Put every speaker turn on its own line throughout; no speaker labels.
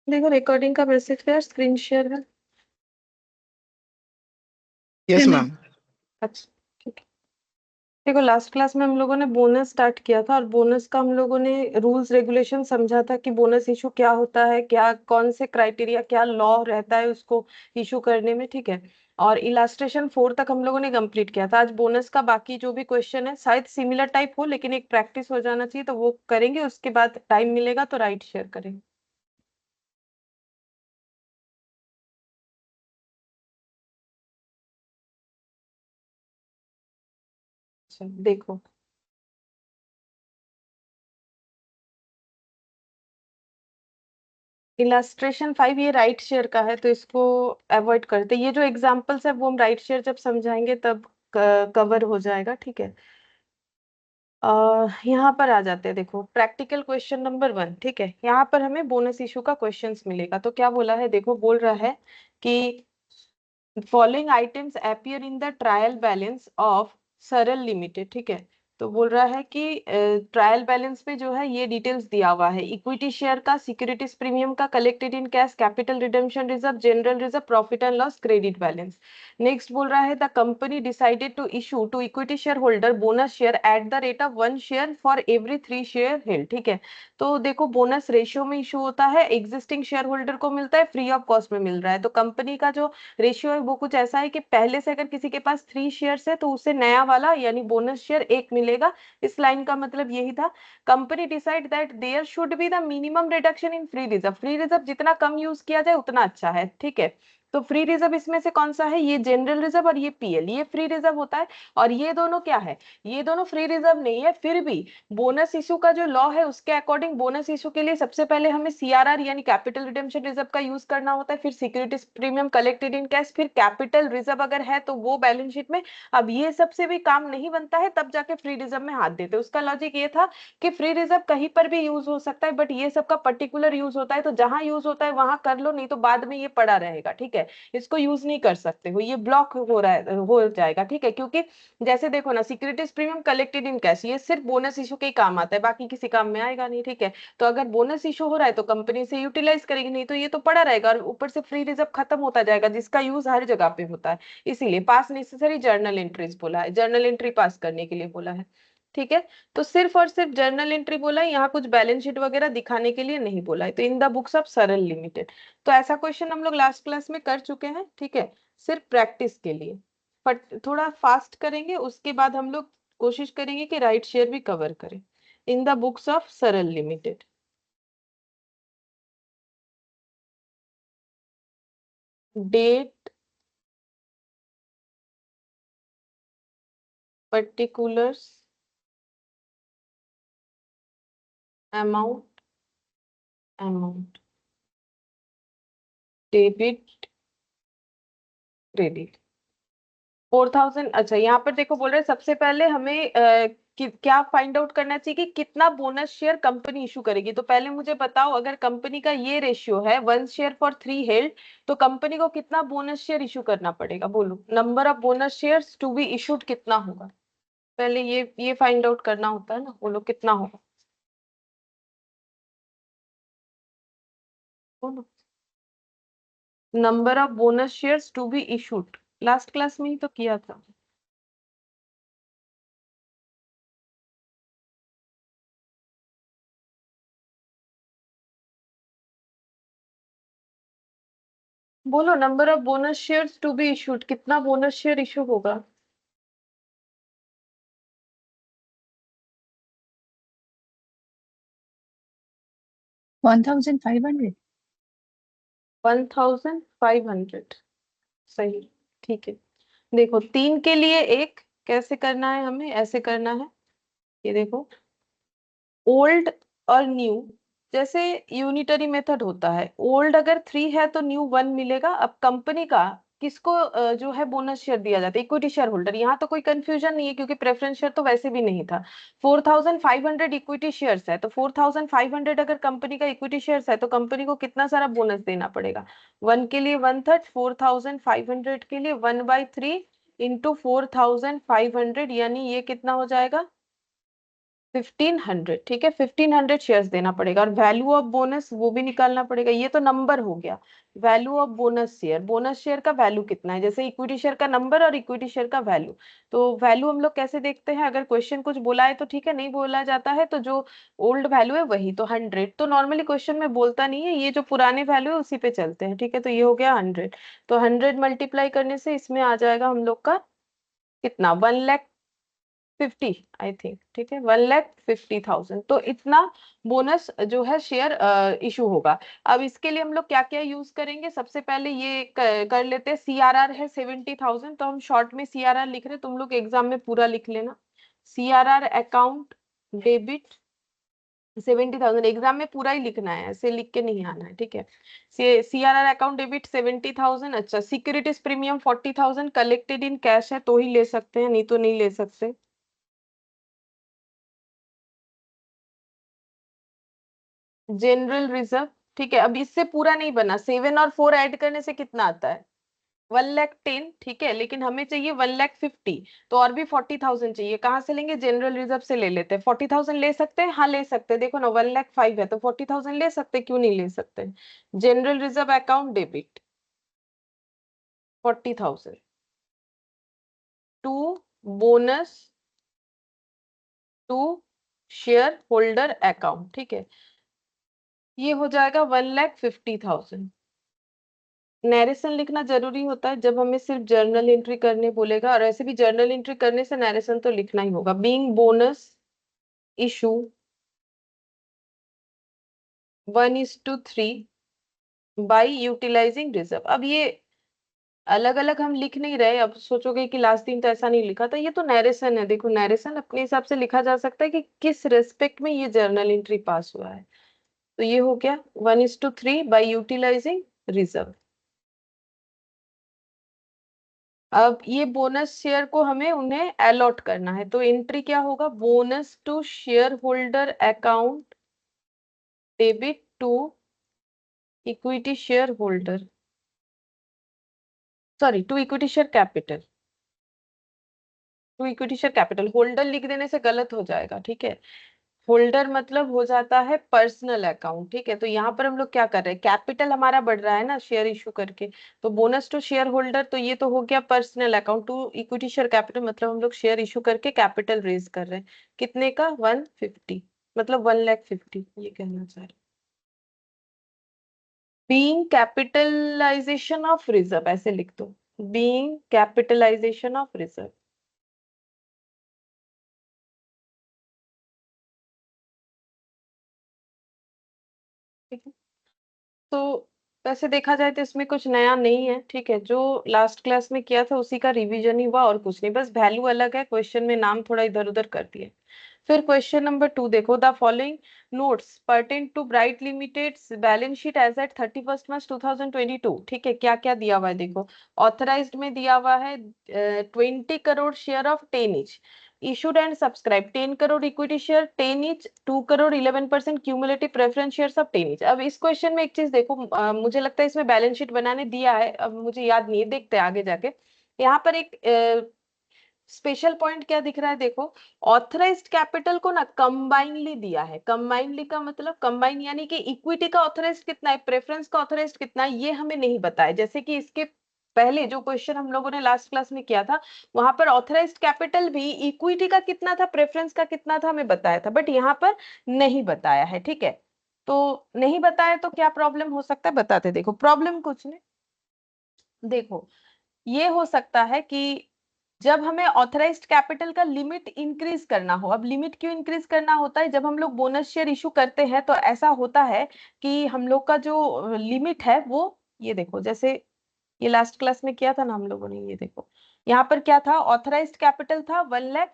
देखो रिकॉर्डिंग का मैसेज पे स्क्रीन शेयर है।
Yes ma'am.
अच्छा ठीक है। देखो लास्ट क्लास में हम लोगों ने बोनस स्टार्ट किया था और बोनस का हम लोगों ने रूल्स रेगुलेशन समझा था कि बोनस इशू क्या होता है, क्या कौन से क्राइटेरिया क्या लॉ रहता है उसको इशू करने में, ठीक है। और इलास्ट्रेशन 4 तक हम लोगों ने कंप्लीट किया था। आज बोनस का बाकी जो भी क्वेश्चन है शायद सिमिलर टाइप हो, लेकिन एक प्रैक्टिस हो जाना चाहिए, तो वो करेंगे। उसके बाद टाइम मिलेगा तो राइट शेयर करेंगे। अच्छा देखो, इलास्ट्रेशन 5 ये राइट शेयर का है, तो इसको अवॉइड करते। ये जो एग्जांपल्स है वो हम राइट शेयर जब समझाएंगे तब कवर हो जाएगा, ठीक है। यहाँ पर आ जाते हैं। देखो प्रैक्टिकल क्वेश्चन नंबर 1, ठीक है। यहाँ पर हमें बोनस इशू का क्वेश्चंस मिलेगा। तो क्या बोला है, देखो बोल रहा है कि following items appear in the trial balance of Saral limited, ठीक है। तो बोल रहा है कि ट्रायल बैलेंस पे जो है ये डिटेल्स दिया हुआ है, इक्विटी शेयर का, सिक्योरिटीज प्रीमियम का, collected in cash, capital redemption reserve, general reserve, profit and loss, credit balance. Next बोल रहा है the company decided to issue to equity share holder bonus share at the rate of 1 share for every 3 share held, ठीक है। तो देखो bonus ratio में issue होता है, एग्जिस्टिंग शेयर होल्डर को मिलता है, फ्री ऑफ कॉस्ट में मिल रहा है। तो कंपनी का जो रेशियो है वो कुछ ऐसा है कि पहले से अगर किसी के पास 3 शेयर्स है तो उसे नया वाला यानी बोनस शेयर 1 मिलेगा। इस लाइन का मतलब यही था। Company decide that there should be the minimum reduction in free reserve. Free reserve जितना कम यूज किया जाए उतना अच्छा है, ठीक है। तो फ्री रिजर्व इसमें से कौन सा है, ये जनरल रिजर्व और ये पीएल, ये फ्री रिजर्व होता है। और ये दोनों क्या है, ये दोनों फ्री रिजर्व नहीं है। फिर भी बोनस इशू का जो लॉ है उसके अकॉर्डिंग बोनस इशू के लिए सबसे पहले हमें सीआरआर यानी कैपिटल रिडेम्पशन रिजर्व का यूज करना होता है, फिर securities premium collected in cash, फिर कैपिटल रिजर्व अगर है तो वो बैलेंस शीट में। अब ये सबसे भी काम नहीं बनता है तब जाके फ्री रिजर्व में हाथ देते। उसका लॉजिक ये था कि फ्री रिजर्व कहीं पर भी यूज हो सकता है, बट ये सबका पर्टिकुलर यूज होता है, तो जहां यूज होता है वहां कर लो, नहीं तो बाद में ये पड़ा रहेगा, ठीक है। इसको यूज नहीं कर सकते हो, ये ब्लॉक हो रहा है, हो जाएगा, ठीक है। क्योंकि जैसे देखो ना, securities premium collected in cash ये सिर्फ बोनस इशू के ही काम आता है, बाकी किसी काम में आएगा नहीं, ठीक है। तो अगर बोनस इशू हो रहा है तो कंपनी से यूटिलाइज करेगी, नहीं तो ये तो पड़ा रहेगा और ऊपर से फ्री रिजर्व खत्म होता जाएगा जिसका यूज हर जगह पे होता है। इसीलिए पास नेसेसरी जर्नल एंट्रीज बोला है, जर्नल एंट्री पास करने के लिए बोला है, ठीक है। तो सिर्फ और सिर्फ जर्नल एंट्री बोला है, यहाँ कुछ बैलेंस शीट वगैरह दिखाने के लिए नहीं बोला है। तो इन the books of Saral limited, तो ऐसा क्वेश्चन हम लोग लास्ट क्लास में कर चुके हैं, ठीक है। सिर्फ प्रैक्टिस के लिए बट थोड़ा फास्ट करेंगे, उसके बाद हम लोग कोशिश करेंगे कि राइट शेयर भी कवर करें। In the books of Saral limited, date, particulars, amount, amount, debit, credit, 4000। अच्छा यहाँ पर देखो बोल रहे हैं सबसे पहले हमें क्या फाइंड आउट करना चाहिए कि कितना बोनस शेयर कंपनी इशू करेगी। तो पहले मुझे बताओ, अगर कंपनी का ये रेशियो है 1 शेयर फॉर 3 हेल्ड, तो कंपनी को कितना बोनस शेयर इशू करना पड़ेगा, बोलो। Number of bonus shares to be issued कितना होगा, पहले ये फाइंड आउट करना होता है ना, बोलो कितना होगा, बोलो। Number of bonus shares to be issued, last class में ही तो किया था। बोलो number of bonus shares to be issued, कितना बोनस शेयर इशू होगा।
1500।
1500, सही, ठीक है। देखो 3 के लिए एक, कैसे करना है हमें, ऐसे करना है। ये देखो ओल्ड और न्यू, जैसे यूनिटरी मेथड होता है, ओल्ड अगर 3 है तो न्यू 1 मिलेगा। अब कंपनी का किसको जो है बोनस शेयर दिया जाता है, इक्विटी शेयर होल्डर। यहाँ तो कोई कंफ्यूजन नहीं है क्योंकि प्रेफरेंस शेयर तो वैसे भी नहीं था। 4500 इक्विटी शेयर्स है, तो 4500 अगर कंपनी का इक्विटी शेयर्स है तो कंपनी को कितना सारा बोनस देना पड़ेगा, 1 के लिए 1/3, 4500 के लिए 1/3 इंटू 4500, यानी ये कितना हो जाएगा 1500, ठीक है, 1500 शेयर्स देना पड़ेगा, और वैल्यू ऑफ बोनस वो भी निकालना पड़ेगा। ये तो नंबर हो गया, वैल्यू ऑफ बोनस शेयर का वैल्यू कितना है, जैसे इक्विटी शेयर का नंबर और इक्विटी शेयर का वैल्यू। तो वैल्यू हम लोग कैसे देखते हैं, अगर क्वेश्चन कुछ बोला है तो ठीक है, नहीं बोला जाता है तो जो ओल्ड वैल्यू है वही, तो 100 तो नॉर्मली क्वेश्चन में बोलता नहीं है, ये जो पुराने वैल्यू है उसी पे चलते हैं, ठीक है, तो ये हो गया 100। तो 100 मल्टीप्लाई करने से इसमें आ जाएगा हम लोग का कितना, 1,50,000 आई थिंक, ठीक है, 1,50,000। तो इतना बोनस जो है शेयर इशू होगा। अब इसके लिए हम लोग क्या क्या यूज करेंगे, सबसे पहले ये कर लेते हैं, CRR है 70,000, तो हम शॉर्ट में CRR लिख रहे हैं, तुम लोग एग्जाम में पूरा लिख लेना। CRR अकाउंट डेबिट 70,000, एग्जाम में पूरा ही लिखना है, ऐसे लिख के नहीं आना है, ठीक है। CRR account debit 70,000। अच्छा, securities premium 40,000 collected in cash है तो ही ले सकते हैं, नहीं तो नहीं ले सकते। जनरल रिजर्व, ठीक है, अब इससे पूरा नहीं बना, 7 और 4 ऐड करने से कितना आता है, 1,10,000, ठीक है, लेकिन हमें चाहिए 1,50,000, तो और भी 40,000 चाहिए, कहाँ से लेंगे, जनरल रिजर्व से ले लेते हैं। 40,000 ले सकते हैं, हाँ ले सकते हैं, देखो ना 1,05,000 है तो 40,000 ले सकते हैं, क्यों नहीं ले सकते। General reserve account debit 40,000 to bonus to share holder account, ठीक है, ये हो जाएगा 1,50,000। नैरेशन लिखना जरूरी होता है जब हमें सिर्फ जर्नल एंट्री करने बोलेगा, और ऐसे भी जर्नल एंट्री करने से नैरेशन तो लिखना ही होगा। Being bonus issue 1:3 by utilising reserve. अब ये अलग अलग हम लिख नहीं रहे, अब सोचोगे कि लास्ट दिन तो ऐसा नहीं लिखा था, ये तो नैरेशन है, देखो नैरेशन अपने हिसाब से लिखा जा सकता है कि किस रेस्पेक्ट में ये जर्नल एंट्री पास हुआ है। तो ये हो गया 1:3 बाई यूटिलाइजिंग रिजर्व। अब ये बोनस शेयर को हमें उन्हें अलॉट करना है, तो एंट्री क्या होगा, bonus to share holder account debit to equity share holder, sorry to equity share capital, to equity share capital, holder लिख देने से गलत हो जाएगा, ठीक है। होल्डर मतलब हो जाता है पर्सनल अकाउंट, ठीक है, तो यहाँ पर हम लोग क्या कर रहे हैं, कैपिटल हमारा बढ़ रहा है ना शेयर इशू करके, तो बोनस टू शेयर होल्डर, तो ये तो हो गया personal account, to equity share capital मतलब हम लोग शेयर इशू करके कैपिटल रेज कर रहे हैं, कितने का, 150, मतलब 1,50,000, ये कहना चाह रहे। बीइंग कैपिटलाइजेशन ऑफ रिजर्व ऐसे लिख दो, बीइंग कैपिटलाइजेशन ऑफ रिजर्व। ठीक है, तो वैसे देखा जाए तो इसमें कुछ नया नहीं है, ठीक है, जो लास्ट क्लास में किया था उसी का रिवीजन ही हुआ और कुछ नहीं, बस वैल्यू अलग है, क्वेश्चन में नाम थोड़ा इधर उधर कर दिए। फिर क्वेश्चन नंबर 2 देखो, the following notes pertain to Bright limited balance sheet as at 31 March 2022, ठीक है, क्या क्या दिया हुआ है देखो। ऑथराइज्ड में दिया हुआ है 20 crore share of 10 each, issued and subscribed 10 crore equity share 10 each, 2 crore 11% cumulative preference shares of 10 each। अब इस क्वेश्चन में एक चीज देखो, मुझे लगता है इसमें बैलेंस शीट बनाने दिया है, अब मुझे याद नहीं है, देखते हैं आगे जाके। यहाँ पर एक स्पेशल पॉइंट क्या दिख रहा है देखो, ऑथराइज्ड कैपिटल को ना कंबाइनली दिया है, कंबाइनली का मतलब कंबाइन यानी कि इक्विटी का ऑथराइज्ड कितना है, प्रेफरेंस का ऑथराइज्ड कितना है, ये हमें नहीं बताया, जैसे कि इसके पहले जो क्वेश्चन हम लोगों ने लास्ट क्लास में किया था वहां पर ऑथराइज्ड कैपिटल भी इक्विटी का कितना था, प्रेफरेंस का कितना था हमें बताया था, बट यहाँ पर नहीं बताया है, ठीक है। तो नहीं बताया तो क्या प्रॉब्लम हो सकता है बताते, देखो प्रॉब्लम कुछ नहीं, देखो ये हो सकता है कि जब हमें ऑथराइज्ड कैपिटल का लिमिट इंक्रीज करना हो, अब लिमिट क्यों इंक्रीज करना होता है, जब हम लोग बोनस शेयर इशू करते हैं तो ऐसा होता है कि हम लोग का जो लिमिट है वो, ये देखो जैसे ये लास्ट क्लास में किया था ना हम लोगों ने, ये देखो यहाँ पर क्या था, ऑथराइज्ड कैपिटल था 1,50,000,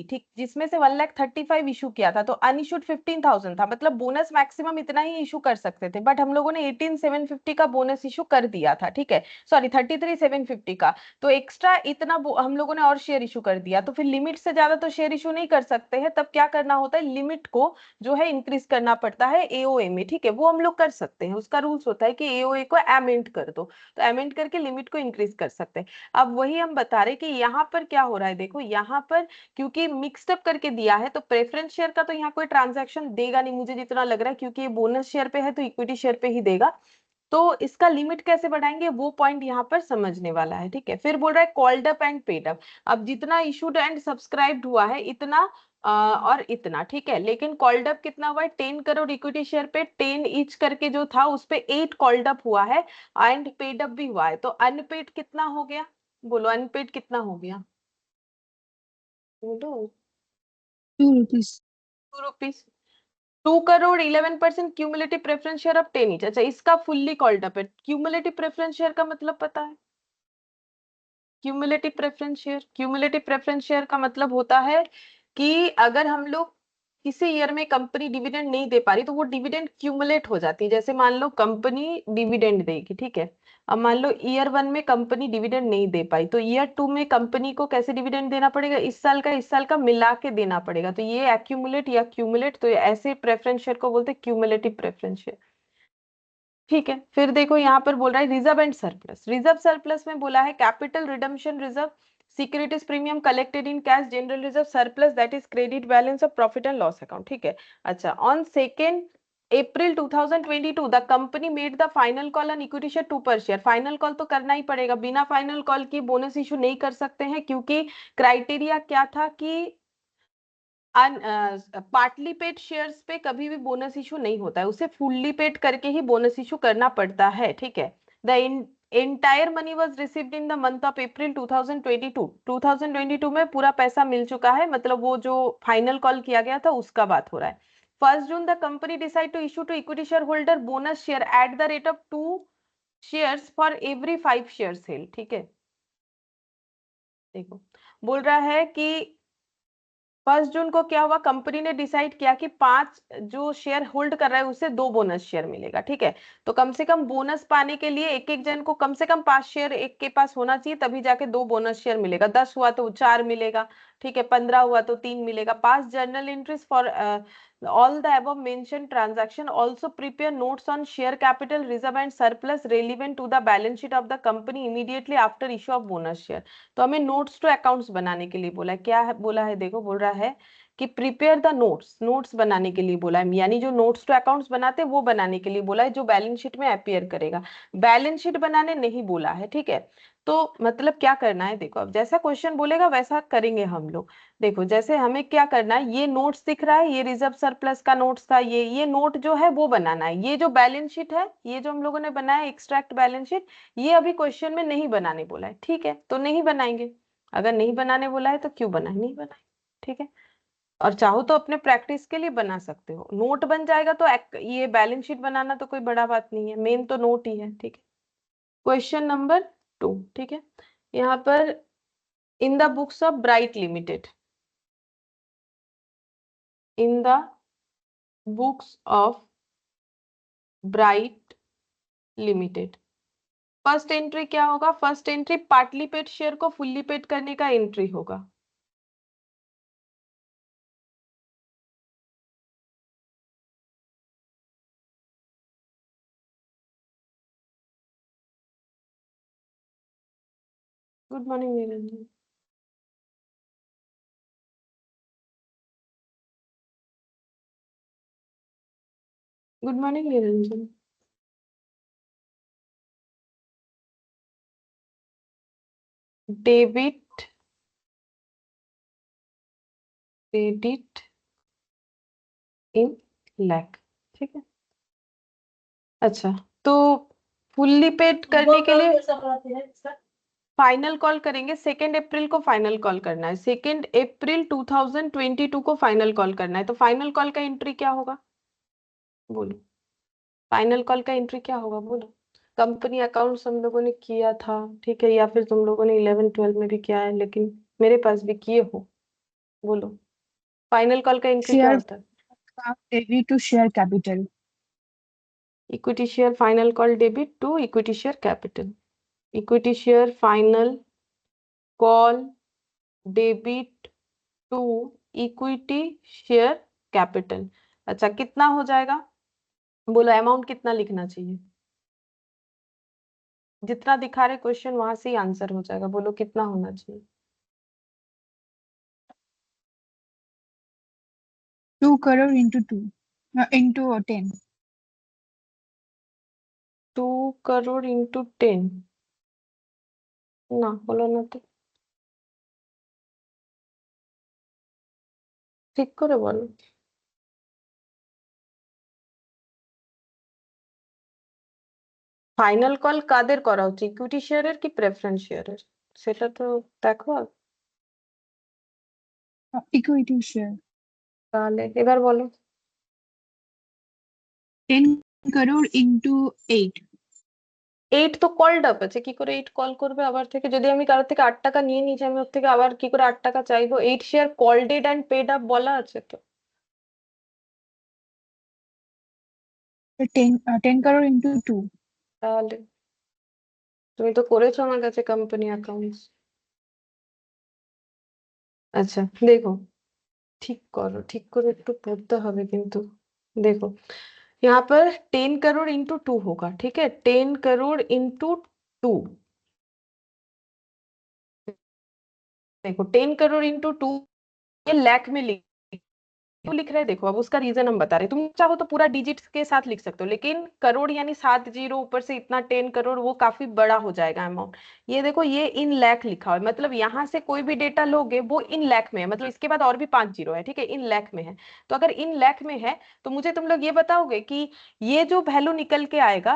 ठीक, जिसमें से 1,35,000 इशू किया था, तो अनइशूड 15,000 था, मतलब बोनस मैक्सिमम इतना ही इशू कर सकते थे, बट हम लोगों ने 18,750 का बोनस इशू कर दिया था, ठीक है, सॉरी 33,750 का, तो एक्स्ट्रा इतना हम लोगों ने और शेयर इशू कर दिया, तो फिर लिमिट से ज्यादा तो शेयर इशू नहीं कर सकते हैं, तब क्या करना होता है, लिमिट को जो है इंक्रीज करना पड़ता है एओए में, ठीक है, वो हम लोग कर सकते हैं, उसका रूल्स होता है कि एओए को अमेंड कर दो, तो अमेंड करके लिमिट को इंक्रीज कर सकते हैं। अब वही हम बता रहे कि यहाँ पर क्या हो रहा है देखो, यहाँ पर क्योंकि मिक्सअप करके दिया है तो प्रेफरेंस शेयर का तो यहाँ कोई ट्रांजैक्शन देगा नहीं मुझे जितना लग रहा है, क्योंकि ये बोनस शेयर पे है तो इक्विटी शेयर पे ही देगा। तो इसका लिमिट कैसे बढ़ाएंगे वो पॉइंट यहाँ पर समझने वाला है, ठीक है। फिर बोल रहा है called up and paid up. अब जितना इशूड एंड सब्सक्राइब्ड हुआ है इतना और इतना, ठीक है। लेकिन कॉल्ड अप कितना हुआ है, 10 करोड़ इक्विटी शेयर पे 10 ईच करके जो था उस पे 8 कॉल्ड अप हुआ है एंड पेड अप भी हुआ है। तो अनपेड कितना हो गया, बोलो अनपेड कितना हो गया, बोलो।
2 rupees.
2 rupees. 2 crore 11% cumulative preference share of 10 each. अच्छा, इसका फुल्ली कॉल्ड अप है। क्यूमुलेटिव प्रेफरेंस शेयर का मतलब पता है, क्यूमुलेटिव प्रेफरेंस शेयर का मतलब होता है कि अगर हम लोग किसी ईयर में कंपनी डिविडेंड नहीं दे पा रही तो वो डिविडेंड क्यूमुलेट हो जाती है। जैसे मान लो कंपनी डिविडेंड देगी, ठीक है। अब मान लो ईयर 1 में कंपनी डिविडेंड नहीं दे पाई तो ईयर 2 में कंपनी को कैसे डिविडेंड देना पड़ेगा, इस साल का मिला के देना पड़ेगा। तो ये एक्यूमुलेट या क्यूमुलेट, तो ऐसे प्रेफरेंस शेयर को बोलते हैं क्यूमुलेटिव प्रेफरेंस शेयर, ठीक है। फिर देखो यहाँ पर बोल रहा है reserve and surplus. Reserve surplus में बोला है capital redemption reserve, securities premium collected in cash, general reserve, surplus that is credit balance of profit and loss account, ठीक है। अच्छा, on 2 April 2022 the company made the final call on equity share 2 पर share. Final call तो करना ही पड़ेगा, बिना final call की बोनस इशू नहीं कर सकते हैं, क्योंकि क्राइटेरिया क्या था कि पार्टली पेड शेयर्स पे कभी भी बोनस इशू नहीं होता है, उसे फुल्ली पेड करके ही बोनस इशू करना पड़ता है, ठीक है। The entire money was received in the month of April 2022। 2022 में पूरा पैसा मिल चुका है, मतलब वो जो फाइनल कॉल किया गया था उसका बात हो रहा है। 1 June the company decide to issue to equity share holder bonus share at the rate of 2 shares for every 5 share held, ठीक है। देखो बोल रहा है कि 1 जून को क्या हुआ, कंपनी ने डिसाइड किया कि 5 जो शेयर होल्ड कर रहा है उसे 2 बोनस शेयर मिलेगा, ठीक है। तो कम से कम बोनस पाने के लिए एक एक जन को कम से कम 5 शेयर एक के पास होना चाहिए, तभी जाके 2 बोनस शेयर मिलेगा। 10 हुआ तो 4 मिलेगा, ठीक है। 15 हुआ तो 3 मिलेगा। पास journal entries for all the above mentioned transaction, also prepare notes on share capital reserve and surplus relevant to the balance sheet of the company immediately after issue of bonus share। तो हमें notes to accounts बनाने के लिए बोला है। क्या है बोला है, देखो बोल रहा है कि प्रिपेयर द नोट्स, नोट्स बनाने के लिए बोला है, यानी जो नोट्स टू अकाउंट्स बनाते हैं वो बनाने के लिए बोला है, जो बैलेंस शीट में अपीयर करेगा। बैलेंस शीट बनाने नहीं बोला है, ठीक है। तो मतलब क्या करना है, देखो अब जैसा क्वेश्चन बोलेगा वैसा करेंगे हम लोग। देखो जैसे हमें क्या करना है, ये नोट्स दिख रहा है, ये रिजर्व सरप्लस का नोट्स था, ये नोट जो है वो बनाना है। ये जो बैलेंस शीट है, ये जो हम लोगों ने बनाया एक्सट्रैक्ट बैलेंस शीट, ये अभी क्वेश्चन में नहीं बनाने बोला है, ठीक है। तो नहीं बनाएंगे, अगर नहीं बनाने बोला है तो क्यों बनाए, नहीं बनाए, ठीक है। और चाहो तो अपने प्रैक्टिस के लिए बना सकते हो, नोट बन जाएगा तो ये बैलेंस शीट बनाना तो कोई बड़ा बात नहीं है, मेन तो नोट ही है, ठीक है। क्वेश्चन नंबर 2, ठीक है। यहाँ पर in the books of Bright limited, in the books of Bright limited first entry क्या होगा, first entry partly paid share को फुल्ली पेड करने का एंट्री होगा। Good morning Niranjan. Good morning Niranjan. Debit credit in lakh, ठीक है। अच्छा, तो फुल्ली पेड करने के लिए फाइनल कॉल करेंगे। 2 अप्रैल को फाइनल कॉल करना है, 2 अप्रैल 2022 को फाइनल कॉल करना है। तो फाइनल कॉल का एंट्री क्या होगा, बोलो। फाइनल कॉल का एंट्री क्या होगा, बोलो। कंपनी अकाउंट्स हम लोगों ने किया था, ठीक है, या फिर तुम लोगों ने 11 12 में भी किया है, लेकिन मेरे पास भी किए हो, बोलो। फाइनल कॉल का एंट्री क्या
Share
होता है,
debit to share capital.
Equity share final call debit to equity share capital. Equity share final call debit to equity share capital. अच्छा, कितना हो जाएगा, बोलो अमाउंट कितना लिखना चाहिए, जितना दिखा रहे क्वेश्चन वहां से ही आंसर हो जाएगा, बोलो कितना होना चाहिए।
2 crore into 2 into 10.
2 crore into 10 ना बोलो ना तो ঠিক করে বলো। ফাইনাল কল কাদের করা হচ্ছে, ইকুইটি শেয়ারের কি প্রেফারেন্স শেয়ারের, সেটা তো দেখো আগে।
Equity share.
তাহলে এবার বলো।
10 crore into 8.
8 তো কলড আপ আছে, কি করে 8 কল করবে আবার থেকে? যদি আমি কারোর থেকে 8 টাকা নিয়ে নিয়েছি, আমি ওর থেকে আবার কি করে 8 টাকা চাইবো? 8 শেয়ার কল্ডেড অ্যান্ড পেড আপ বলা আছে তো।
10 crore into 2.
তাহলে তুমি তো করেছো আমার কাছে কোম্পানি অ্যাকাউন্টস। আচ্ছা দেখো, ঠিক করো, ঠিক করে একটু পড়তে হবে কিন্তু। देखो यहाँ पर 10 करोड़ इंटू 2 होगा, ठीक है, 10 करोड़ इंटू 2। देखो 10 करोड़ इंटू 2 ये लाख में क्यों लिख रहे हैं, देखो अब उसका रीजन हम बता रहे हैं। तुम चाहो तो पूरा डिजिट्स के साथ लिख सकते हो, लेकिन करोड़ यानी 7 जीरो ऊपर से इतना 10 करोड़, वो काफी बड़ा हो जाएगा अमाउंट। ये देखो ये इन लाख लिखा हुआ है, मतलब यहाँ से कोई भी डेटा लोगे वो इन लाख में है, मतलब इसके बाद और भी 5 जीरो है, ठीक है, इन लाख में है। तो अगर इन लाख में है तो मुझे तुम लोग ये बताओगे कि ये जो वैल्यू निकल के आएगा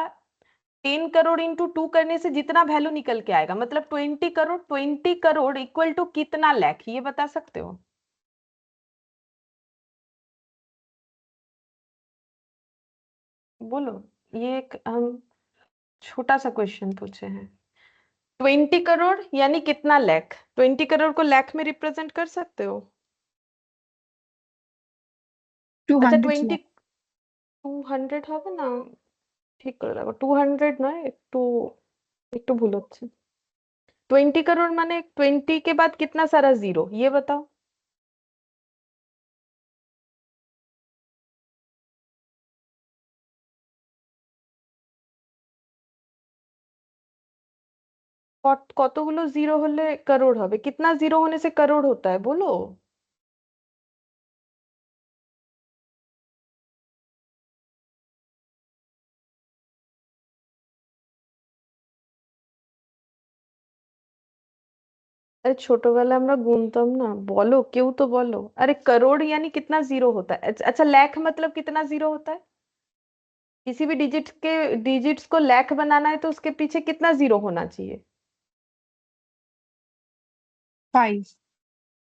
10 करोड़ इंटू 2 करने से जितना वैल्यू निकल के आएगा, मतलब 20 करोड़, 20 करोड़ इक्वल टू कितना लाख, ये बता सकते हो? बोलो। ये एक हम छोटा सा क्वेश्चन पूछे हैं। 20 करोड़ यानी कितना लाख, 20 करोड़ को लाख में रिप्रेजेंट कर सकते हो? अच्छा
200
20,
lakh.
200 হবে না? ঠিক করে দেখো, 200 নয়, একটু একটু ভুল হচ্ছে। 20 करोड़ माने 20 के बाद कितना सारा जीरो, ये बताओ। কতগুলো জিরো হলে করোড় হবে, कितना जीरो होने से करोड़ होता है बोलो। अरे ছোটবেলায় আমরা গুনতাম না, বলো কেউ তো বলো। अरे करोड़ यानी कितना जीरो होता है? अच्छा लाख मतलब कितना जीरो होता है? किसी भी डिजिट्स को लाख बनाना है तो उसके पीछे कितना जीरो होना चाहिए?
5.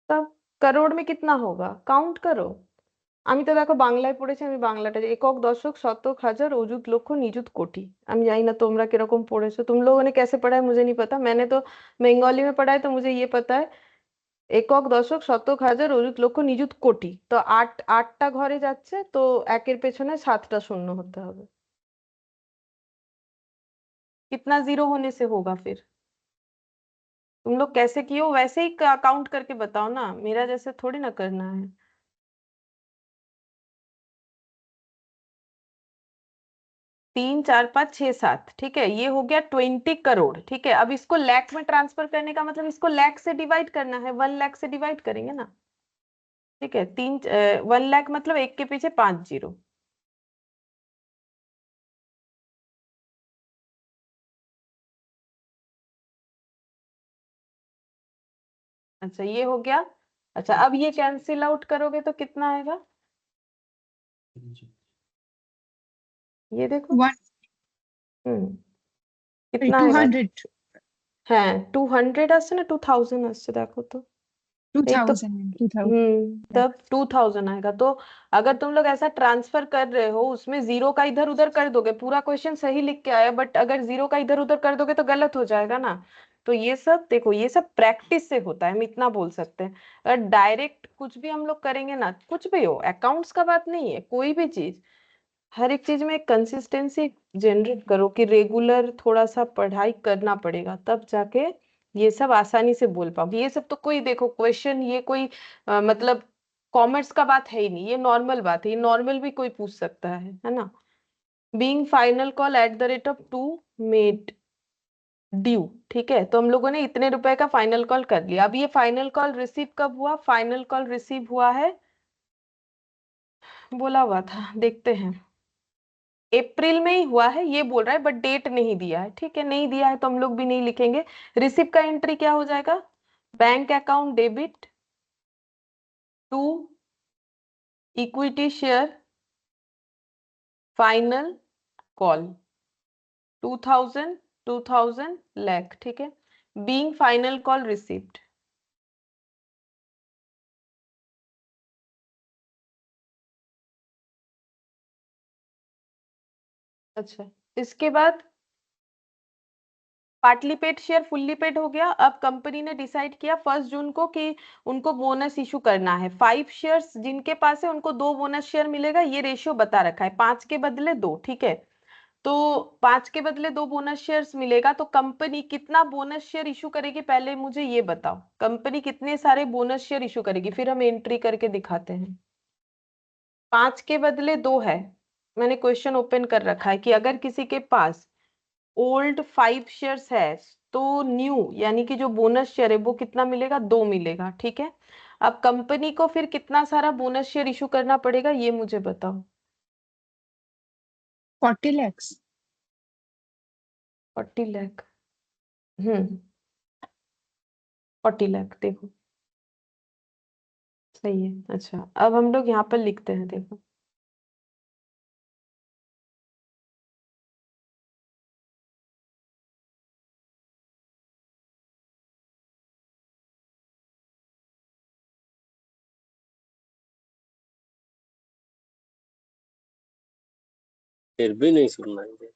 तब करोड़ में कितना होगा, काउंट करो। আমি তো দেখো বাংলায় পড়েছি, আমি বাংলাটা একক दशक शतक हजार अयुत लक्ष निजुत कोटि। আমি জানি না তোমরা কিরকম পড়েছো, तुम लोगों ने कैसे पढ़ा है मुझे नहीं पता, मैंने तो बंगाली में पढ़ा है तो मुझे ये पता है। একক দশক শতক হাজার অযুত লক্ষ নিযুত কোটি, তো আটটা ঘরে যাচ্ছে, তো একের পেছনে 7টা শূন্য হতে হবে। कितना जीरो होने से होगा फिर? तुम लोग कैसे किए हो वैसे ही काउंट करके बताओ ना, मेरा जैसे थोड़ी ना करना है। 3 4 5 6 7, ठीक है, ये हो गया 20 करोड़, ठीक है। अब इसको लाख में ट्रांसफर करने का मतलब इसको लाख से डिवाइड करना है, 1 लाख से डिवाइड करेंगे ना, ठीक है। 1 लाख मतलब एक के पीछे 5 जीरो। अच्छा ये हो गया। अच्छा अब ये कैंसिल आउट करोगे तो कितना आएगा, ये देखो।
1.
कितना आएगा?
200.
হ্যাঁ 200 আসছে না 2000 আসছে, দেখো তো। यही तो।
2000 and 2000.
तब 2000 आएगा। तो अगर तुम लोग ऐसा ट्रांसफर कर रहे हो, उसमें जीरो का इधर उधर कर दोगे, पूरा क्वेश्चन सही लिख के आया बट अगर जीरो का इधर उधर कर दोगे तो गलत हो जाएगा ना। तो ये सब देखो, ये सब प्रैक्टिस से होता है, हम इतना बोल सकते हैं। अगर डायरेक्ट कुछ भी हम लोग करेंगे ना, कुछ भी हो, अकाउंट्स का बात नहीं है, कोई भी चीज, हर एक चीज में कंसिस्टेंसी जनरेट करो कि रेगुलर थोड़ा सा पढ़ाई करना पड़ेगा, तब जाके ये सब आसानी से बोल पाओ। ये सब तो कोई देखो क्वेश्चन, ये कोई मतलब कॉमर्स का बात है ही नहीं, ये नॉर्मल बात है, ये नॉर्मल भी कोई पूछ सकता है ना। Being final call at the rate of 2 made due, ठीक है, तो हम लोगों ने इतने रुपए का फाइनल कॉल कर लिया। अब ये फाइनल कॉल रिसीव कब हुआ, फाइनल कॉल रिसीव हुआ है बोला हुआ था, देखते हैं। अप्रैल में ही हुआ है ये बोल रहा है, बट डेट नहीं दिया है। ठीक है, नहीं दिया है तो हम लोग भी नहीं लिखेंगे। रिसिप्ट का एंट्री क्या हो जाएगा? Bank account debit to equity share final call 2000 2000 lakh. ठीक है, बीइंग फाइनल कॉल रिसिप्ट। अच्छा, इसके बाद partly paid share fully paid हो गया। अब कंपनी ने डिसाइड किया 1 जून को कि उनको बोनस इशू करना है। 5 शेयर्स जिनके पास है उनको 2 बोनस शेयर मिलेगा, ये रेशियो बता रखा है, 5 के बदले 2। ठीक है, तो 5 के बदले 2 बोनस शेयर्स मिलेगा। तो कंपनी कितना बोनस शेयर इशू करेगी, पहले मुझे ये बताओ, कंपनी कितने सारे बोनस शेयर इशू करेगी, फिर हम एंट्री करके दिखाते हैं। 5 के बदले 2 है। मैंने क्वेश्चन ओपन कर रखा है कि अगर किसी के पास ओल्ड 5 शेयर्स है तो न्यू यानी कि जो बोनस शेयर है वो कितना मिलेगा? 2 मिलेगा। ठीक है, अब कंपनी को फिर कितना सारा बोनस शेयर इशू करना पड़ेगा, ये मुझे बताओ।
40 lakhs.
40 लाख। 40 लाख, देखो सही है। अच्छा, अब हम लोग यहाँ पर लिखते हैं, देखो
फिर भी नहीं सुनना है।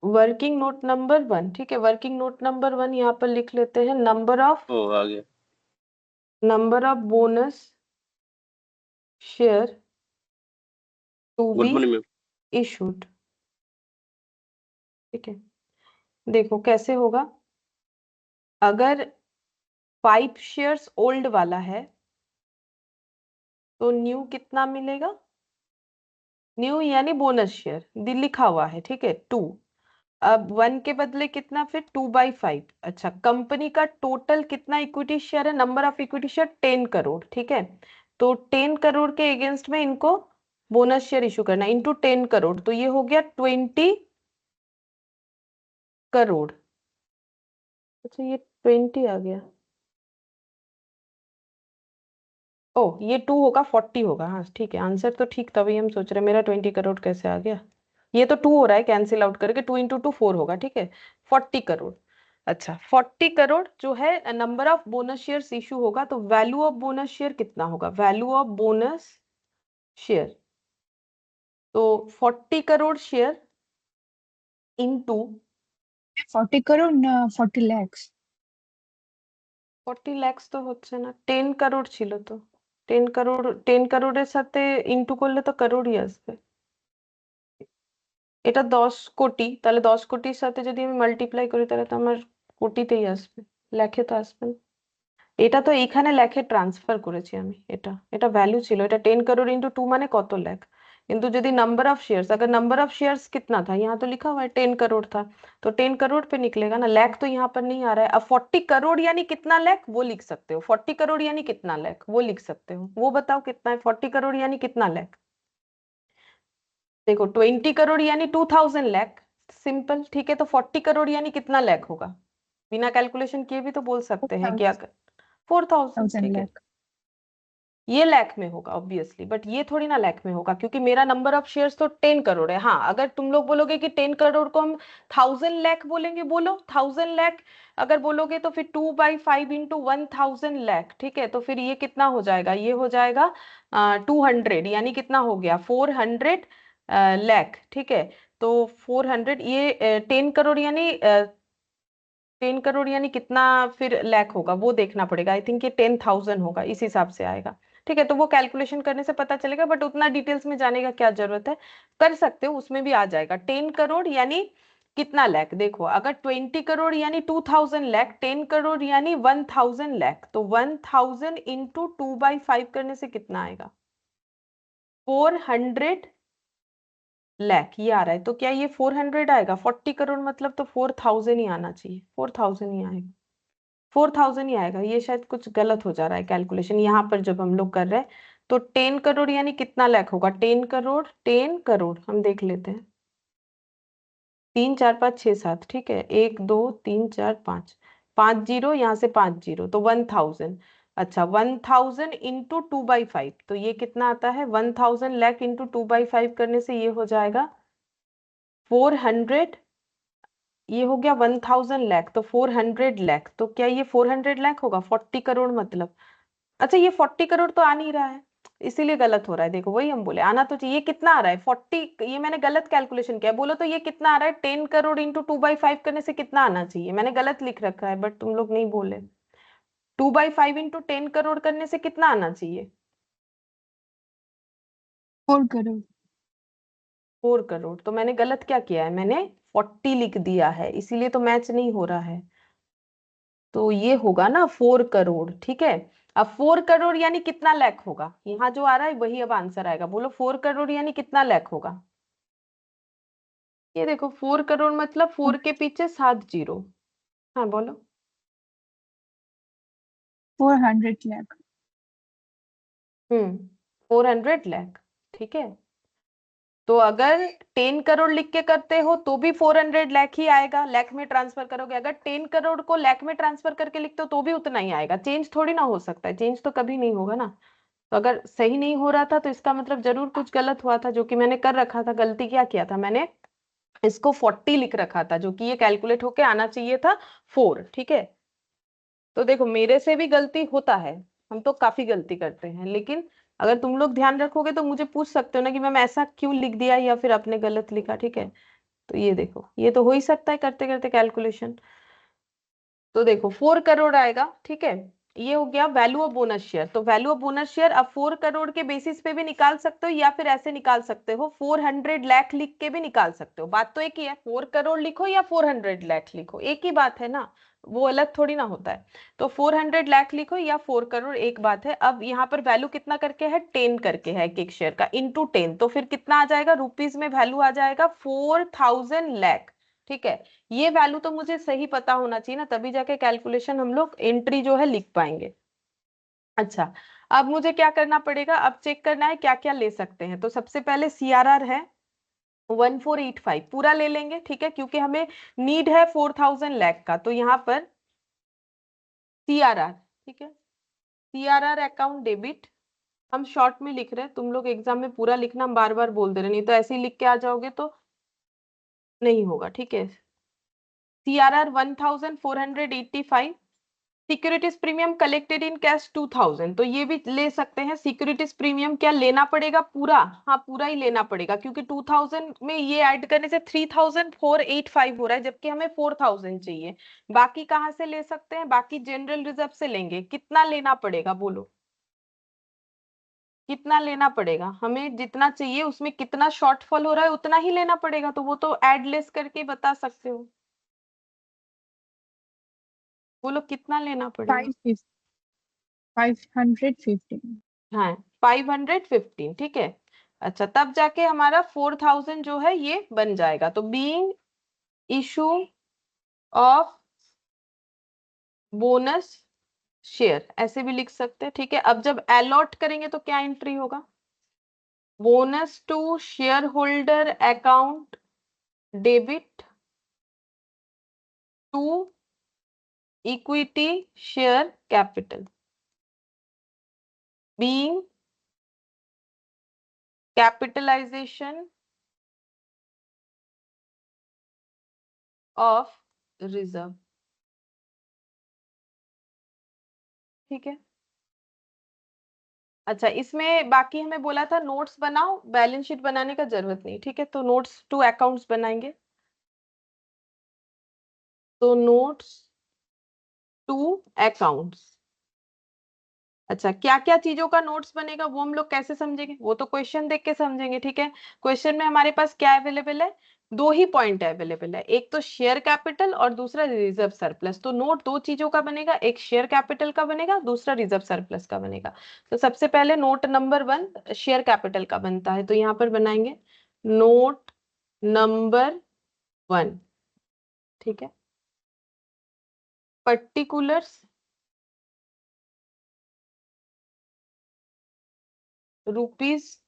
Working note number 1। ठीक है, वर्किंग नोट नंबर 1 यहाँ पर लिख लेते हैं। नंबर ऑफ
आ गया।
Bonus share to
good
be
morning ma'am.
Issued. ठीक है, देखो कैसे होगा। अगर 5 शेयर्स ओल्ड वाला है तो न्यू कितना मिलेगा? न्यू यानी बोनस शेयर लिखा हुआ है। ठीक है, 2। अब 1 के बदले कितना, फिर 2/5। अच्छा, कंपनी का टोटल कितना इक्विटी शेयर है? Number of equity share 10 crore. ठीक है, तो 10 करोड़ के अगेंस्ट में इनको बोनस शेयर इशू करना, इंटू 10 करोड़, तो ये हो गया 20 करोड़। अच्छा, ये 20 आ गया। ओ, ये 2 होगा, 40 होगा। हाँ ठीक है, आंसर तो ठीक था, वही हम सोच रहे हैं मेरा 20 करोड़ कैसे आ गया। ये तो 2 हो रहा है, कैंसिल आउट करके 2 इंटू 2 4 होगा। ठीक है, 40 करोड़। अच्छा, 40 करोड़ जो है number of bonus share issue होगा, तो वैल्यू ऑफ बोनस शेयर कितना होगा? वैल्यू ऑफ बोनस शेयर, तो 40 करोड़ शेयर इंटू
40 crore না 40 lakhs.
40 lakhs তো হচ্ছে না, 10 কারোড় ছিল তো। 10 কারোড়, 10 কারোড়ের সাথে ইন্টু করলে তো কারোড়ই আসবে। এটা 10 কোটি, তাহলে 10 কোটির সাথে যদি আমি মাল্টিপ্লাই করি তাহলে তো আমার কোটিতেই আসবে, লাখে তো আসবে না। এটা তো এইখানে লাখে ট্রান্সফার করেছি আমি, এটা এটা ভ্যালু ছিল, এটা 10 करोड़ इंटू 2 माने কত লাখ। কিন্তু যদি नंबर ऑफ शेयर्स, अगर नंबर ऑफ शेयर्स कितना था, यहाँ तो लिखा हुआ है 10 करोड़ था, तो 10 करोड़ पे निकलेगा ना, लाख तो यहाँ पर नहीं आ रहा है। अब 40 करोड़ यानी कितना लाख वो लिख सकते हो, 40 करोड़ यानी कितना लाख वो लिख सकते हो, वो बताओ कितना है 40 करोड़ यानी कितना लाख। देखो 20 करोड़ यानी 2000 लाख, सिंपल। ठीक है, तो 40 करोड़ यानी कितना लाख होगा, बिना कैलकुलेशन किए भी तो बोल सकते हैं क्या? 4000। ठीक है,
lakh.
ये लाख में होगा ऑब्वियसली, बट ये थोड़ी ना लाख में होगा, क्योंकि मेरा नंबर ऑफ शेयर्स तो 10 करोड़ है। हाँ, अगर तुम लोग बोलोगे कि 10 करोड़ को हम 1000 लाख बोलेंगे, बोलो 1000 लाख। अगर बोलोगे तो फिर 2/5 इंटू 1000 लाख। ठीक है, तो फिर ये कितना हो जाएगा? ये हो जाएगा 200, यानी कितना हो गया? 400 लाख। ठीक है, तो 400, ये 10 करोड़ यानी 10 करोड़ यानी कितना फिर लाख होगा वो देखना पड़ेगा। आई थिंक ये 10,000 होगा, इस हिसाब से आएगा। ठीक है, तो वो कैलकुलेशन करने से पता चलेगा, बट उतना डिटेल्स में जाने का क्या जरूरत है, कर सकते हो, उसमें भी आ जाएगा। 10 करोड़ यानी कितना लाख, देखो अगर 20 करोड़ यानी 2000 लाख, 10 करोड़ यानी 1000 लाख, तो 1000 इंटू 2/5 करने से कितना आएगा? 400 लाख, ये आ रहा है। तो क्या ये 400 आएगा? 40 करोड़ मतलब तो 4000 ही आना चाहिए, 4000 ही आएगा, 4000 ही आएगा। ये शायद कुछ गलत हो जा रहा है कैलकुलेशन यहाँ पर जब हम लोग कर रहे हैं, तो 10 करोड़ यानी कितना लाख होगा? 10 करोड़ हम देख लेते हैं। 3 4 5 6 7, ठीक है, 1 2 3 4 5, 5 जीरो, यहाँ से 5 जीरो, तो 1000। अच्छा, 1000 इंटू 2/5, तो ये कितना आता है? 1000 लाख इंटू 2/5 करने से ये हो जाएगा 400। ये हो गया 1000 लाख, तो 400 लाख, तो क्या ये 400 लाख होगा? 40 करोड़ मतलब। अच्छा, ये 40 करोड़ तो आ नहीं रहा है, इसीलिए गलत हो रहा है। देखो, वही हम बोले, आना तो चाहिए। ये कितना आ रहा है? 40। ये मैंने गलत कैलकुलेशन किया, बोलो तो ये कितना आ रहा है? 10 करोड़ इंटू 2/5 करने से कितना आना चाहिए? मैंने गलत लिख रखा है, बट तुम लोग नहीं बोले। 2/5 इंटू 10 करोड़ करने से कितना आना चाहिए?
4 करोड़।
4 करोड़। तो मैंने गलत क्या किया है? मैंने 40 लिख दिया है, इसीलिए तो मैच नहीं हो रहा है। तो ये होगा ना 4 करोड़, ठीक है। अब 4 करोड़ यानी कितना लाख होगा? यहाँ जो आ रहा है वही अब आंसर आएगा। बोलो 4 करोड़ यानी कितना लाख होगा? ये देखो, 4 करोड़ मतलब 4 के पीछे 7 जीरो। हाँ बोलो।
400 लाख।
400 लाख, ठीक है। तो अगर 10 करोड़ लिख के करते हो तो भी 400 लाख ही आएगा, लाख में ट्रांसफर करोगे। अगर 10 करोड़ को लाख में ट्रांसफर करके लिखते हो तो भी उतना ही आएगा। चेंज थोड़ी ना हो सकता है, चेंज तो कभी नहीं होगा ना। तो अगर सही नहीं हो रहा था तो इसका मतलब जरूर कुछ गलत हुआ था, जो कि मैंने कर रखा था। गलती क्या किया था मैंने? इसको 40 लिख रखा था, जो कि ये कैलकुलेट होके आना चाहिए था 4, ठीक है। तो देखो, मेरे से भी गलती होता है, हम तो काफी गलती करते हैं, लेकिन अगर तुम लोग ध्यान रखोगे तो मुझे पूछ सकते हो ना कि मैम ऐसा क्यों लिख दिया या फिर आपने गलत लिखा, ठीक है। तो ये देखो, ये तो हो ही सकता है करते करते कैलकुलेशन। तो देखो 4 करोड़ आएगा, ठीक है। ये हो गया वैल्यू ऑफ बोनस शेयर। तो वैल्यू ऑफ बोनस शेयर अब 4 करोड़ के बेसिस पे भी निकाल सकते हो, या फिर ऐसे निकाल सकते हो 400 लाख लिख के भी निकाल सकते हो। बात तो एक ही है, 4 करोड़ लिखो या 400 लाख लिखो, एक ही बात है ना, वो अलग थोड़ी ना होता है। तो 400 लाख लिखो या 4 करोड़, एक बात है। अब यहाँ पर वैल्यू कितना करके है? 10 करके है एक एक शेयर का, इंटू 10, तो फिर कितना आ जाएगा रुपीज में? वैल्यू आ जाएगा 4000 लाख, ठीक है। ये वैल्यू तो मुझे सही पता होना चाहिए ना, तभी जाके कैलकुलेशन हम लोग एंट्री जो है लिख पाएंगे। अच्छा, अब मुझे क्या करना पड़ेगा? अब चेक करना है क्या क्या ले सकते हैं। तो सबसे पहले सीआरआर है 1485, पूरा ले लेंगे, ठीक है, क्योंकि हमें नीड है 4000 लाख का। तो यहाँ पर सीआरआर, ठीक है, सीआरआर अकाउंट डेबिट, हम शॉर्ट में लिख रहे हैं, तुम लोग एग्जाम में पूरा लिखना, हम बार बार बोल दे रहे, नहीं तो ऐसे ही लिख के आ जाओगे तो नहीं होगा, ठीक है। CRR 1485, securities premium collected in cash 2000, तो ये भी ले सकते हैं। सिक्योरिटीज प्रीमियम क्या लेना पड़ेगा? पूरा, हाँ पूरा ही लेना पड़ेगा, क्योंकि 2000 में ये ऐड करने से 3485 हो रहा है, जबकि हमें 4000 चाहिए। बाकी कहाँ से ले सकते हैं? बाकी जनरल रिजर्व से लेंगे। कितना लेना पड़ेगा बोलो? कितना लेना पड़ेगा? हमें जितना चाहिए उसमें कितना शॉर्टफॉल हो रहा है उतना ही लेना पड़ेगा, तो वो तो एड लेस करके बता सकते हो। बोलो कितना लेना पड़ेगा?
515।
हाँ, 515, ठीक है। अच्छा, तब जाके हमारा 4000 जो है ये बन जाएगा। तो being issue of bonus share ऐसे भी लिख सकते हैं, ठीक है। अब जब अलॉट करेंगे तो क्या एंट्री होगा? Bonus to share holder account debit to equity share capital, being capitalisation of reserve, ठीक है। अच्छा, इसमें बाकी हमें बोला था नोट्स बनाओ, बैलेंस शीट बनाने का जरूरत नहीं, ठीक है। तो नोट्स टू अकाउंट्स बनाएंगे। तो नोट्स टू अकाउंट्स, अच्छा क्या क्या चीजों का नोट्स बनेगा वो हम लोग कैसे समझेंगे? वो तो क्वेश्चन देख के समझेंगे, ठीक है। क्वेश्चन में हमारे पास क्या अवेलेबल है? दो ही पॉइंट अवेलेबल है, एक तो शेयर कैपिटल और दूसरा रिजर्व सरप्लस। तो नोट दो चीजों का बनेगा, एक शेयर कैपिटल का बनेगा, दूसरा रिजर्व सरप्लस का बनेगा। तो सबसे पहले नोट नंबर 1 शेयर कैपिटल का बनता है, तो यहाँ पर बनाएंगे नोट नंबर 1, ठीक है। पर्टिकुलर्स रुपीस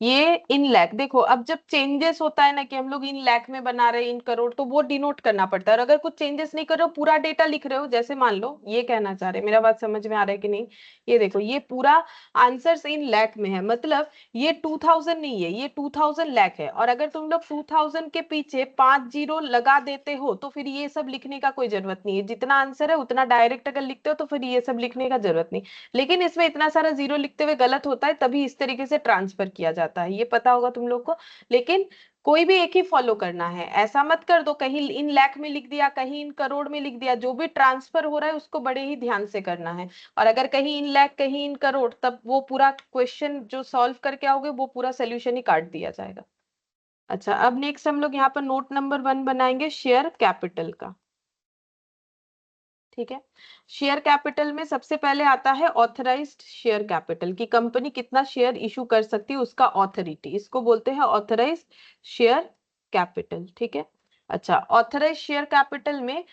ये इन लैख। देखो अब जब चेंजेस होता है ना कि हम लोग इन लैख में बना रहे हैं, इन करोड़, तो वो डिनोट करना पड़ता है। और अगर कुछ चेंजेस नहीं कर रहे हो, पूरा डेटा लिख रहे हो, जैसे मान लो ये कहना चाह रहे, मेरा बात समझ में आ रहा है कि नहीं? ये देखो ये पूरा आंसर्स इन लैख में है, मतलब ये 2000 नहीं है, ये 2000 लैख है। और अगर तुम लोग 2000 के पीछे 5 जीरो लगा देते हो तो फिर ये सब लिखने का कोई जरूरत नहीं है। जितना आंसर है उतना डायरेक्ट अगर लिखते हो तो फिर ये सब लिखने का जरूरत नहीं। लेकिन इसमें इतना सारा जीरो लिखते हुए गलत होता है, तभी इस तरीके से ट्रांसफर किया जाता है, ये पता होगा तुम लोग को। लेकिन कोई भी एक ही फॉलो करना है, ऐसा मत कर दो कहीं इन लाख में लिख दिया, कहीं इन करोड़ में लिख दिया। जो भी ट्रांसफर हो रहा है उसको बड़े ही ध्यान से करना है। और अगर कहीं इन लाख कहीं इन करोड़, तब वो पूरा क्वेश्चन जो सॉल्व करके आओगे वो पूरा सोल्यूशन ही काट दिया जाएगा। अच्छा, अब नेक्स्ट हम लोग यहाँ पर नोट नंबर 1 बनाएंगे शेयर कैपिटल का। ठीक है, शेयर कैपिटल में सबसे पहले आता है ऑथराइज्ड शेयर कैपिटल, की कंपनी कितना शेयर इशू कर सकती है, उसका ऑथोरिटी, इसको बोलते हैं ऑथराइज्ड शेयर कैपिटल। ठीक है, अच्छा ऑथराइज्ड शेयर कैपिटल में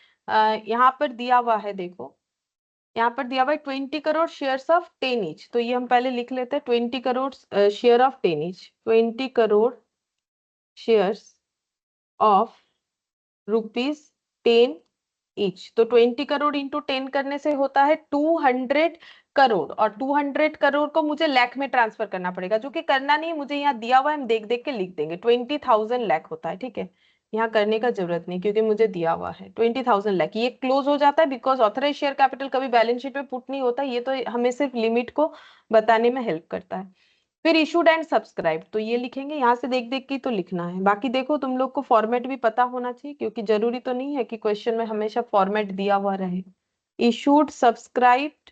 यहाँ पर दिया हुआ है, देखो यहाँ पर दिया हुआ है 20 करोड़ शेयर्स ऑफ 10 ईच। तो ये हम पहले लिख लेते हैं, 20 crore share of 10 each, 20 crore shares of ₹10 each. तो 20 करोड़ इंटू 10 करने से होता है 200 करोड़। और 200 करोड़ को मुझे लाख में ट्रांसफर करना पड़ेगा, जो कि करना नहीं, मुझे यहाँ दिया हुआ है, हम देख देख के लिख देंगे। 20,000 लाख होता है, ठीक है, यहाँ करने का जरूरत नहीं क्योंकि मुझे दिया हुआ है 20,000 लाख। ये क्लोज हो जाता है बिकॉज ऑथराइज शेयर कैपिटल कभी बैलेंस शीट में पुट नहीं होता, ये तो हमें सिर्फ लिमिट को बताने में हेल्प करता है। फिर इशूड एंड सब्सक्राइब, तो ये लिखेंगे, यहाँ से देख देख के तो लिखना है। बाकी देखो तुम लोग को फॉर्मेट भी पता होना चाहिए, क्योंकि जरूरी तो नहीं है कि क्वेश्चन में हमेशा फॉर्मेट दिया हुआ रहे। Issued, subscribed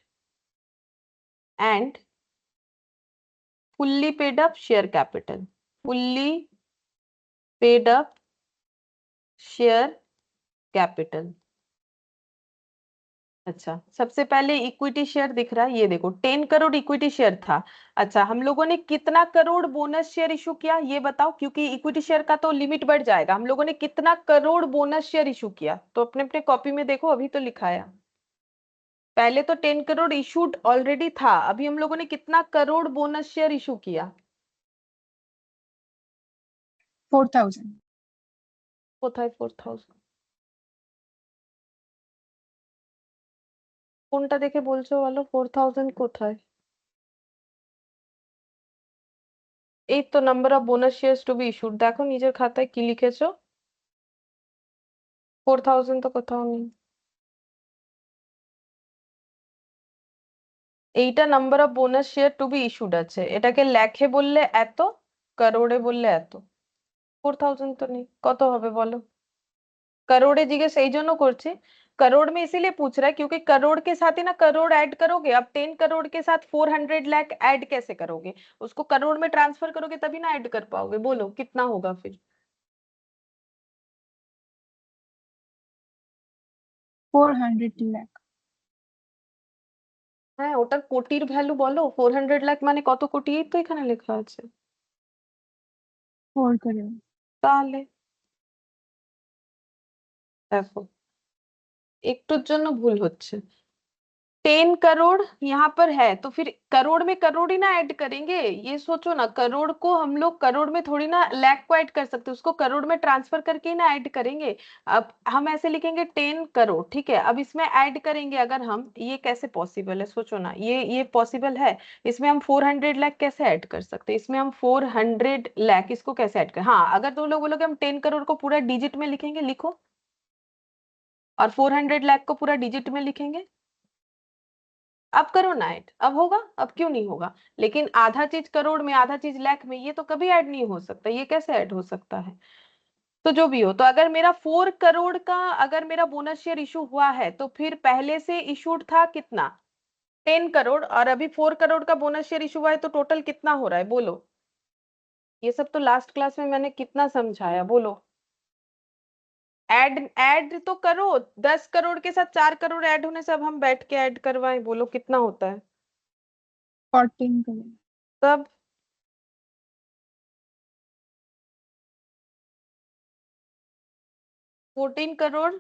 and fully paid up share capital, fully paid up share capital. अच्छा, सबसे पहले इक्विटी शेयर दिख रहा है, ये देखो 10 करोड़ इक्विटी शेयर था। अच्छा, हम लोगों ने कितना करोड़ बोनस शेयर इशू किया ये बताओ, क्योंकि इक्विटी शेयर का तो लिमिट बढ़ जाएगा। हम लोगों ने कितना करोड़ बोनस शेयर इशू किया, तो अपने अपने कॉपी में देखो, अभी तो लिखाया। पहले तो 10 करोड़ इशूड ऑलरेडी था, अभी हम लोगों ने कितना करोड़ बोनस शेयर इशू किया?
4,000।
কোথায় 4000? কোনটা দেখে বলছো বলো, 4000 কোথায়? এই তো number of bonus shares to be issued, দেখো নিজের খাতায় কি লিখেছো, 4000 তো কোথাও নেই। এইটা number of bonus share two be issued আছে, এটাকে লাখে বললে এত, করোড়ে বললে এত, 4000 তো নেই, কত হবে বলো? करोड़े जिज्ञेस এই জন্য করছে, करोड़ में इसीलिए पूछ रहा है क्योंकि करोड़ के साथ ही ना करोड़ ऐड करोगे। अब 10 करोड़ के साथ 400 लाख ऐड कैसे करोगे? उसको करोड़ में ट्रांसफर करोगे तभी ना ऐड कर पाओगे, बोलो कितना होगा फिर?
400 lakh।
হ্যাঁ, ওটার কোটির ভ্যালু বলো, 400 লাখ মানে কত কোটি, এই তো এখানে লেখা আছে।
4 crore।
তাহলে দেখো একটুর জন্য ভুল হচ্ছে। 10 करोड़ यहाँ पर है तो फिर करोड़ में करोड़ ही ना ऐड करेंगे, ये सोचो ना, करोड़ को हम लोग करोड़ में थोड़ी ना लाख को ऐड कर सकते, उसको करोड़ में ट्रांसफर करके ही ना ऐड करेंगे। अब हम ऐसे लिखेंगे 10 करोड़, ठीक है, अब इसमें ऐड करेंगे अगर हम, ये कैसे पॉसिबल है सोचो ना, ये पॉसिबल है? इसमें हम 400 लाख कैसे ऐड कर सकते हैं, इसमें हम 400 लाख इसको कैसे ऐड कर, हाँ अगर तुम लोग बोलोगे हम 10 करोड़ को पूरा डिजिट में लिखेंगे, लिखो, और 400 लाख को पूरा डिजिट में लिखेंगे। अब करो ना ऐड, अब होगा, अब क्यों नहीं होगा? लेकिन आधा चीज करोड़ में आधा चीज लाख में, ये तो कभी ऐड नहीं हो सकता, ये कैसे ऐड हो सकता है? तो जो भी हो, तो अगर मेरा 4 करोड़ का अगर मेरा बोनस शेयर इशू हुआ है तो फिर पहले से इशूड था कितना, 10 करोड़, और अभी 4 करोड़ का बोनस शेयर इशू हुआ है, तो टोटल कितना हो रहा है बोलो? ये सब तो लास्ट क्लास में मैंने कितना समझाया, बोलो। ऐड ऐड तो करो, 10 करोड़ के साथ 4 करोड़ ऐड होने से अब हम बैठ के ऐड करवाएं, बोलो कितना होता है?
14 crore।
तब 14 crore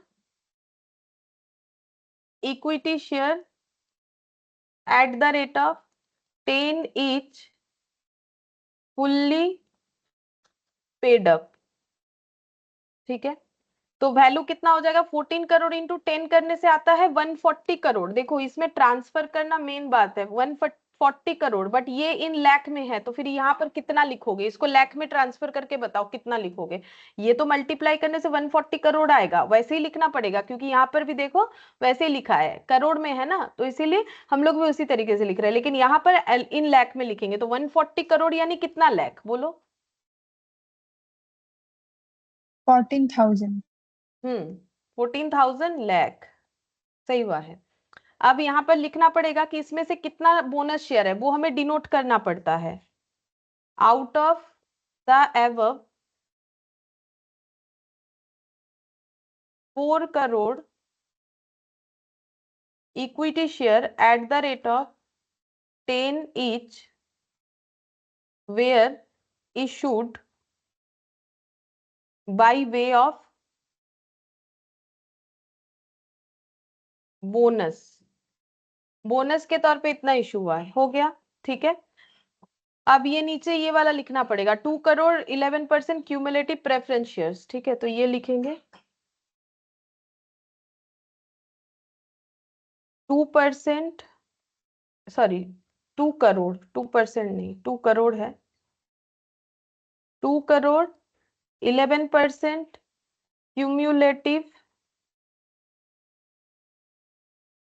equity share at the rate of 10 each fully paid up, ठीक है। तो वैल्यू कितना हो जाएगा, 14 करोड़ इंटू 10 करने से आता है 140 करोड़। देखो इसमें ट्रांसफर करना मेन बात है, 140 करोड़, बट ये इन लाख में है, तो फिर यहाँ पर कितना लिखोगे, इसको लाख में ट्रांसफर करके बताओ कितना लिखोगे। ये तो मल्टीप्लाई करने से 140 करोड़ आएगा, वैसे ही लिखना पड़ेगा, क्योंकि यहाँ पर भी देखो वैसे ही लिखा है, करोड़ में है ना, तो इसीलिए हम लोग भी उसी तरीके से लिख रहे हैं, लेकिन यहाँ पर इन लाख में लिखेंगे। तो 140 करोड़ यानी कितना लाख, बोलो।
14,000.
14,000 लाख, सही हुआ है। अब यहाँ पर लिखना पड़ेगा कि इसमें से कितना बोनस शेयर है, वो हमें डिनोट करना पड़ता है। Out of the above 4 crore equity share at the rate of 10 each were issued by way of bonus, bonus के तौर पे इतना इशू हुआ है, हो गया, ठीक है। अब ये नीचे ये वाला लिखना पड़ेगा, 2 करोड़ 11% क्यूमुलेटिव प्रेफरेंस शेयर्स, ठीक है, तो ये लिखेंगे 2%, सॉरी 2 करोड़, 2% नहीं, 2 करोड़ है, 2 crore 11% cumulative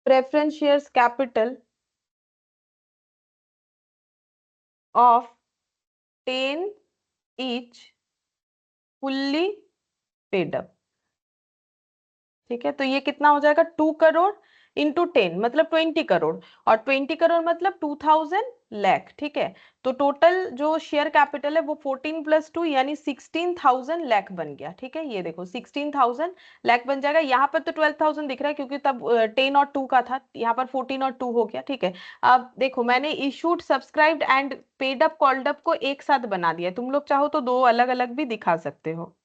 preference shares capital of 10 each fully paid up, ठीक है। तो ये कितना हो जाएगा, 2 करोड़ इंटू 10 मतलब 20 करोड़, और 20 करोड़ मतलब 2000 लाख, ठीक है। तो टोटल जो शेयर कैपिटल है वो 14 + 2 यानी 16,000 लाख बन गया, ठीक है। ये देखो 16,000 लाख बन जाएगा। यहाँ पर तो 12,000 दिख रहा है क्योंकि तब 10 और 2 का था, यहाँ पर 14 और 2 हो गया, ठीक है। अब देखो मैंने issued, subscribed and paid up, called up को एक साथ बना दिया है। तुम लोग चाहो तो दो अलग अलग भी दिखा सकते हो,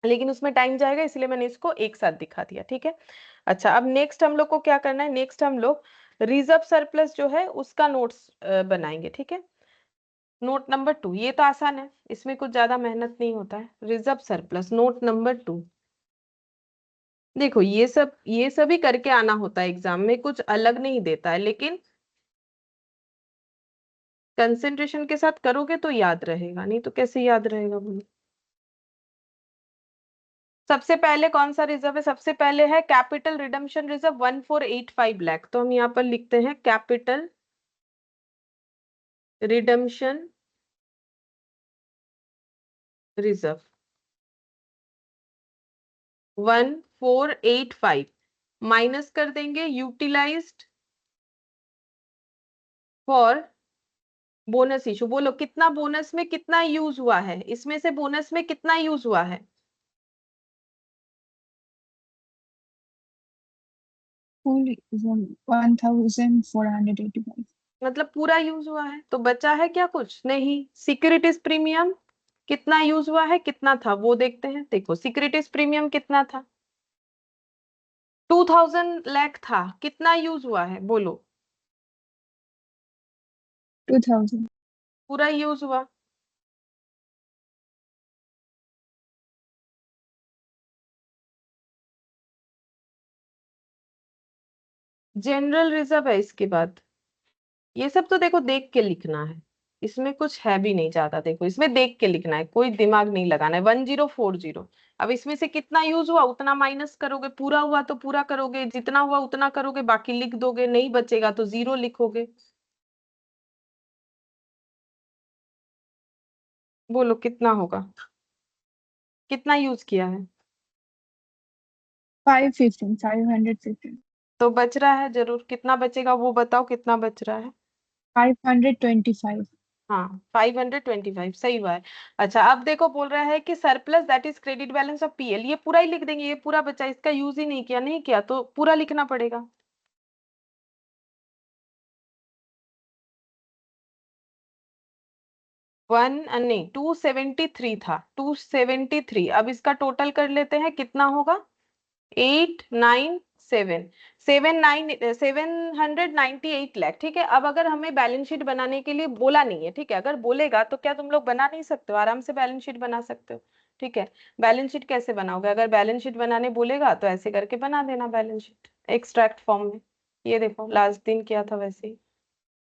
लेकिन उसमें टाइम जाएगा, इसलिए मैंने इसको एक साथ दिखा दिया, ठीक है। अच्छा, अब नेक्स्ट हम लोग को क्या करना है, नेक्स्ट हम लोग रिजर्व सरप्लस जो है उसका नोट्स बनाएंगे, ठीक है। नोट नंबर 2, ये तो आसान है, इसमें कुछ ज्यादा मेहनत नहीं होता है। रिजर्व सरप्लस नोट नंबर 2, देखो ये सब ही करके आना होता है एग्जाम में, कुछ अलग नहीं देता है, लेकिन कंसेंट्रेशन के साथ करोगे तो याद रहेगा, नहीं तो कैसे याद रहेगा बोलो। सबसे पहले कौन सा रिजर्व है, सबसे पहले है कैपिटल रिडम्पशन रिजर्व 1485 लाख, तो हम यहाँ पर लिखते हैं कैपिटल रिडम्पशन रिजर्व 1485, माइनस कर देंगे यूटिलाइज्ड फॉर बोनस इशू। बोलो कितना बोनस में कितना यूज हुआ है, इसमें से बोनस में कितना यूज हुआ है,
Full is 1,485.
मतलब पूरा यूज हुआ है, तो बचा है क्या, कुछ नहीं। सिक्योरिटीज प्रीमियम कितना यूज हुआ है, कितना था वो देखते हैं। देखो सिक्योरिटीज प्रीमियम कितना था, 2000 लाख था, कितना यूज हुआ है बोलो,
2,000.
पूरा यूज हुआ। जनरल रिजर्व है इसके बाद, ये सब तो देखो देख के लिखना है, इसमें कुछ है भी नहीं ज्यादा, देखो इसमें देख के लिखना है, कोई दिमाग नहीं लगाना है। 1040, अब इसमें से कितना यूज हुआ उतना माइनस करोगे, पूरा हुआ तो पूरा करोगे, जितना हुआ उतना करोगे, बाकी लिख दोगे, नहीं बचेगा तो जीरो लिखोगे। बोलो कितना होगा, कितना यूज किया है,
515.
तो बच रहा है जरूर, कितना बचेगा वो बताओ, कितना बच रहा है।
525.
हाँ 525, सही हुआ है। अच्छा अब देखो बोल रहा है कि surplus that is credit balance of PL, ये पूरा ही लिख देंगे, ये पूरा बचा, इसका यूज ही नहीं किया, नहीं किया तो पूरा लिखना पड़ेगा। वन नहीं 273 था, 273, अब इसका टोटल कर लेते हैं कितना होगा, 896 798 लाख, ठीक है। अब अगर हमें बैलेंस शीट बनाने के लिए बोला नहीं है, ठीक है, अगर बोलेगा तो क्या तुम लोग बना नहीं सकते हो? आराम से बैलेंस शीट बना सकते हो, ठीक है। बैलेंस शीट कैसे बनाओगे? अगर बैलेंस शीट बनाने बोलेगा तो ऐसे करके बना देना बैलेंस शीट एक्सट्रैक्ट फॉर्म में। ये देखो लास्ट दिन किया था वैसे ही,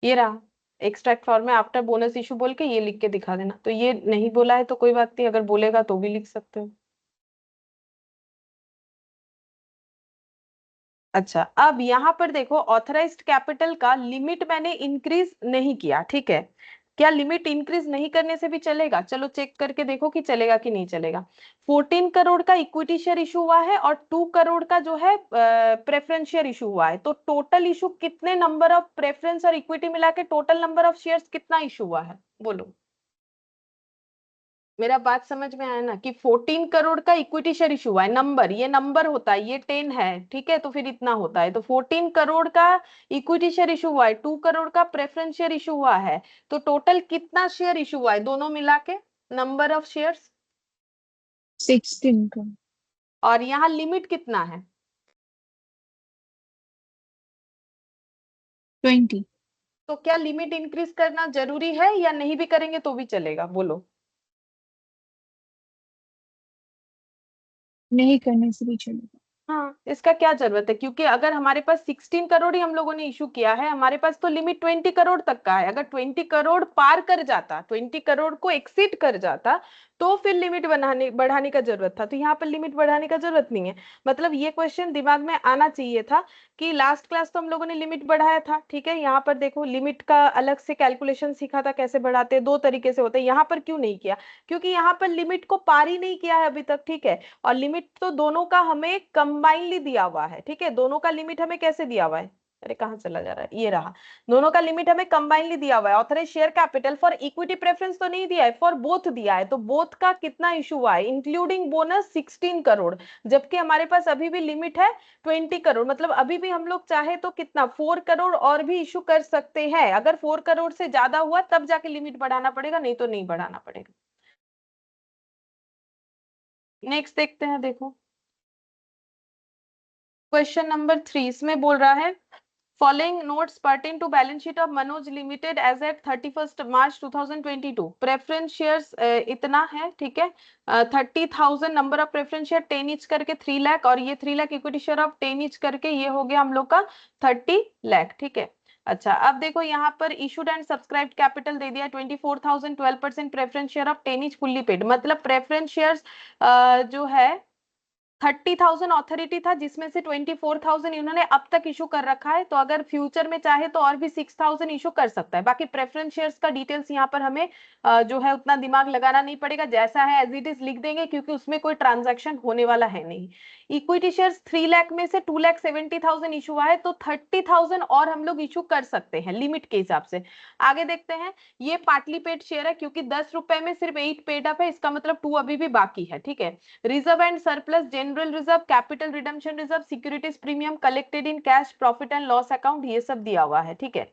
ये रहा एक्सट्रैक्ट फॉर्म में, आफ्टर बोनस इशू बोल के ये लिख के दिखा देना। तो ये नहीं बोला है तो कोई बात नहीं, अगर बोलेगा तो भी लिख सकते हो। अच्छा, अब यहाँ पर देखो ऑथराइज्ड कैपिटल का लिमिट मैंने इंक्रीज नहीं किया, ठीक है। क्या लिमिट इंक्रीज नहीं करने से भी चलेगा? चलो चेक करके देखो कि चलेगा कि नहीं चलेगा। 14 करोड़ का इक्विटी शेयर इशू हुआ है और 2 करोड़ का जो है प्रेफरेंस शेयर इशू हुआ है, तो टोटल इशू कितने नंबर ऑफ प्रेफरेंस और इक्विटी मिला के टोटल नंबर ऑफ शेयर्स कितना इशू हुआ है? बोलो, मेरा बात समझ में आया ना कि 14 करोड़ का इक्विटी शेयर इशू हुआ है, नंबर, ये नंबर होता है, ये 10 है, ठीक है, तो फिर इतना होता है। तो 14 करोड़ का इक्विटी शेयर इशू हुआ है, 2 करोड़ का प्रेफरेंस शेयर इशू हुआ है, तो टोटल कितना शेयर इशू हुआ है दोनों मिला के, नंबर ऑफ शेयर्स?
16 का।
और यहाँ लिमिट कितना है?
20।
तो क्या लिमिट इंक्रीज करना जरूरी है या नहीं भी करेंगे तो भी चलेगा? बोलो।
नहीं करने से भी चलेगा।
हाँ, इसका क्या जरूरत है, क्योंकि अगर हमारे पास 16 करोड़ ही हम लोगों ने इशू किया है, हमारे पास तो लिमिट 20 करोड़ तक का है। अगर 20 करोड़ पार कर जाता, 20 करोड़ को एक्सीड कर जाता, तो फिर लिमिट बनाने बढ़ाने का जरूरत था। तो यहाँ पर लिमिट बढ़ाने का जरूरत नहीं है। मतलब ये क्वेश्चन दिमाग में आना चाहिए था कि लास्ट क्लास तो हम लोगों ने लिमिट बढ़ाया था, ठीक है। यहाँ पर देखो लिमिट का अलग से कैलकुलेशन सीखा था, कैसे बढ़ाते हैं, दो तरीके से होते हैं। यहाँ पर क्यों नहीं किया? क्योंकि यहाँ पर लिमिट को पार ही नहीं किया है अभी तक, ठीक है। और लिमिट तो दोनों का हमें कंबाइनली दिया हुआ है, ठीक है। दोनों का लिमिट हमें कैसे दिया हुआ है? अरे कहाँ चला जा रहा है, ये रहा। दोनों का लिमिट हमें कंबाइनली दिया हुआ है। Authorised share capital for equity preference तो नहीं दिया है, फॉर बोथ दिया है। तो बोथ का कितना इशू हुआ है इंक्लूडिंग बोनस? 16 करोड़, जबकि हमारे पास अभी भी लिमिट है 20 करोड़। मतलब अभी भी हम लोग चाहे तो कितना 4 करोड़ और भी इशू कर सकते हैं। अगर 4 करोड़ से ज्यादा हुआ तब जाके लिमिट बढ़ाना पड़ेगा, नहीं तो नहीं बढ़ाना पड़ेगा। नेक्स्ट देखते हैं, देखो क्वेश्चन नंबर 3, इसमें बोल रहा है following notes pertain to balance sheet of Manoj limited as at 31 March 2022। Preference shares इतना है, ठीक है। 30,000 number of preference share 10 each करके 3 लाख, और ये 3 lakh equity share of 10 each करके ये हो गया हम लोग का 30 लाख, ठीक है। अच्छा, अब देखो यहाँ पर इशूड एंड सब्सक्राइब्ड कैपिटल दे दिया 24,000, 12% preference share of 10 each fully paid. मतलब प्रेफरेंस शेयर्स जो है 30,000 ऑथोरिटी था, जिसमें से 24,000 इन्होंने अब तक इशू कर रखा है। तो अगर फ्यूचर में चाहे तो और भी 6,000 इशू कर सकता है। बाकी प्रेफरेंस शेयर्स का डिटेल्स यहाँ पर हमें जो है उतना दिमाग लगाना नहीं पड़ेगा, जैसा है एज इट इज लिख देंगे, क्योंकि उसमें कोई ट्रांजैक्शन होने वाला है नहीं। इक्विटी शेयर्स 3 लाख में से 2,70,000 इशू हुआ है, तो 30,000 और हम लोग इशू कर सकते हैं लिमिट के हिसाब से। आगे देखते हैं, ये पार्टली पेड शेयर है, क्योंकि 10 रुपए में सिर्फ 8 पेड अप है, इसका मतलब 2 अभी भी बाकी है, ठीक है। Reserve and surplus, general reserve, capital redemption reserve, securities premium, collected in cash, profit and loss account, ये सब दिया हुआ है, ठीक है।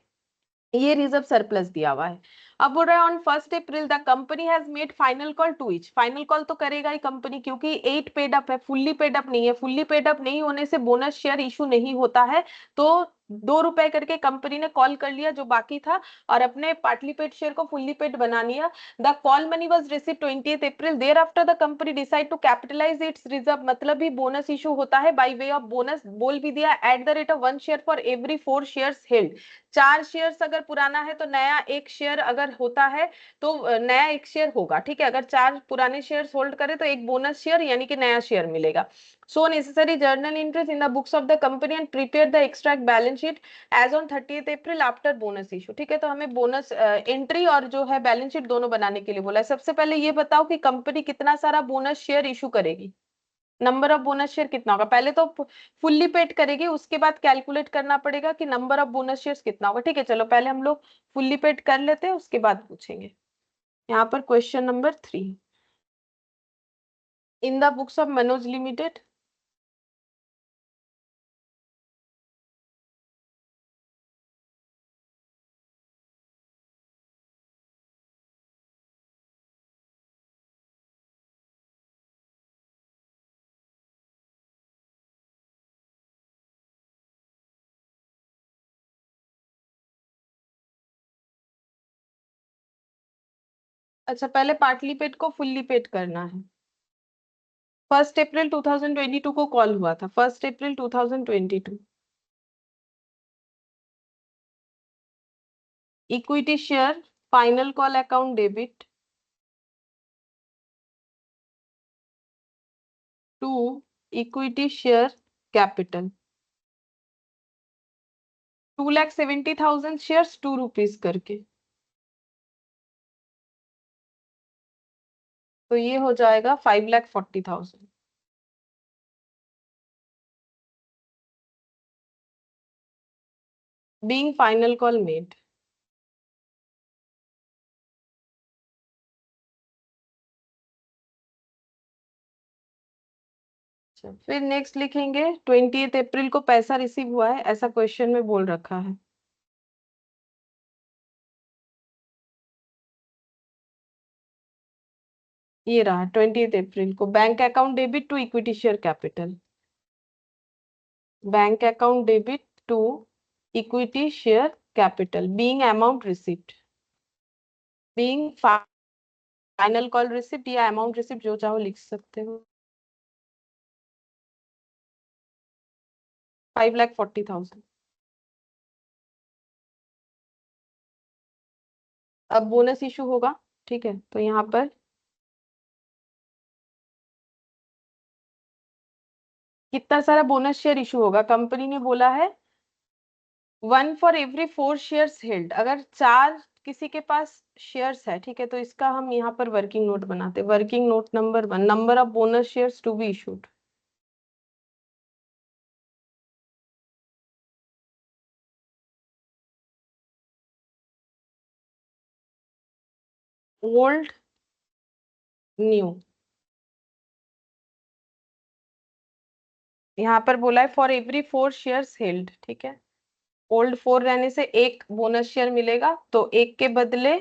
ये रिजर्व सरप्लस दिया हुआ है। अब बोल रहा है on 1 April the company has made final call to each. Final call तो करेगा ही कंपनी, क्योंकि 8 पेड अप है, फुल्ली पेड अप नहीं है। फुल्ली पेड अप नहीं होने से बोनस शेयर इशू नहीं होता है। तो 2 रुपए करके कंपनी ने कॉल कर लिया जो बाकी था, और अपने पार्टली पेड शेयर को फुल्ली पेड बना लिया। The call money was received 20th April. Thereafter the company decide to capitalise its reserve, मतलब भी बोनस इशू होता है बाय वे ऑफ बोनस, बोल भी दिया, eight the rate of 1 share for every 4 shares held. 4 shares अगर पुराना है तो नया 1 शेयर अगर होता है तो नया 1 शेयर होगा, ठीक है। अगर 4 पुराने शेयर्स होल्ड करे तो 1 बोनस शेयर यानी कि नया शेयर मिलेगा। So necessary journal entries in the books of the company and prepare the extract balance sheet as on 30th April after bonus issue, ठीक है। तो हमें बोनस एंट्री और जो है बैलेंस शीट दोनों बनाने के लिए बोला है। सबसे पहले ये बताओ कि कंपनी कितना सारा बोनस शेयर इशू करेगी, नंबर ऑफ बोनस शेयर कितना होगा। पहले तो फुल्ली पेड करेगी, उसके बाद कैलकुलेट करना पड़ेगा कि नंबर ऑफ बोनस शेयर्स कितना होगा, ठीक है। चलो पहले हम लोग फुल्ली पेड कर लेते हैं, उसके बाद पूछेंगे। यहाँ पर question number 3, in the books of Manoj limited अच्छा, पहले पार्टली पेड को फुल्ली पेड करना है। 1 अप्रैल 2022 को कॉल हुआ था, 1 April 2022। Equity share final call account debit to equity share capital 2,70,000 shares 2 rupees करके। तो ये हो जाएगा 5,40,000। Being final call made. फिर नेक्स्ट लिखेंगे 20 अप्रैल को पैसा रिसीव हुआ है, ऐसा क्वेश्चन में बोल रखा है। ये रहा 20 अप्रैल को bank account debit to equity share capital. Bank account debit to equity share capital being amount receipt, being final call receipt या अमाउंट रिसिप्ट, जो चाहो लिख सकते हो। 5,40,000। अब बोनस इशू होगा, ठीक है, तो यहाँ पर कितना सारा बोनस शेयर इशू होगा, कंपनी ने बोला है 1 फॉर एवरी 4 शेयर्स हेल्ड। अगर 4 किसी के पास शेयर्स है, ठीक है, तो इसका हम यहाँ पर वर्किंग नोट बनाते हैं। Working note number 1, number of bonus shares to be issued. Old new, यहाँ पर बोला है फॉर एवरी 4 शेयर्स हेल्ड, ठीक है। ओल्ड 4 रहने से एक बोनस शेयर मिलेगा, तो एक के बदले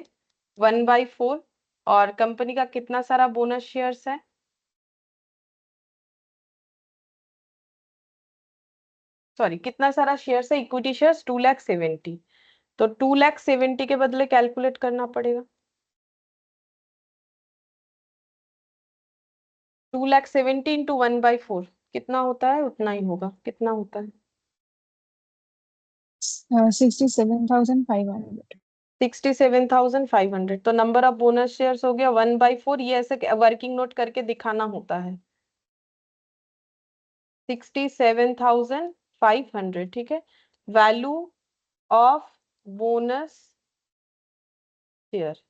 1/4। और कंपनी का कितना सारा बोनस शेयर्स है, सॉरी कितना सारा शेयर्स है, इक्विटी शेयर्स 2,70,000। तो 2,70,000 के बदले कैलकुलेट करना पड़ेगा। 2,70,000 इंटू 1/4 कितना होता है, उतना ही होगा। कितना होता है?
67,500।
67,500। तो नंबर ऑफ बोनस शेयर्स हो गया 1/4। ये ऐसे वर्किंग नोट करके दिखाना होता है। 67,500, ठीक है। Value of bonus share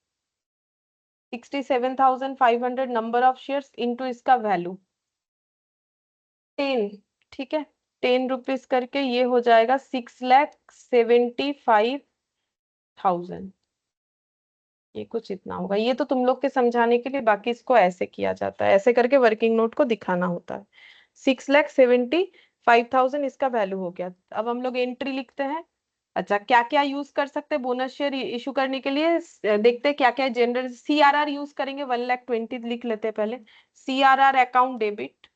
67,500, number of shares into इसका वैल्यू 10, ठीक है, 10 रुपीज करके। ये हो जाएगा 6,75,000। ये कुछ इतना होगा। ये तो तुम लोग के समझाने के लिए, बाकी इसको ऐसे किया जाता है, ऐसे करके वर्किंग नोट को दिखाना होता है। 6,75,000 इसका वैल्यू हो गया। अब हम लोग एंट्री लिखते हैं। अच्छा, क्या क्या यूज कर सकते हैं बोनस शेयर इशू करने के लिए, देखते हैं क्या क्या। जनरल CRR यूज करेंगे, 1,20,000 लिख लेते हैं पहले। CRR account debit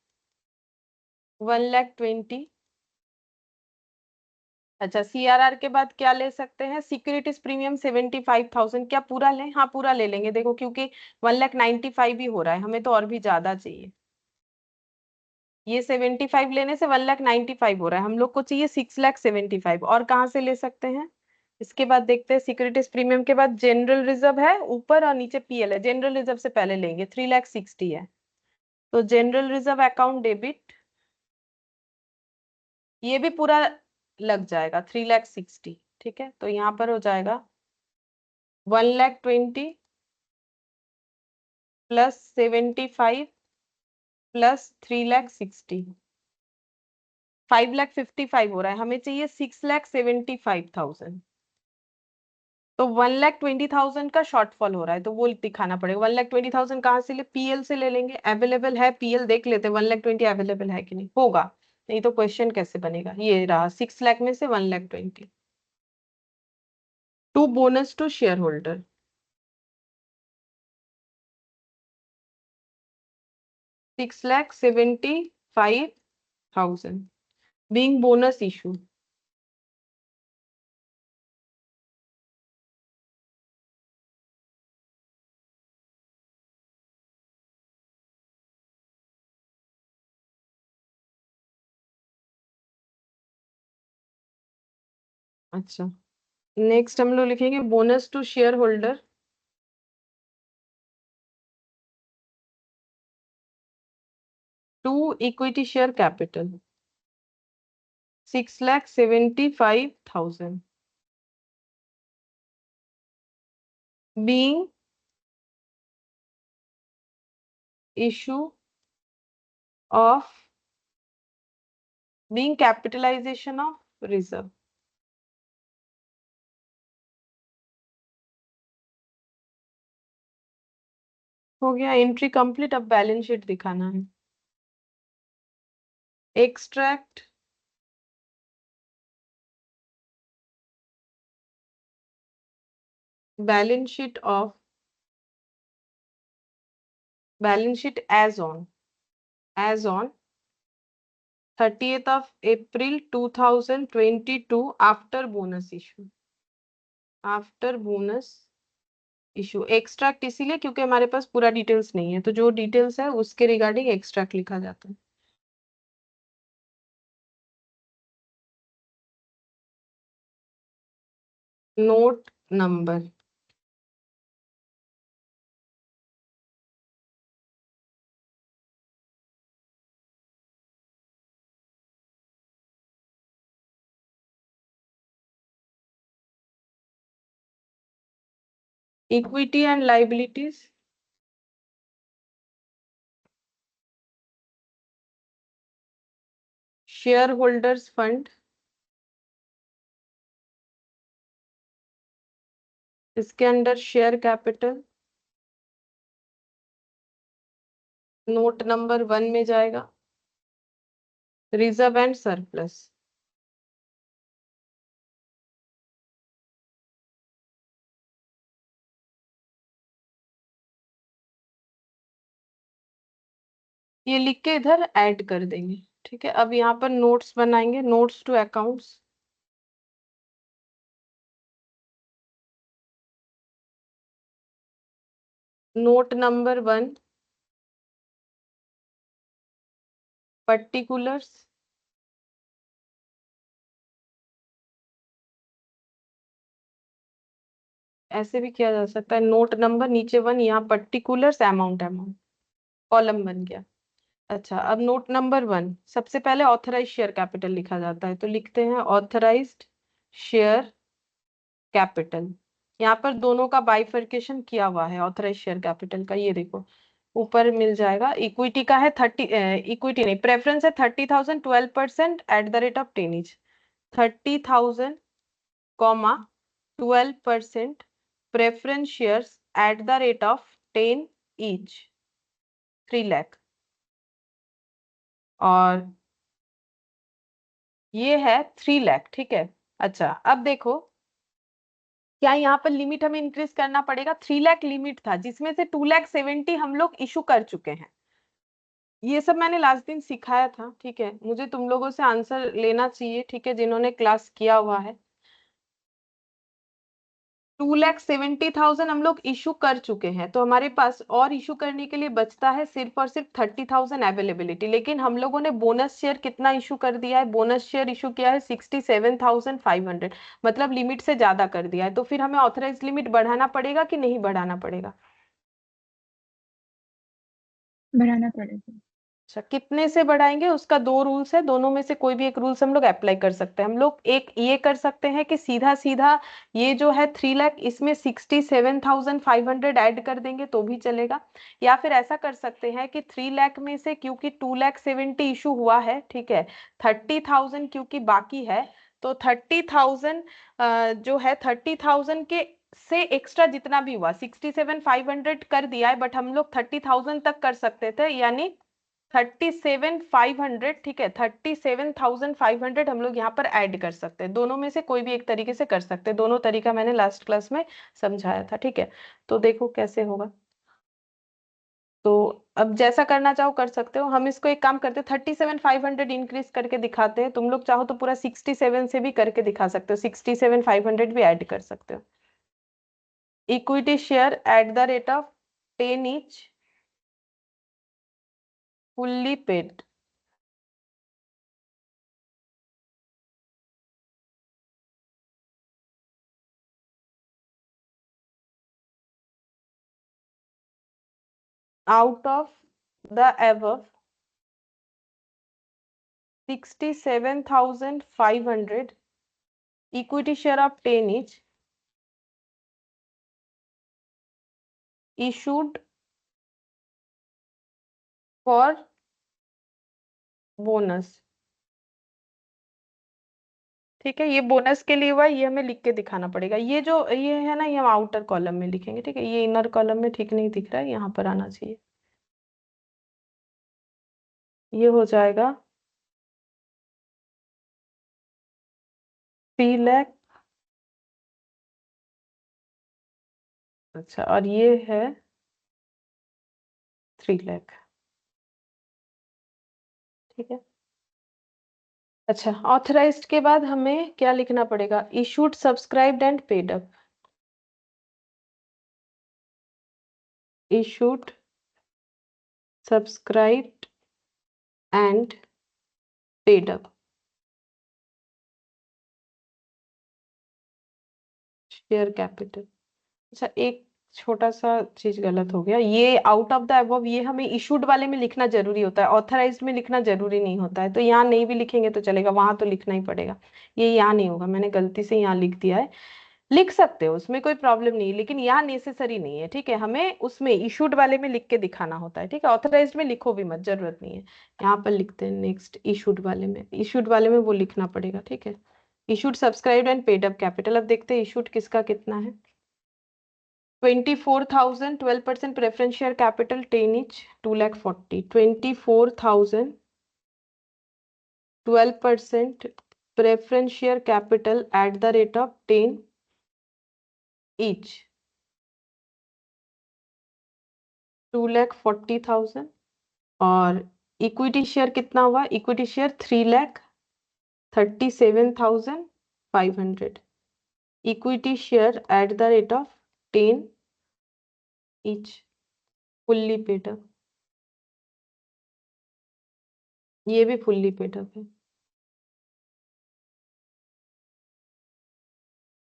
1,20,000। अच्छा, CRR के बाद क्या ले सकते हैं, सिक्योरिटीज प्रीमियम 75,000। क्या पूरा लें? हाँ पूरा ले लेंगे, देखो क्योंकि 1,95,000 ही हो रहा है, हमें तो और भी ज्यादा चाहिए। ये 75 लेने से 1,95,000 हो रहा है, हम लोग को चाहिए 6,75,000। और कहाँ से ले सकते हैं? इसके बाद देखते हैं, सिक्योरिटीज प्रीमियम के बाद जनरल रिजर्व है ऊपर और नीचे PL है। जनरल रिजर्व से पहले लेंगे, 3,60,000 है, तो जनरल रिजर्व अकाउंट डेबिट, ये भी पूरा लग जाएगा 3,60,000, ठीक है। तो यहाँ पर हो जाएगा 1,20,000 प्लस 75 प्लस 3,60,000, 5,55,000 हो रहा है, हमें चाहिए 6,75,000। तो 1,20,000 का शॉर्टफॉल हो रहा है, तो वो दिखाना पड़ेगा। 1,20,000 कहाँ से ले? PL से ले लेंगे। अवेलेबल है PL, देख लेते हैं 1,20,000 अवेलेबल है कि नहीं। होगा, नहीं तो क्वेश्चन कैसे बनेगा। ये रहा 6 लाख में से 1,20,000 to bonus to share holder 6,75,000 being bonus issue. अच्छा, नेक्स्ट हम लोग लिखेंगे bonus to share holder. To equity share capital 6,75,000 being issue of being capitalization of reserve। हो गया, एंट्री कंप्लीट। अब बैलेंस शीट दिखाना है। Extract balance sheet of balance sheet as on 30th of April 2022 after bonus issue. Extract इसीलिए क्योंकि हमारे पास पूरा details नहीं है, तो जो डिटेल्स है उसके रिगार्डिंग एक्सट्रैक्ट लिखा जाता है। Note number equity and liabilities shareholders fund, इसके under share capital note number 1 में जाएगा। रिजर्व एंड सरप्लस ये लिख के इधर ऐड कर देंगे। ठीक है, अब यहाँ पर नोट्स बनाएंगे, notes to accounts. Note number 1 particulars, ऐसे भी किया जा सकता है। नोट नंबर नीचे 1, यहाँ पर्टिकुलर्स, अमाउंट कॉलम बन गया। अच्छा, अब नोट नंबर 1 सबसे पहले ऑथराइज शेयर कैपिटल लिखा जाता है, तो लिखते हैं ऑथराइज्ड शेयर कैपिटल। यहाँ पर दोनों का बाइफर्केशन किया हुआ है ऑथराइज शेयर कैपिटल का, ये देखो ऊपर मिल जाएगा। इक्विटी का है 30, इक्विटी नहीं, प्रेफरेंस है 30,000 12% eight the rate of 10 each. 30,000 comma 12% preference shares at the rate of 10 each, 3 lakh. और ये है 3 लाख। ठीक है, अच्छा अब देखो क्या यहाँ पर लिमिट हमें इंक्रीज करना पड़ेगा। 3 लाख लिमिट था, जिसमें से 2,70,000 हम लोग इशू कर चुके हैं। ये सब मैंने लास्ट दिन सिखाया था। ठीक है, मुझे तुम लोगों से आंसर लेना चाहिए, ठीक है, जिन्होंने क्लास किया हुआ है। 2,70,000 हम लोग इशू कर चुके हैं, तो हमारे पास और इशू करने के लिए बचता है सिर्फ और सिर्फ 30,000 अवेलेबिलिटी। लेकिन हम लोगों ने बोनस शेयर कितना इशू कर दिया है, बोनस शेयर इशू किया है 67,500, मतलब लिमिट से ज्यादा कर दिया है। तो फिर हमें ऑथराइज लिमिट बढ़ाना पड़ेगा कि नहीं बढ़ाना पड़ेगा?
बढ़ाना पड़ेगा।
अच्छा, कितने से बढ़ाएंगे उसका 2 रूल्स है, दोनों में से कोई भी एक रूल्स हम लोग अप्लाई कर सकते हैं। हम लोग एक ये कर सकते हैं कि सीधा सीधा ये जो है 3 लाख, इसमें 67,500 ऐड कर देंगे तो भी चलेगा। या फिर ऐसा कर सकते हैं कि 3 लाख में से, क्योंकि 2,70,000 इशू हुआ है, ठीक है, 30,000 क्योंकि बाकी है, तो 30,000 जो है 30,000 के से एक्स्ट्रा जितना भी हुआ 67,500 कर दिया है, बट हम लोग 30,000 तक कर सकते थे, यानी 37,500। ठीक है, 37,500 हम लोग यहाँ पर ऐड कर सकते हैं। दोनों में से कोई भी एक तरीके से कर सकते हैं, दोनों तरीका मैंने लास्ट क्लास में समझाया था। ठीक है, तो देखो कैसे होगा। तो अब जैसा करना चाहो कर सकते हो। हम इसको एक काम करते हैं, 37,500 इंक्रीज करके दिखाते हैं। तुम लोग चाहो तो पूरा 67 से भी करके दिखा सकते हो, 67,500 भी ऐड कर सकते हो। Equity share at the rate of 10 each, fully paid. out of the above 67,500 equity share of 10 each issued for bonus. ठीक है, ये बोनस के लिए हुआ, ये हमें लिख के दिखाना पड़ेगा। ये जो ये है ना, ये हम आउटर कॉलम में लिखेंगे। ठीक है, ये इनर कॉलम में ठीक नहीं दिख रहा है, यहाँ पर आना चाहिए। ये हो जाएगा 3 लाख। अच्छा, और ये है 3 लाख। ठीक है। अच्छा, ऑथराइज्ड के बाद हमें क्या लिखना पड़ेगा? Issued, subscribed and paid up. issued, subscribed and paid up। Share capital. अच्छा, एक छोटा सा चीज गलत हो गया, ये आउट ऑफ द अबव ये हमें इशूड वाले में लिखना जरूरी होता है, ऑथराइज्ड में लिखना जरूरी नहीं होता है। तो यहाँ नहीं भी लिखेंगे तो चलेगा, वहां तो लिखना ही पड़ेगा। ये यहाँ नहीं होगा, मैंने गलती से यहाँ लिख दिया है। लिख सकते हो, उसमें कोई प्रॉब्लम नहीं है, लेकिन यहाँ नेसेसरी नहीं है। ठीक है, हमें उसमें इशूड वाले में लिख के दिखाना होता है। ठीक है, ऑथराइज्ड में लिखो भी मत, जरूरत नहीं है। यहाँ पर लिखते हैं नेक्स्ट, इशूड वाले में, इशूड वाले में वो लिखना पड़ेगा। ठीक है, issued, subscribed and paid up capital. अब देखते हैं इशूड किसका कितना है। 24,000, 12% preference share capital 10 each 2,40,000। 24,000, 12% preference share capital eight the rate of 10 each 2,40,000। और इक्विटी शेयर कितना हुआ? Equity share 3,37,500। Equity share at the rate of 10 each fully paid up. ये भी फुल्ली पेड अप है।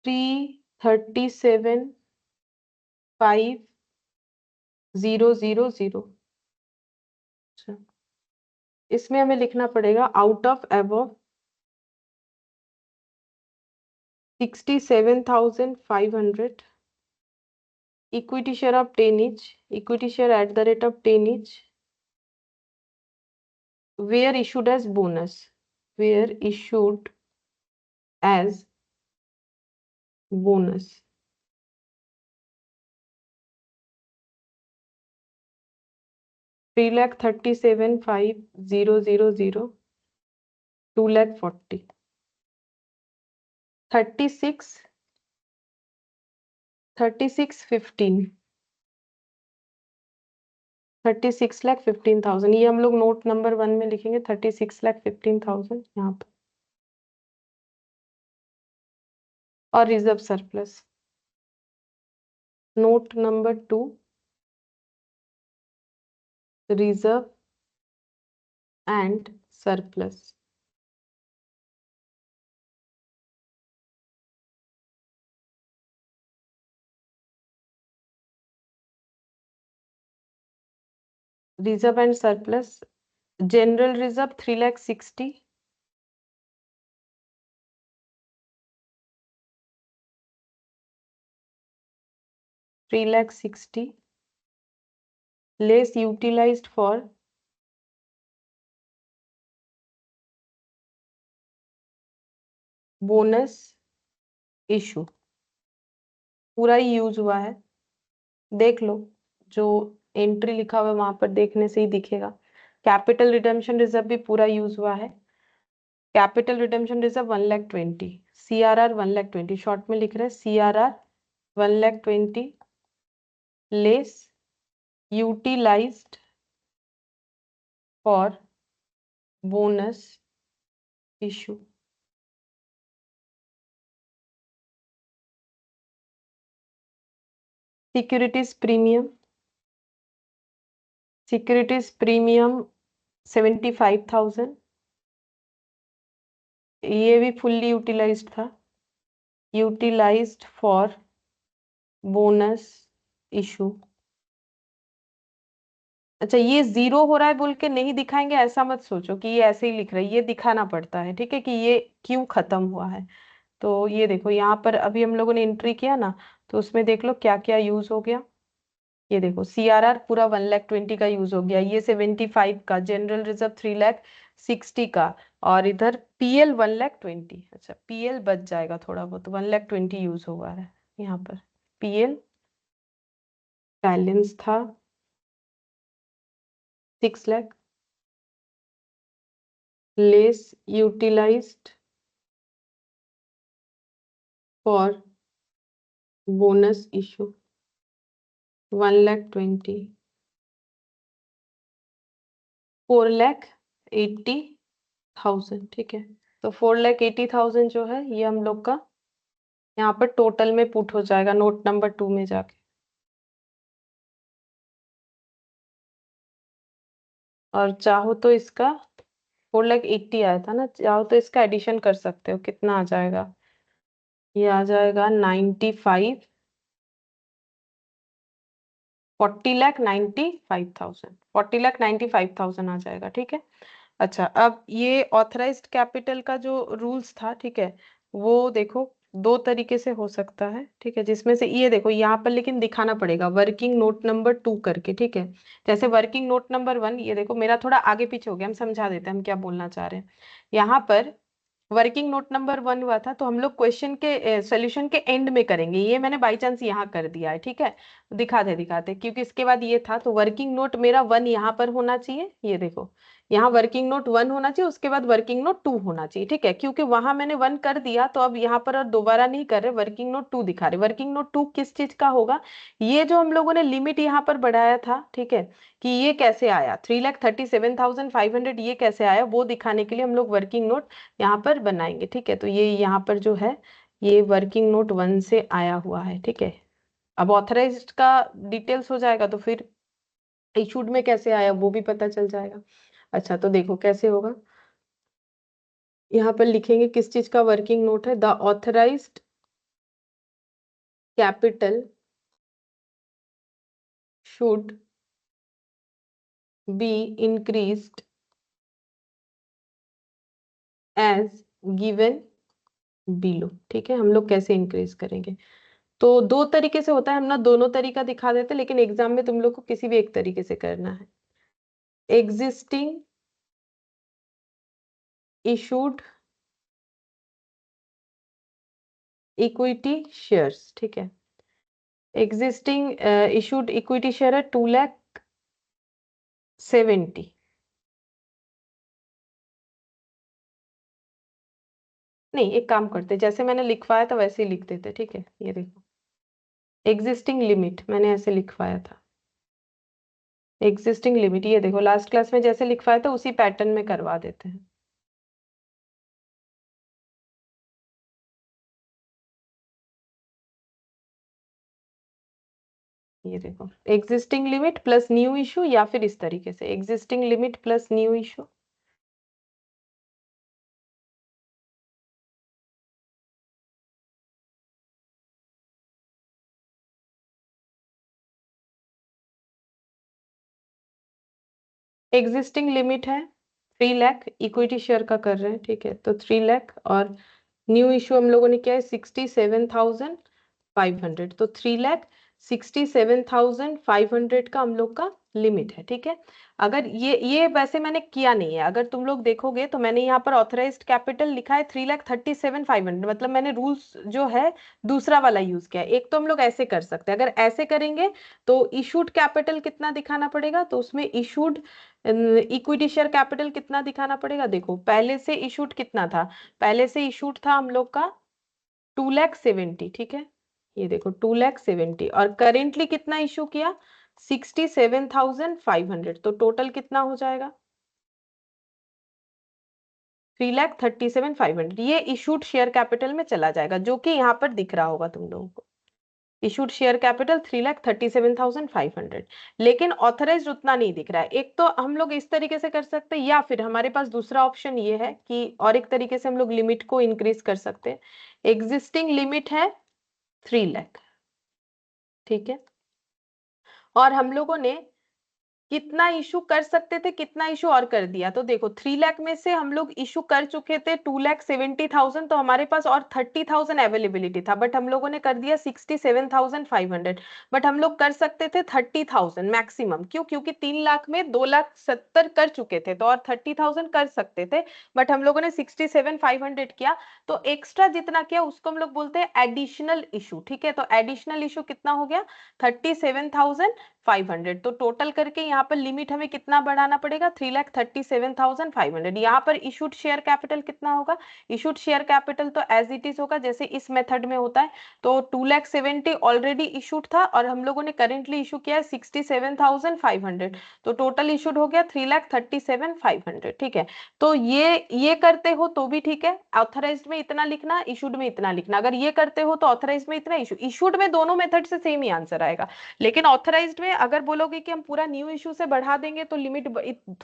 3,37,5,000। अच्छा, इसमें हमें लिखना पड़ेगा out of above 67,500 equity share of 10 each, equity share at the rate of 10 each, where issued as bonus, where issued as bonus। 3,37,5,000 2,40,000 36,15 36,15,000। ये हम लोग नोट नंबर 1 में लिखेंगे 36,15,000 यहाँ पर। और reserve surplus note number 2, reserve and surplus. Reserve and surplus, general reserve 3,60,000, less utilised for bonus issue. पूरा ही यूज हुआ है, देख लो, जो एंट्री लिखा हुआ है वहां पर देखने से ही दिखेगा। कैपिटल रिडेम्पशन रिजर्व भी पूरा यूज हुआ है। Capital redemption reserve 1,20,000, CRR 1,20,000, short में लिख रहे हैं CRR 1,20,000 less utilised for bonus issue. Securities premium, securities premium 75,000, ये भी फुल्ली यूटिलाइज्ड था, यूटिलाइज्ड फॉर बोनस इशू। अच्छा, ये 0 हो रहा है बोल के नहीं दिखाएंगे ऐसा मत सोचो कि ये ऐसे ही लिख रहा है, ये दिखाना पड़ता है, ठीक है, कि ये क्यों खत्म हुआ है। तो ये देखो यहाँ पर अभी हम लोगों ने एंट्री किया ना, तो उसमें देख लो क्या क्या यूज हो गया। ये देखो CRR पूरा 1,20,000 का यूज हो गया, ये 75 का, जनरल रिजर्व 3,60,000 का, और इधर PL 1,20,000। अच्छा, PL बच जाएगा थोड़ा बहुत, 1,20,000 यूज हुआ है यहाँ पर। PL बैलेंस था 6 lakh, less utilised for bonus issue 1,20,000, 4,80,000, ठीक है। तो 4,80,000 जो है ये हम लोग का यहाँ पर टोटल में पुट हो जाएगा नोट नंबर 2 में जाके। और चाहो तो इसका 4,80,000 आया था ना, चाहो तो इसका एडिशन कर सकते हो, कितना आ जाएगा, ये आ जाएगा 95, 40,95,000, 40,95,000 आ जाएगा, ठीक है। अच्छा, अब ये ऑथराइज्ड कैपिटल का जो रूल्स था, ठीक है, वो देखो दो तरीके से हो सकता है, ठीक है, जिसमें से ये देखो यहाँ पर लेकिन दिखाना पड़ेगा वर्किंग नोट नंबर 2 करके, ठीक है। जैसे वर्किंग नोट नंबर 1, ये देखो मेरा थोड़ा आगे पीछे हो गया, हम समझा देते हैं हम क्या बोलना चाह रहे हैं। यहाँ पर वर्किंग नोट नंबर 1 हुआ था, तो हम लोग क्वेश्चन के सॉल्यूशन के एंड में करेंगे, ये मैंने बाई चांस यहाँ कर दिया है, ठीक है। दिखाते क्योंकि इसके बाद ये था, तो वर्किंग नोट मेरा 1 यहाँ पर होना चाहिए, ये देखो यहाँ वर्किंग नोट 1 होना चाहिए, उसके बाद वर्किंग नोट 2 होना चाहिए, ठीक है, क्योंकि वहां मैंने 1 कर दिया, तो अब यहाँ पर और दोबारा नहीं कर रहे, वर्किंग नोट 2 दिखा रहे। वर्किंग नोट 2 किस चीज का होगा, ये जो हम लोगों ने लिमिट यहाँ पर बढ़ाया था, ठीक है, कि ये कैसे आया 3,37,500, ये कैसे आया वो दिखाने के लिए हम लोग वर्किंग नोट यहाँ पर बनाएंगे, ठीक है। तो ये यहाँ पर जो है ये वर्किंग नोट 1 से आया हुआ है, ठीक है। अब ऑथराइज्ड का डिटेल्स हो जाएगा तो फिर इशूड में कैसे आया वो भी पता चल जाएगा। अच्छा, तो देखो कैसे होगा, यहाँ पर लिखेंगे किस चीज का वर्किंग नोट है, the authorised capital should be increased as given below, ठीक है। हम लोग कैसे इंक्रीज करेंगे, तो दो तरीके से होता है, हम ना दोनों तरीका दिखा देते, लेकिन एग्जाम में तुम लोग को किसी भी एक तरीके से करना है। एग्जिस्टिंग इशूड इक्विटी शेयर्स, ठीक है। एग्जिस्टिंग इशूड इक्विटी शेयर है 2,70,000। नहीं, एक काम करते, जैसे मैंने लिखवाया था वैसे ही लिख देते, ठीक है। ये देखो एग्जिस्टिंग लिमिट मैंने ऐसे लिखवाया था, एग्जिस्टिंग लिमिट, ये देखो लास्ट क्लास में जैसे लिखवाया था उसी पैटर्न में करवा देते हैं। ये देखो existing limit plus new issue, या फिर इस तरीके से existing limit plus new issue. Existing limit है 3 लाख, इक्विटी शेयर का कर रहे हैं, ठीक है, तो 3 लाख, और न्यू इशू हम लोगों ने क्या है 67,500, तो 3,67,500 का हम लोग का लिमिट है, ठीक है। अगर ये वैसे मैंने किया नहीं है, अगर तुम लोग देखोगे तो मैंने यहाँ पर ऑथराइज्ड कैपिटल लिखा है 3,37,500, मतलब मैंने रूल्स जो है दूसरा वाला यूज किया है। एक तो हम लोग ऐसे कर सकते हैं, अगर ऐसे करेंगे तो इशूड कैपिटल कितना दिखाना पड़ेगा, तो उसमें इशूड इक्विटी शेयर कैपिटल कितना दिखाना पड़ेगा, देखो पहले से इशूड कितना था, पहले से इशूड था हम लोग का 2,70,000, ठीक है। ये देखो 2,70,000, और करेंटली कितना इशू किया 67,500, तो टोटल कितना हो जाएगा 3,37,500, ये इशूड शेयर कैपिटल में चला जाएगा, जो कि यहाँ पर दिख रहा होगा तुम लोगों को। इशूड शेयर कैपिटल 3,37,500, लेकिन ऑथराइज्ड उतना नहीं दिख रहा है। एक तो हम लोग इस तरीके से कर सकते हैं, या फिर हमारे पास दूसरा ऑप्शन ये है कि और एक तरीके से हम लोग लिमिट को इंक्रीज कर सकते हैं। एग्जिस्टिंग लिमिट है 3 लाख, ठीक है, और हम लोगों ने कितना इशू कर सकते थे, कितना इशू और कर दिया। तो देखो 3 लाख में से हम लोग इशू कर चुके थे 2,70,000, तो हमारे पास और 30,000 अवेलेबिलिटी था, बट हम लोगों ने कर दिया 67,500। बट हम लोग कर सकते थे 30,000 मैक्सिमम। क्यों? क्योंकि 3 लाख में 2,70,000 कर चुके थे, तो और 30,000 कर सकते थे, बट हम लोगों ने 67,500 किया। तो एक्स्ट्रा जितना किया उसको हम लोग बोलते हैं एडिशनल इशू। ठीक है, तो एडिशनल इशू कितना हो गया? 37,500। तो टोटल करके यहाँ पर लिमिट हमें कितना बढ़ाना पड़ेगा? 3,37,500। यहाँ पर इशूड शेयर कैपिटल कितना होगा? इशूड शेयर कैपिटल तो एज इट इज होगा जैसे इस मेथड में होता है। तो 2,70,000 ऑलरेडी इशूड था और हम लोगों ने करेंटली इशू किया है 67,500। तो टोटल इशूड हो गया 3,37,500। ठीक है, तो ये करते हो तो भी ठीक है। ऑथराइज्ड में इतना लिखना, इशूड में इतना लिखना। अगर ये करते हो तो ऑथराइज्ड में इतना, इशूड में दोनों मेथड से सेम ही आंसर आएगा। लेकिन ऑथराइज्ड में अगर बोलोगे कि हम पूरा न्यू इशू से बढ़ा देंगे तो लिमिट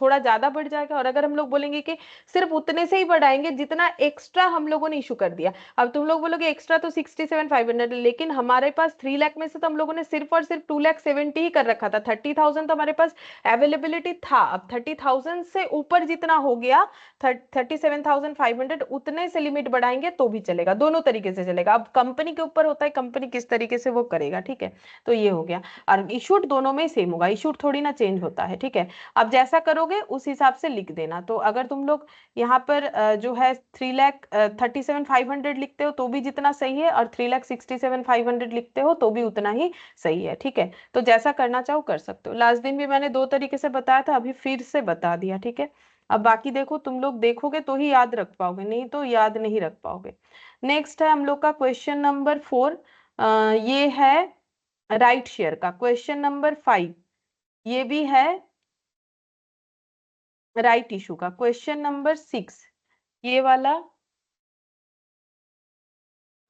थोड़ा ज्यादा बढ़ जाएगा, और अगर हम लोग बोलेंगे कि सिर्फ उतने से ही बढ़ाएंगे जितना एक्स्ट्रा हम लोगों ने इशू कर दिया। अब तुम लोग बोलोगे एक्स्ट्रा तो 67,500, लेकिन हमारे पास 3 लाख में से तो हम लोगों ने सिर्फ और सिर्फ 2,70,000 ही कर रखा था। 30,000 तो हमारे पास अवेलेबिलिटी था। अब 30,000 से ऊपर जितना हो गया 37,500, उतने से लिमिट बढ़ाएंगे तो भी चलेगा, दोनों तरीके से चलेगा। अब कंपनी के ऊपर होता है, कंपनी किस तरीके से वो करेगा। ठीक है, तो ये हो गया। और इशूड दोनों में सेम होगा, इशूड थोड़ी ना चेंज होता है। ठीक है, अब जैसा करोगे उस हिसाब से लिख देना। तो अगर तुम लोग यहाँ पर जो है 3,37,500 लिखते हो तो भी जितना सही है, और 3,67,500 लिखते हो तो भी उतना ही सही है। ठीक है, तो जैसा करना चाहो कर सकते हो। लास्ट दिन भी मैंने दो तरीके से बताया था, अभी फिर से बता दिया। ठीक है, अब बाकी देखो, तुम लोग देखोगे तो ही याद रख पाओगे, नहीं तो याद नहीं रख पाओगे। नेक्स्ट है हम लोग का क्वेश्चन नंबर 4। ये है राइट शेयर का। क्वेश्चन नंबर 5 ये भी है राइट इशू का। क्वेश्चन नंबर 6 ये वाला,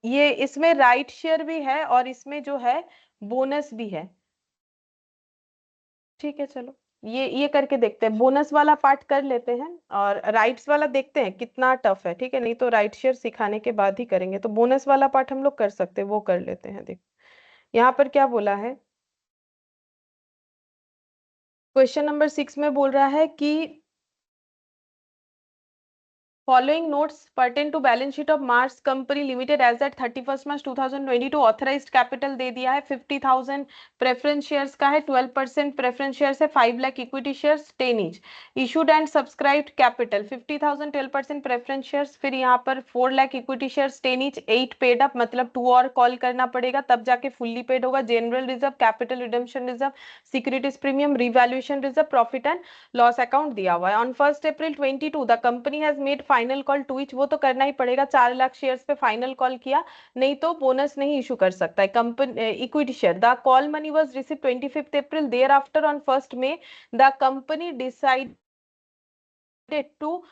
ये इसमें राइट शेयर भी है और इसमें जो है बोनस भी है। ठीक है, चलो ये करके देखते हैं। बोनस वाला पार्ट कर लेते हैं और राइट्स वाला देखते हैं कितना टफ है। ठीक है, नहीं तो राइट शेयर सिखाने के बाद ही करेंगे, तो बोनस वाला पार्ट हम लोग कर सकते हैं, वो कर लेते हैं। देखो यहाँ पर क्या बोला है, क्वेश्चन नंबर 6 में बोल रहा है कि Following notes pertain to balance sheet of Mars Company Limited as at 31st March 2022। authorized capital दे दिया है 50,000, प्रेफरेंस शेयर्स का है 12%, प्रेफरेंस शेयर्स है 5 lakh, equity shares 10 each. Issued and subscribed capital 50,000, 12% preference shares, फिर यहाँ पर 4 lakh equity shares 10 each, 8 paid up, मतलब 2 और कॉल करना पड़ेगा तब जाके फुल्ली पेड होगा। General reserve, capital redemption reserve, securities premium, revaluation reserve, profit and loss account दिया हुआ है। On 1 April 22 the company has made final call to each, वो तो करना ही पड़ेगा, 4 लाख शेयर्स पे फाइनल कॉल किया, नहीं तो बोनस नहीं इशू कर सकता है। Company equity share, the call money was received 25 April, thereafter on 1 May the company decide to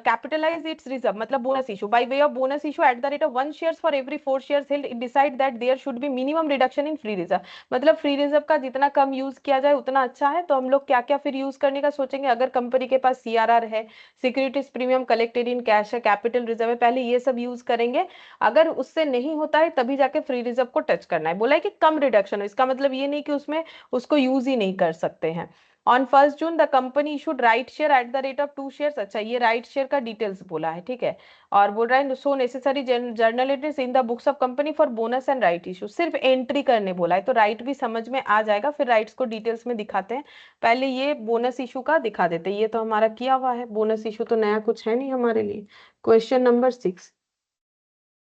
capitalize its reserve, मतलब bonus issue by way of bonus issue at the rate of 1 shares for every 4 shares held, it decide that there should be minimum reduction in free reserve। मतलब free reserve का जितना कम use किया जाए उतना अच्छा है। तो हम लोग क्या क्या फिर यूज करने का सोचेंगे, अगर कंपनी के पास सीआरआर है, securities premium collected in cash है, कैपिटल रिजर्व है, पहले ये सब यूज करेंगे। अगर उससे नहीं होता है तभी जाके फ्री रिजर्व को टच करना है। बोला है कि कम रिडक्शन हो, इसका मतलब ये नहीं कि उसमें उसको यूज ही नहीं कर सकते हैं। On 1 June the company issued right share at the rate of 2 shares. अच्छा, ये राइट शेयर का डिटेल्स बोला है। ठीक है, और बोल रहा है सो necessary journal entries in the books of company for bonus and right issue, सिर्फ एंट्री करने बोला है, तो राइट भी समझ में आ जाएगा, फिर राइट्स को डिटेल्स में दिखाते हैं। पहले ये बोनस इशू का दिखा देते हैं, ये तो हमारा किया हुआ है। बोनस इशू तो नया कुछ है नहीं हमारे लिए। Question number 6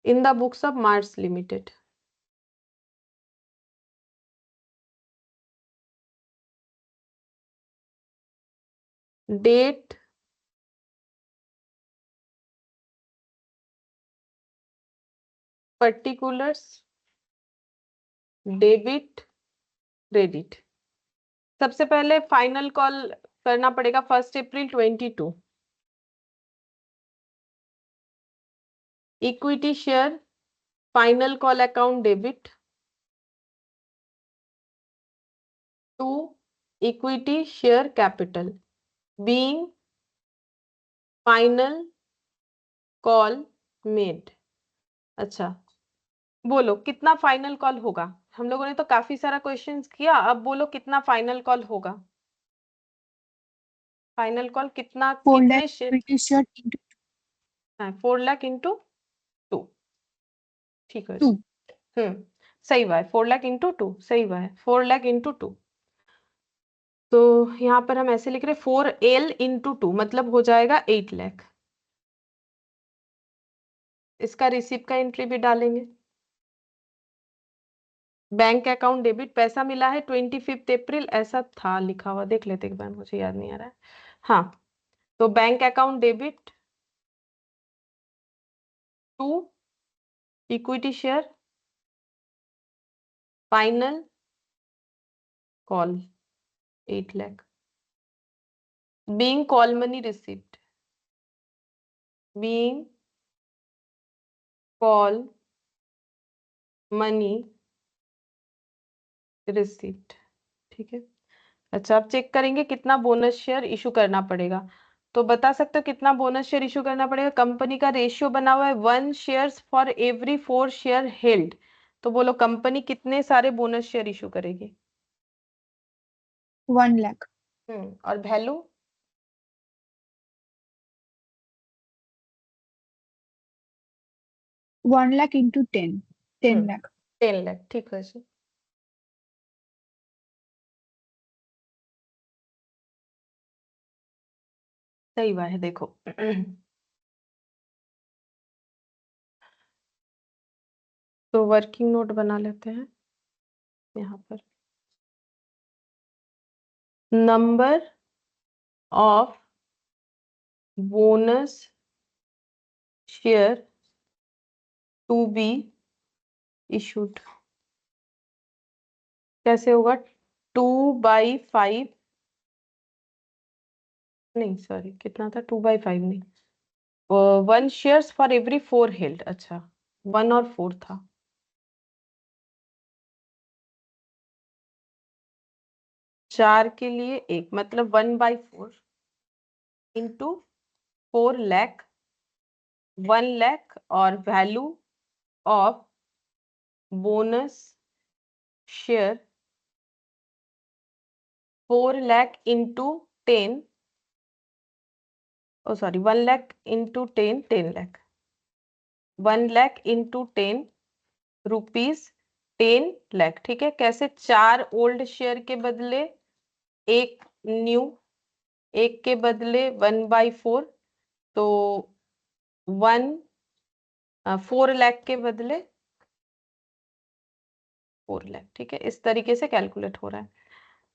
in the books of Mars limited, date, particulars, debit, credit. सबसे पहले फाइनल कॉल करना पड़ेगा 1 April 22। Equity share final call account debit to equity share capital being final call made. अच्छा, बोलो कितना फाइनल कॉल होगा। हम लोगों ने तो काफी सारा क्वेश्चंस किया, अब बोलो कितना फाइनल कॉल होगा। फाइनल कॉल कितना,
4
कितने
lakh
share?
equity share into
4 lakh into 2, ठीक है
2.
सही बात है, 4 लाख इंटू 2 सही बात है, 4 लाख इंटू 2। तो यहाँ पर हम ऐसे लिख रहे 4L इंटू 2 मतलब हो जाएगा 8 लाख। इसका रिसिप्ट का एंट्री भी डालेंगे। बैंक अकाउंट डेबिट, पैसा मिला है 25 अप्रैल, ऐसा था लिखा हुआ, देख लेते एक बार, मुझे याद नहीं आ रहा है। हाँ, तो bank account debit to equity share final call 8 lakh. Being call money receipt, being call money receipt, ठीक है। अच्छा, अब चेक करेंगे कितना बोनस शेयर इशू करना पड़ेगा। तो बता सकते हो कितना बोनस शेयर इशू करना पड़ेगा। कंपनी का रेशियो बना हुआ है 1 shares for every 4 share held. तो बोलो कंपनी कितने सारे बोनस शेयर इशू करेगी?
1 lakh.
और value?
1 lakh into 10. 10 lakh.
10 lakh, ठीक है जी। सही बात है, देखो तो वर्किंग नोट बना लेते हैं यहाँ पर। Number of bonus share to be issued कैसे होगा? 2/5, नहीं सॉरी कितना था, 2/5 नहीं, 1 शेयर्स फॉर एवरी 4 हेल्ड। अच्छा, 1 और 4 था। चार के लिए एक, मतलब 1/4 इंटू 4 लाख, 1 लाख, और value of bonus share 4 lakh into 10, oh sorry 1 lakh into 10, 10 lakh, 1 lakh into 10 rupees 10 lakh, ठीक है। कैसे? 4 ओल्ड शेयर के बदले एक न्यू, एक के बदले 1/4, तो 4 लाख के बदले 4 लाख, ठीक है। इस तरीके से कैलकुलेट हो रहा है।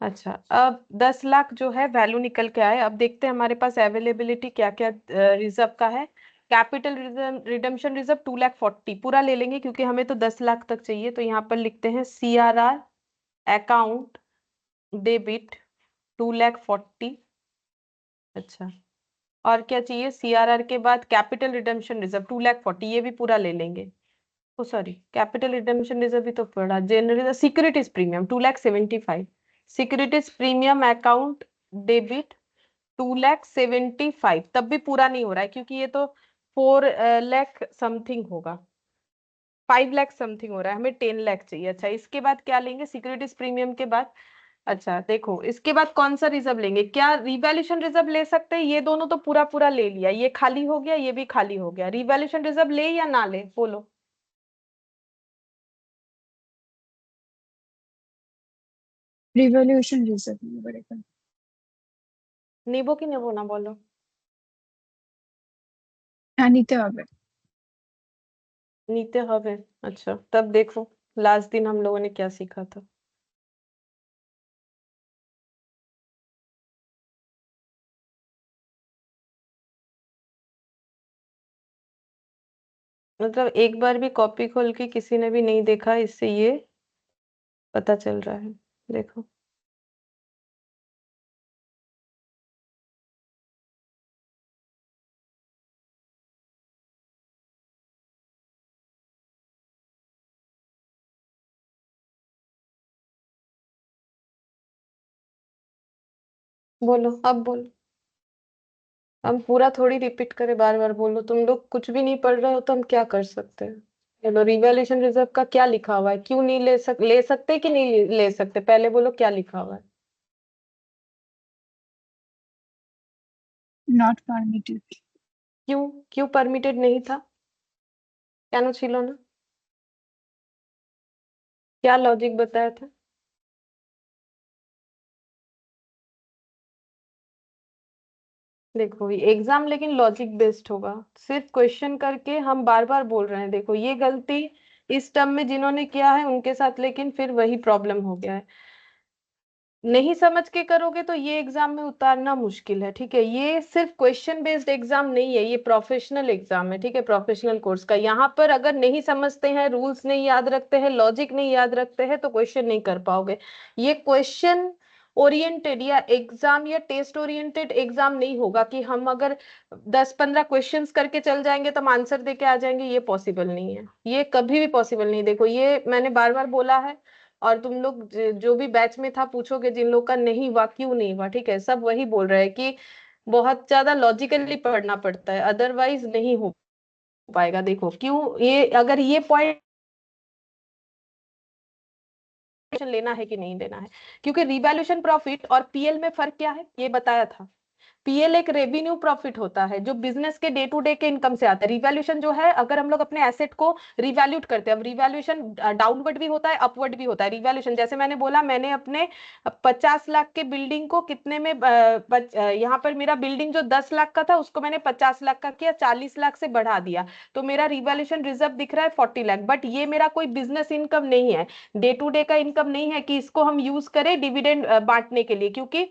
अच्छा, अब 10 लाख जो है वैल्यू निकल के आए। अब देखते हैं हमारे पास अवेलेबिलिटी क्या क्या रिजर्व का है। कैपिटल रिडम्पशन रिजर्व 2,40,000 पूरा ले लेंगे क्योंकि हमें तो 10 लाख तक चाहिए। तो यहाँ पर लिखते हैं CRR अकाउंट डेबिट 2,40,000। अच्छा, और क्या चाहिए? CRR के बाद कैपिटल रिडम्पशन रिजर्व 2,40,000, ये भी पूरा ले लेंगे। ओ सॉरी, कैपिटल रिडम्पशन रिजर्व भी तो पड़ा। General securities premium 2,75,000, securities premium account debit 2,75,000, तब भी पूरा नहीं हो रहा है क्योंकि ये तो 4 लाख समथिंग होगा, 5 लाख समथिंग हो रहा है, हमें 10 लाख चाहिए। अच्छा, इसके बाद क्या लेंगे सिक्योरिटीज प्रीमियम के बाद? अच्छा देखो, इसके बाद कौन सा रिजर्व लेंगे? क्या रिवैल्यूएशन रिजर्व ले सकते हैं? ये दोनों तो पूरा पूरा ले लिया, ये खाली हो गया, ये भी खाली हो गया। रिवैल्यूएशन रिजर्व ले या ना ले, बोलो।
Revaluation reserve নিয়ে পড়েছে.
नेबो की नेबो ना बोलो।
হ্যাঁ নিতে হবে.
नीते हवे, अच्छा तब देखो लास्ट दिन हम लोगों ने क्या सीखा था। मतलब एक बार भी कॉपी खोल के किसी ने भी नहीं देखा, इससे ये पता चल रहा है। देखो बोलो, अब बोलो। हम पूरा थोड़ी रिपीट करें, बार बार बोलो। तुम लोग कुछ भी नहीं पढ़ रहे हो तो हम क्या कर सकते हैं? चलो, रिवैल्यूएशन रिजर्व का क्या लिखा हुआ है? क्यों नहीं ले सकते कि नहीं ले सकते? पहले बोलो क्या लिखा हुआ है।
not permitted.
क्यों परमिटेड नहीं था? क्या छिलो ना, क्या लॉजिक बताया था? देखो एग्जाम लेकिन लॉजिक बेस्ड होगा, सिर्फ क्वेश्चन करके हम बार बार बोल रहे हैं। देखो ये गलती इस टर्म में जिन्होंने किया है उनके साथ लेकिन फिर वही प्रॉब्लम हो गया है। नहीं समझ के करोगे तो ये एग्जाम में उतारना मुश्किल है, ठीक है। ये सिर्फ क्वेश्चन बेस्ड एग्जाम नहीं है, ये प्रोफेशनल एग्जाम है, ठीक है, प्रोफेशनल कोर्स का। यहाँ पर अगर नहीं समझते हैं, रूल्स नहीं याद रखते हैं, लॉजिक नहीं याद रखते हैं तो क्वेश्चन नहीं कर पाओगे। ये क्वेश्चन ओरिएंटेड या एग्जाम या टेस्ट ओरिएंटेड एग्जाम नहीं होगा कि हम अगर 10-15 क्वेश्चंस करके चल जाएंगे तो हम आंसर दे के आ जाएंगे, ये पॉसिबल नहीं है, ये कभी भी पॉसिबल नहीं। देखो ये मैंने बार बार बोला है, और तुम लोग जो भी बैच में था पूछोगे जिन लोग का नहीं हुआ क्यों नहीं हुआ, ठीक है, सब वही बोल रहे हैं कि बहुत ज्यादा लॉजिकली पढ़ना पड़ता है, अदरवाइज नहीं हो पाएगा। देखो क्यों, ये अगर ये पॉइंट लेना है कि नहीं लेना है, क्योंकि रिवैल्यूएशन प्रॉफिट और पीएल में फर्क क्या है ये बताया था। पीएल एक रेवेन्यू प्रॉफिट होता है जो बिजनेस के डे टू डे के इनकम से आता है। रिवैल्यूएशन जो है अगर हम लोग अपने एसेट को रिवैल्यूट करते हैं, अब रिवैल्यूएशन डाउनवर्ड भी होता है अपवर्ड भी होता है। रिवैल्यूएशन जैसे मैंने बोला, मैंने अपने 50 लाख के बिल्डिंग को कितने में यहाँ पर मेरा बिल्डिंग जो 10 लाख का था उसको मैंने 50 लाख का किया, 40 लाख से बढ़ा दिया, तो मेरा रिवैल्यूएशन रिजर्व दिख रहा है 40 लाख। बट ये मेरा कोई बिजनेस इनकम नहीं है, डे टू डे का इनकम नहीं है कि इसको हम यूज करें डिविडेंड बांटने के लिए। क्योंकि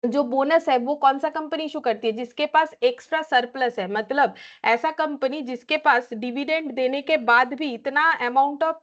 जो बोनस है वो कौन सा कंपनी इशू करती है? जिसके पास एक्स्ट्रा सरप्लस है, मतलब ऐसा कंपनी जिसके पास डिविडेंड देने के बाद भी इतना अमाउंट ऑफ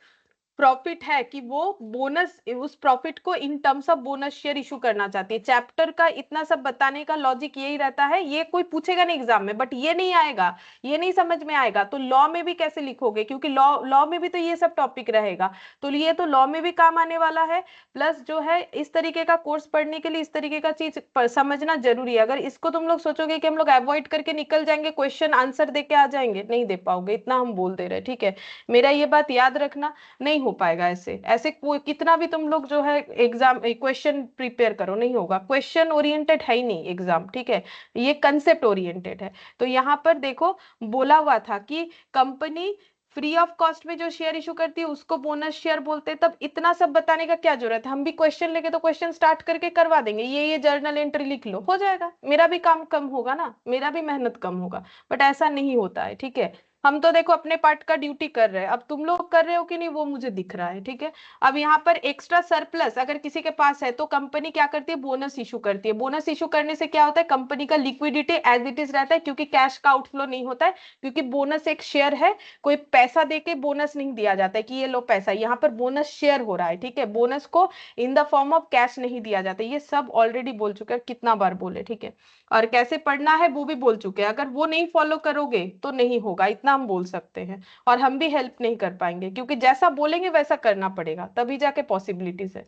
प्रॉफिट है कि वो बोनस, उस प्रॉफिट को in terms of bonus share issue करना चाहती है। चैप्टर का इतना सब बताने का लॉजिक यही रहता है, ये कोई पूछेगा नहीं एग्जाम में, बट ये नहीं आएगा, ये नहीं समझ में आएगा तो लॉ में भी कैसे लिखोगे, क्योंकि लॉ में भी तो ये सब टॉपिक रहेगा, तो ये तो लॉ में भी काम आने वाला है। प्लस जो है इस तरीके का कोर्स पढ़ने के लिए इस तरीके का चीज समझना जरूरी है। अगर इसको तुम लोग सोचोगे कि हम लोग अवॉइड करके निकल जाएंगे, क्वेश्चन आंसर दे के आ जाएंगे, नहीं दे पाओगे, इतना हम बोल दे रहे हैं, ठीक है। मेरा ये बात याद रखना, नहीं हो पाएगा ऐसे ऐसे कोई कितना भी तुम लोग जो है एग्जाम क्वेश्चन प्रिपेयर करो, नहीं होगा। क्वेश्चन ओरिएंटेड है ही नहीं एग्जाम, ठीक है, ये कंसेप्ट ओरिएंटेड है। तो यहाँ पर देखो बोला हुआ था कि कंपनी फ्री ऑफ कॉस्ट में जो शेयर इशू करती है उसको बोनस शेयर बोलते हैं। तब इतना सब बताने का क्या जरूरत है? हम भी क्वेश्चन लेके तो क्वेश्चन स्टार्ट करके करवा देंगे, ये जर्नल एंट्री लिख लो, हो जाएगा, मेरा भी काम कम होगा ना, मेरा भी मेहनत कम होगा। बट ऐसा नहीं होता है, ठीक है। हम तो देखो अपने पार्ट का ड्यूटी कर रहे हैं, अब तुम लोग कर रहे हो कि नहीं वो मुझे दिख रहा है, ठीक है। अब यहाँ पर एक्स्ट्रा सरप्लस अगर किसी के पास है तो कंपनी क्या करती है? बोनस इशू करती है। बोनस इशू करने से क्या होता है? कंपनी का लिक्विडिटी एज इट इज रहता है, क्योंकि कैश का आउटफ्लो नहीं होता है, क्योंकि बोनस एक शेयर है, कोई पैसा देके बोनस नहीं दिया जाता है कि ये लो पैसा, यहाँ पर बोनस शेयर हो रहा है, ठीक है। बोनस को in the form of cash नहीं दिया जाता, ये सब ऑलरेडी बोल चुके हैं, कितना बार बोले, ठीक है। और कैसे पढ़ना है वो भी बोल चुके हैं, अगर वो नहीं फॉलो करोगे तो नहीं होगा, इतना हम बोल सकते हैं। और हम भी हेल्प नहीं कर पाएंगे, क्योंकि जैसा बोलेंगे वैसा करना पड़ेगा, तभी जाके पॉसिबिलिटीज है।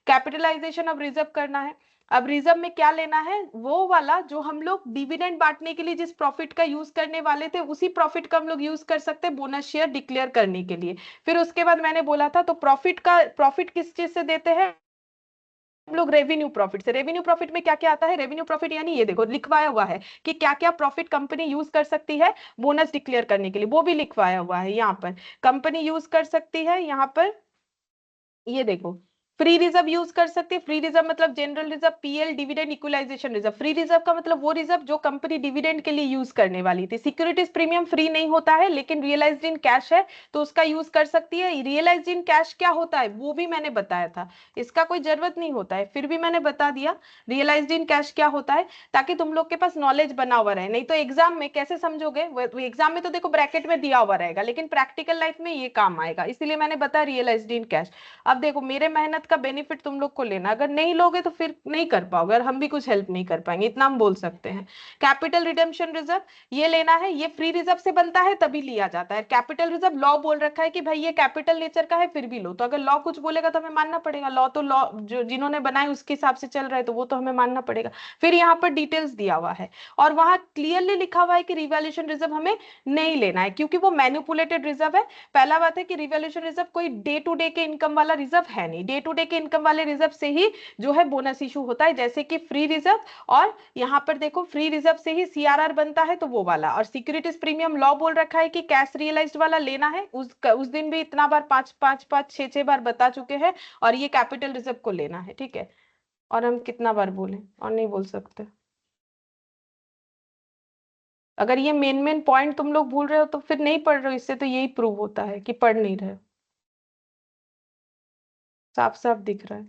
कैपिटलाइजेशन अब रिजर्व करना है। अब रिजर्व में क्या लेना है? वो वाला जो हम लोग डिविडेंड बांटने के लिए जिस प्रॉफिट का यूज करने वाले थे उसी प्रॉफिट का हम लोग यूज कर सकते हैं बोनस शेयर डिक्लेयर करने के लिए। फिर उसके बाद मैंने बोला था, तो प्रॉफिट किस चीज से देते हैं हम लोग? रेवेन्यू प्रॉफिट से। रेवेन्यू प्रॉफिट में क्या क्या आता है? रेवेन्यू प्रॉफिट यानी ये देखो लिखवाया हुआ है कि क्या क्या प्रॉफिट कंपनी यूज कर सकती है बोनस डिक्लेयर करने के लिए, वो भी लिखवाया हुआ है यहाँ पर। कंपनी यूज कर सकती है यहाँ पर, ये देखो, फ्री रिजर्व यूज कर सकते हैं। फ्री रिजर्व मतलब general reserve, PL, dividend, equalisation reserve. Free reserve का मतलब वो रिजर्व जो कंपनी डिविडेंड के लिए यूज करने वाली थी। सिक्योरिटीज प्रीमियम फ्री नहीं होता है, लेकिन रियलाइज्ड इन कैश है तो उसका यूज कर सकती है। रियलाइज्ड इन कैश क्या होता है वो भी मैंने बताया था, इसका कोई जरूरत नहीं होता है, फिर भी मैंने बता दिया रियलाइज्ड इन कैश क्या होता है, ताकि तुम लोग के पास नॉलेज बना हुआ रहे। नहीं तो एग्जाम में कैसे समझोगे? एग्जाम में तो देखो ब्रैकेट में दिया हुआ रहेगा, लेकिन प्रैक्टिकल लाइफ में ये काम आएगा, इसीलिए मैंने बताया रियलाइज्ड इन कैश। अब देखो मेरे मेहनत का बेनिफिट तुम लोग को लेना, अगर नहीं लोगे तो फिर नहीं कर पाओगे और हम भी कुछ हेल्प नहीं कर पाएंगे, इतना हम बोल सकते हैं। कैपिटल रिडेम्पशन रिजर्व ये लेना है, ये फ्री रिजर्व से बनता है तभी लिया जाता है। कैपिटल रिजर्व लॉ बोल रखा है कि भाई ये कैपिटल नेचर का है फिर भी लो, तो अगर लॉ कुछ बोलेगा तो हमें मानना पड़ेगा, लॉ तो लॉ जो जिन्होंने बनाए उसके हिसाब से चल रहा है तो वो तो हमें मानना पड़ेगा। फिर यहाँ पर डिटेल्स दिया हुआ है और वहां क्लियरली लिखा हुआ है कि रिवैल्यूएशन रिजर्व हमें नहीं लेना है, क्योंकि वो मैनिपुलेटेड रिजर्व है। पहला बात है कि रिवैल्यूएशन रिजर्व कोई डे टू डे के इनकम वाला रिजर्व है नहीं, डे टू डे के इनकम वाले रिजर्व से ही जो है बोनस इशू होता है, जैसे कि फ्री रिजर्व, और यहाँ पर देखो फ्री रिजर्व से ही सीआरआर बनता है तो वो वाला, और सिक्योरिटीज प्रीमियम लॉ बोल रखा है कि कैश रियलाइज्ड वाला लेना है, उस दिन भी इतना बार 5 6 बार बता चुके हैं, और ये कैपिटल रिजर्व को लेना है, ठीक है। और हम कितना बार बोले, और नहीं बोल सकते। अगर ये मेन पॉइंट तुम लोग भूल रहे हो तो फिर नहीं पढ़ रहे हो, इससे तो यही प्रूव होता है कि पढ़ नहीं रहे हो, साफ साफ दिख रहा है।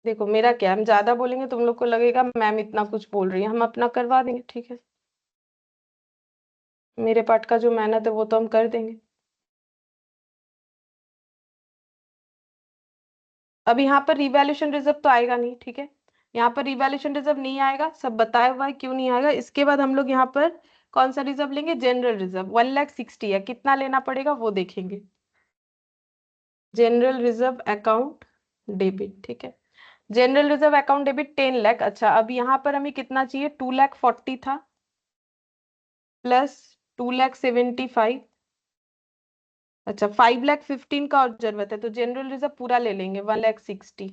देखो मेरा क्या, हम ज्यादा बोलेंगे तुम लोग को लगेगा मैम इतना कुछ बोल रही है, हम अपना करवा देंगे, ठीक है। मेरे पार्ट का जो मेहनत है वो तो हम कर देंगे। अब यहाँ पर रिवैल्यूएशन रिजर्व तो आएगा नहीं, ठीक है, यहाँ पर रिवैल्यूएशन रिजर्व नहीं आएगा, सब बताया हुआ है क्यों नहीं आएगा। इसके बाद हम लोग यहाँ पर कौन सा रिजर्व लेंगे, जनरल रिजर्व 1,60,000 है, कितना लेना पड़ेगा वो देखेंगे। जनरल रिजर्व अकाउंट डेबिट, ठीक है, general reserve account debit 10 lakh. अच्छा अब यहाँ पर हमें कितना चाहिए, 2,40,000 था प्लस 2,75,000। अच्छा 5,15,000 का और जरूरत है, तो जनरल रिजर्व पूरा ले लेंगे 1,60,000।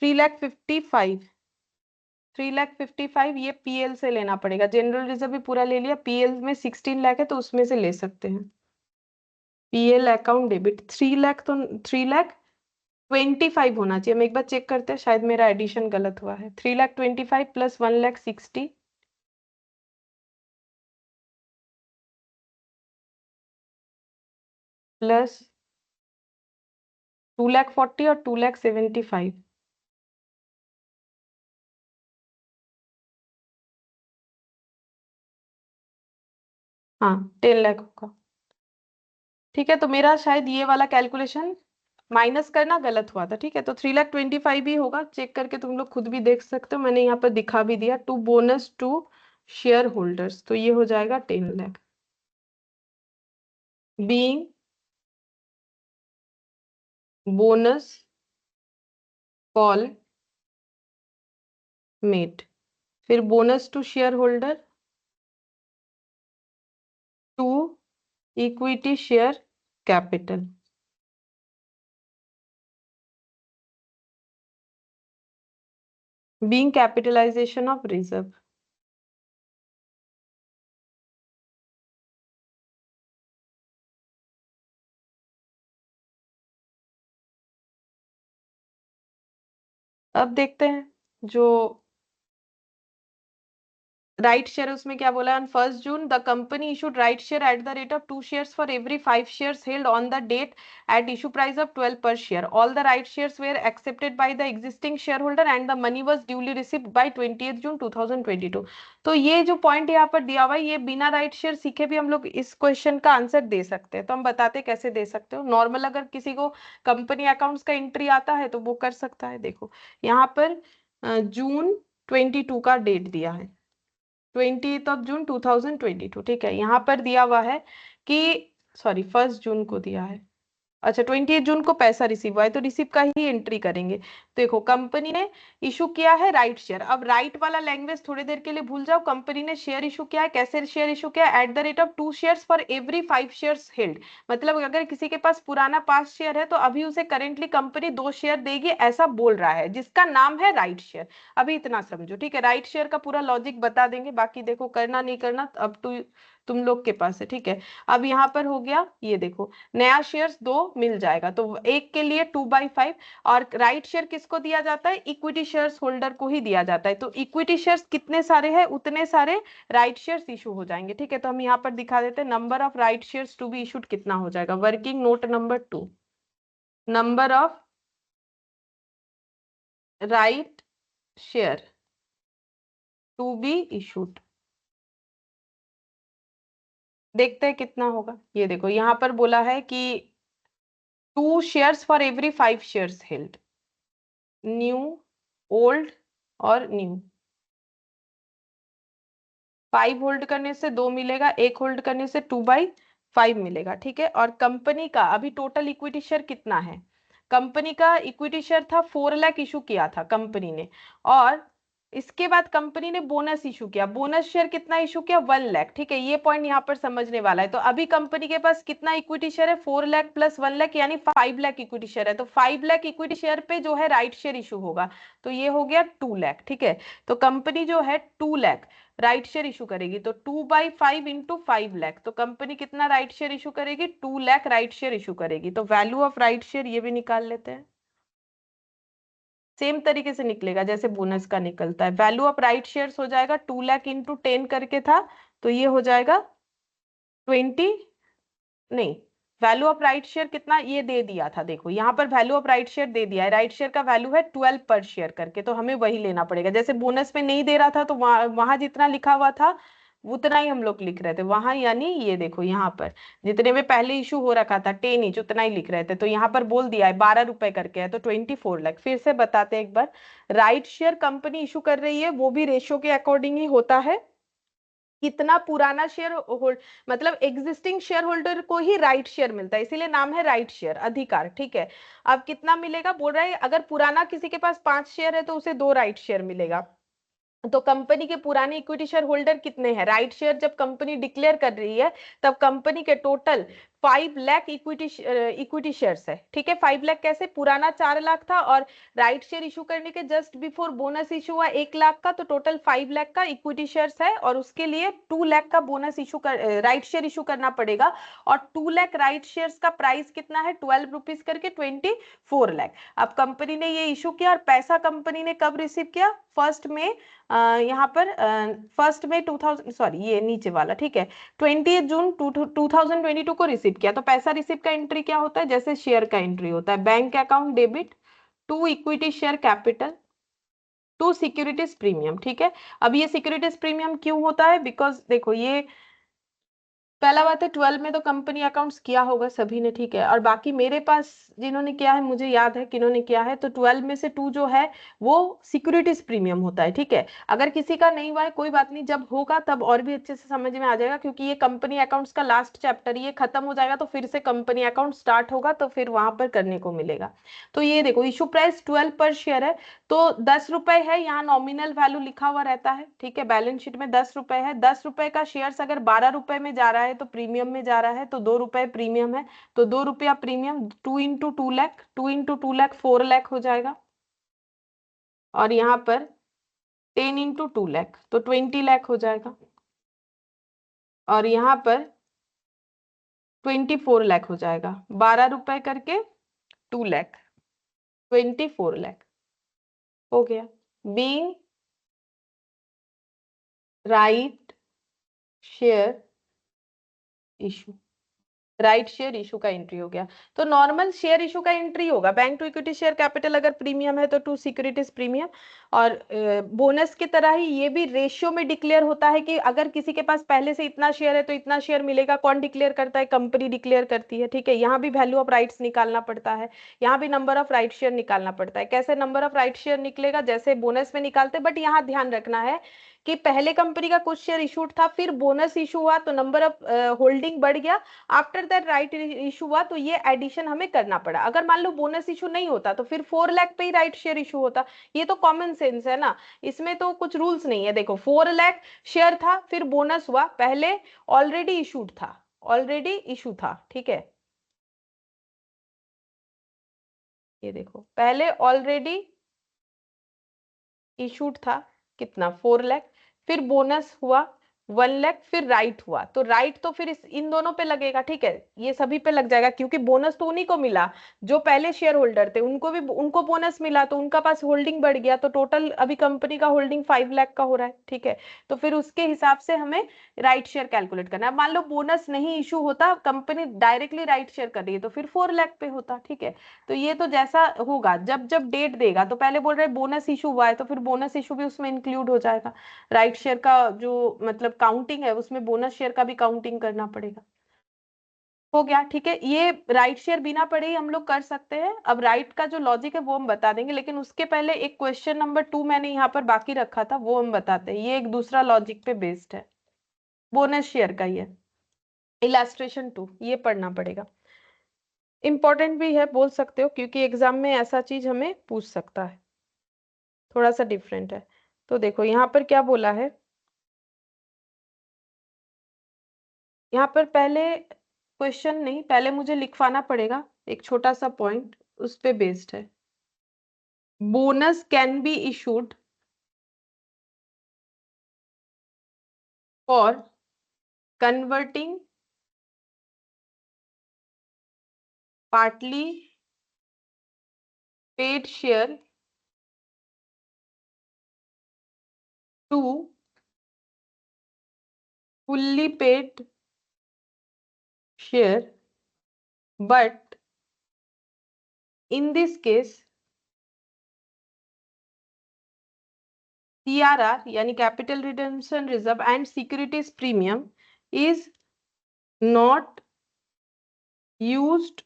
3,55,000, 3,55,000 ये पीएल से लेना पड़ेगा। जनरल रिजर्व भी पूरा ले लिया, पीएल में 16 लाख है तो उसमें से ले सकते हैं। पीएल अकाउंट डेबिट 3 लाख, तो 3,25,000 होना चाहिए। हम एक बार चेक करते हैं, शायद मेरा एडिशन गलत हुआ है। 3,25,000 प्लस 1,60,000 प्लस 2,40,000 और 2,75,000। हाँ 10 लाख होगा, ठीक है। तो मेरा शायद ये वाला कैलकुलेशन माइनस करना गलत हुआ था, ठीक है। तो 3,25,000 भी होगा, चेक करके तुम लोग खुद भी देख सकते हो, मैंने यहाँ पर दिखा भी दिया। To bonus to shareholders, तो ये हो जाएगा 10 lakh. Being bonus call made, फिर bonus to share holder to equity share capital, being capitalisation of reserve. अब देखते हैं जो राइट शेयर, उसमें क्या बोला है, on 1st June the company issued right share at the rate of 2 shares for every 5 shares held on the date at issue price of 12 per share. All the right shares were accepted by the existing shareholder and the money was duly received by 20th June 2022। तो ये जो point यहाँ पर दिया हुआ है, ये बिना राइट शेयर सीखे भी हम लोग इस क्वेश्चन का आंसर दे सकते हैं। तो हम बताते कैसे दे सकते हो। नॉर्मल अगर किसी को कंपनी अकाउंट्स का एंट्री आता है तो वो कर सकता है। देखो यहाँ पर जून 22 का डेट दिया है, 20th June 2022, ठीक है। यहाँ पर दिया हुआ है कि सॉरी 1st June को दिया है, अच्छा 28 जून को पैसा रिसीव हुआ है, तो रिसीव का ही एंट्री करेंगे। देखो कंपनी ने इशू किया है राइट शेयर, अब राइट वाला लैंग्वेज थोड़ी देर के लिए भूल जाओ। कंपनी ने शेयर इशू किया है, कैसे शेयर इशू किया है, eight the rate of 2 shares for every 5 shares held. मतलब अगर किसी के पास पुराना 5 शेयर है तो अभी उसे करेंटली कंपनी 2 शेयर देगी, ऐसा बोल रहा है, जिसका नाम है राइट शेयर। अभी इतना समझो, ठीक है। राइट शेयर का पूरा लॉजिक बता देंगे, बाकी देखो करना नहीं करना अब टू तुम लोग के पास है, ठीक है। अब यहाँ पर हो गया, ये देखो नया शेयर्स 2 मिल जाएगा, तो एक के लिए 2/5, और राइट शेयर किसको दिया जाता है, इक्विटी शेयर्स होल्डर को ही दिया जाता है। तो इक्विटी शेयर्स कितने सारे हैं उतने सारे राइट शेयर्स इशू हो जाएंगे, ठीक है। तो हम यहाँ पर दिखा देते हैं number of right shares to be issued कितना हो जाएगा। Working note number 2, number of right share to be issued, देखते हैं कितना होगा। ये देखो यहाँ पर बोला है कि 2 shares for every 5 shares held, new old और न्यू। 5 होल्ड करने से 2 मिलेगा, 1 होल्ड करने से 2/5 मिलेगा, ठीक है। और कंपनी का अभी टोटल इक्विटी शेयर कितना है, कंपनी का इक्विटी शेयर था 4 लाख इशू किया था कंपनी ने, और इसके बाद कंपनी ने बोनस इशू किया, बोनस शेयर कितना इशू किया 1 लाख, ठीक है। ये पॉइंट यहाँ पर समझने वाला है। तो अभी कंपनी के पास कितना इक्विटी शेयर है 4 लाख प्लस 1 लाख यानी 5 लाख इक्विटी शेयर है। तो 5 लाख इक्विटी शेयर पे जो है राइट शेयर इशू होगा, तो ये हो गया 2 लाख, ठीक है। तो कंपनी जो है 2 लाख राइट शेयर इशू करेगी, तो 2/5 इंटू 5 लाख, तो कंपनी कितना राइट शेयर इशू करेगी 2 लाख राइट शेयर इशू करेगी। तो वैल्यू ऑफ राइट शेयर ये भी निकाल लेते हैं, सेम तरीके से निकलेगा जैसे बोनस का निकलता है। वैल्यू ऑफ राइट शेयर्स हो जाएगा 2 लाख इंटू 10 करके था, तो ये हो जाएगा 20, नहीं, वैल्यू ऑफ राइट शेयर कितना ये दे दिया था, देखो यहाँ पर वैल्यू ऑफ राइट शेयर दे दिया है, राइट शेयर का वैल्यू है 12 पर शेयर करके, तो हमें वही लेना पड़ेगा। जैसे बोनस में नहीं दे रहा था तो वहां जितना लिखा हुआ था उतना ही हम लोग लिख रहे थे वहां, यानी ये देखो यहाँ पर जितने में पहले इशू हो रखा था 10 इंच उतना ही लिख रहे थे, तो यहाँ पर बोल दिया है 12 रुपए करके है, तो 24 लाख। फिर से बताते हैं एक बार, राइट शेयर कंपनी इशू कर रही है, वो भी रेशियो के अकॉर्डिंग ही होता है। कितना पुराना शेयर होल्ड, मतलब एग्जिस्टिंग शेयर होल्डर को ही राइट शेयर मिलता है, इसीलिए नाम है राइट शेयर, अधिकार, ठीक है। अब कितना मिलेगा बोल रहा है, अगर पुराना किसी के पास 5 शेयर है तो उसे 2 राइट शेयर मिलेगा। तो कंपनी के पुराने इक्विटी शेयर होल्डर कितने हैं, राइट शेयर जब कंपनी डिक्लेयर कर रही है तब कंपनी के टोटल 5 लाख इक्विटी शेयर्स है, ठीक है। 5 लाख कैसे, पुराना 4 लाख था और राइट शेयर इशू करने के जस्ट बिफोर बोनस इशू हुआ 1 लाख का, तो टोटल 5 लाख का इक्विटी शेयर्स है, और उसके लिए 2 लाख का बोनस इशू कर राइट शेयर इशू करना पड़ेगा। और 2 लाख राइट शेयर्स का प्राइस कितना है 12 रुपीज करके 24 लाख। अब कंपनी ने ये इशू किया और पैसा कंपनी ने कब रिसीव किया, फर्स्ट में यहाँ पर फर्स्ट में 2000, सॉरी ये नीचे वाला, ठीक है, 20 जून 2022 को रिसीव किया। तो पैसा रिसीव का एंट्री क्या होता है, जैसे शेयर का एंट्री होता है, bank account debit to equity share capital to securities premium, ठीक है। अब ये सिक्योरिटीज प्रीमियम क्यों होता है, बिकॉज देखो ये पहला बात है 12 में तो कंपनी अकाउंट्स किया होगा सभी ने, ठीक है। और बाकी मेरे पास जिन्होंने किया है मुझे याद है किन्होंने किया है, तो 12 में से 2 जो है वो सिक्योरिटीज प्रीमियम होता है, ठीक है। अगर किसी का नहीं हुआ है कोई बात नहीं, जब होगा तब और भी अच्छे से समझ में आ जाएगा, क्योंकि ये कंपनी अकाउंट्स का लास्ट चैप्टर, ये खत्म हो जाएगा तो फिर से कंपनी अकाउंट स्टार्ट होगा, तो फिर वहां पर करने को मिलेगा। तो ये देखो इशू प्राइस 12 पर शेयर है, तो 10 रुपए है, यहाँ नॉमिनल वैल्यू लिखा हुआ रहता है, ठीक है। बैलेंस शीट में 10 रुपए है, 10 रुपए का शेयर्स अगर 12 रुपए में जा रहा है तो प्रीमियम में जा रहा है, तो 2 रुपए प्रीमियम है, तो 2 रुपया premium, 2 into 2 lakh, 2 into 2 lakh 4 lakh हो जाएगा। और यहाँ पर 10 इंटू 2 लाख तो 20 लाख हो जाएगा। और यहाँ पर 24 लाख हो जाएगा, 12 रुपए करके 2 लाख, 24 लाख हो गया। Being right share issue, right share issue का एंट्री हो गया। तो नॉर्मल शेयर इशू का एंट्री होगा, bank to equity share capital अगर प्रीमियम है तो टू सिक्योरिटीज प्रीमियम। और बोनस की तरह ही ये भी रेशियो में डिक्लेयर होता है कि अगर किसी के पास पहले से इतना शेयर है तो इतना शेयर मिलेगा। कौन डिक्लेयर करता है, कंपनी डिक्लेयर करती है, ठीक है। यहाँ भी वैल्यू ऑफ राइट्स निकालना पड़ता है, यहाँ भी नंबर ऑफ राइट शेयर निकालना पड़ता है। कैसे नंबर ऑफ राइट शेयर निकलेगा, जैसे बोनस में निकालते हैं, बट यहाँ ध्यान रखना है कि पहले कंपनी का कुछ शेयर इशूड था, फिर बोनस इशू हुआ तो नंबर ऑफ होल्डिंग बढ़ गया, आफ्टर दैट राइट इशू हुआ, तो ये एडिशन हमें करना पड़ा। अगर मान लो बोनस इशू नहीं होता तो फिर 4 लाख पे ही राइट शेयर इशू होता। ये तो कॉमन सेंस है ना, इसमें तो कुछ रूल्स नहीं है। देखो 4 लाख शेयर था, फिर बोनस हुआ, पहले ऑलरेडी इशूड था, ऑलरेडी इशू था, ठीक है। ये देखो पहले ऑलरेडी इशूड था कितना 4 लाख, फिर बोनस हुआ 1 लाख, फिर राइट हुआ, तो राइट तो फिर इन दोनों पे लगेगा, ठीक है। ये सभी पे लग जाएगा क्योंकि बोनस तो उन्हीं को मिला जो पहले शेयर होल्डर थे, उनको भी उनको बोनस मिला तो उनका पास होल्डिंग बढ़ गया, तो टोटल अभी कंपनी का होल्डिंग 5 लाख का हो रहा है, ठीक है। तो फिर उसके हिसाब से हमें राइट शेयर कैलकुलेट करना है। मान लो बोनस नहीं इशू होता, कंपनी डायरेक्टली राइट शेयर कर रही है, तो फिर 4 लाख पे होता, ठीक है। तो ये तो जैसा होगा जब जब डेट देगा, तो पहले बोल रहे बोनस इशू हुआ है तो फिर बोनस इशू भी उसमें इंक्लूड हो जाएगा। राइट शेयर का जो मतलब काउंटिंग है उसमें बोनस शेयर का भी काउंटिंग करना पड़ेगा। हो गया, ठीक है। ये राइट शेयर बिना पढ़े ही हम लोग कर सकते हैं। अब राइट का जो लॉजिक है वो हम बता देंगे, लेकिन उसके पहले एक क्वेश्चन नंबर 2 मैंने यहाँ पर बाकी रखा था, वो हम बताते हैं। ये एक दूसरा लॉजिक पे बेस्ड है, बोनस शेयर का ही है, इलास्ट्रेशन 2 ये पढ़ना पड़ेगा। इंपॉर्टेंट भी है बोल सकते हो, क्योंकि एग्जाम में ऐसा चीज हमें पूछ सकता है, थोड़ा सा डिफरेंट है। तो देखो यहाँ पर क्या बोला है, यहाँ पर पहले क्वेश्चन नहीं, पहले मुझे लिखवाना पड़ेगा एक छोटा सा पॉइंट, उस पे बेस्ड है। Bonus can be issued for converting partly paid share to fully paid share, but in this case CRR यानी capital redemption reserve and securities premium is not used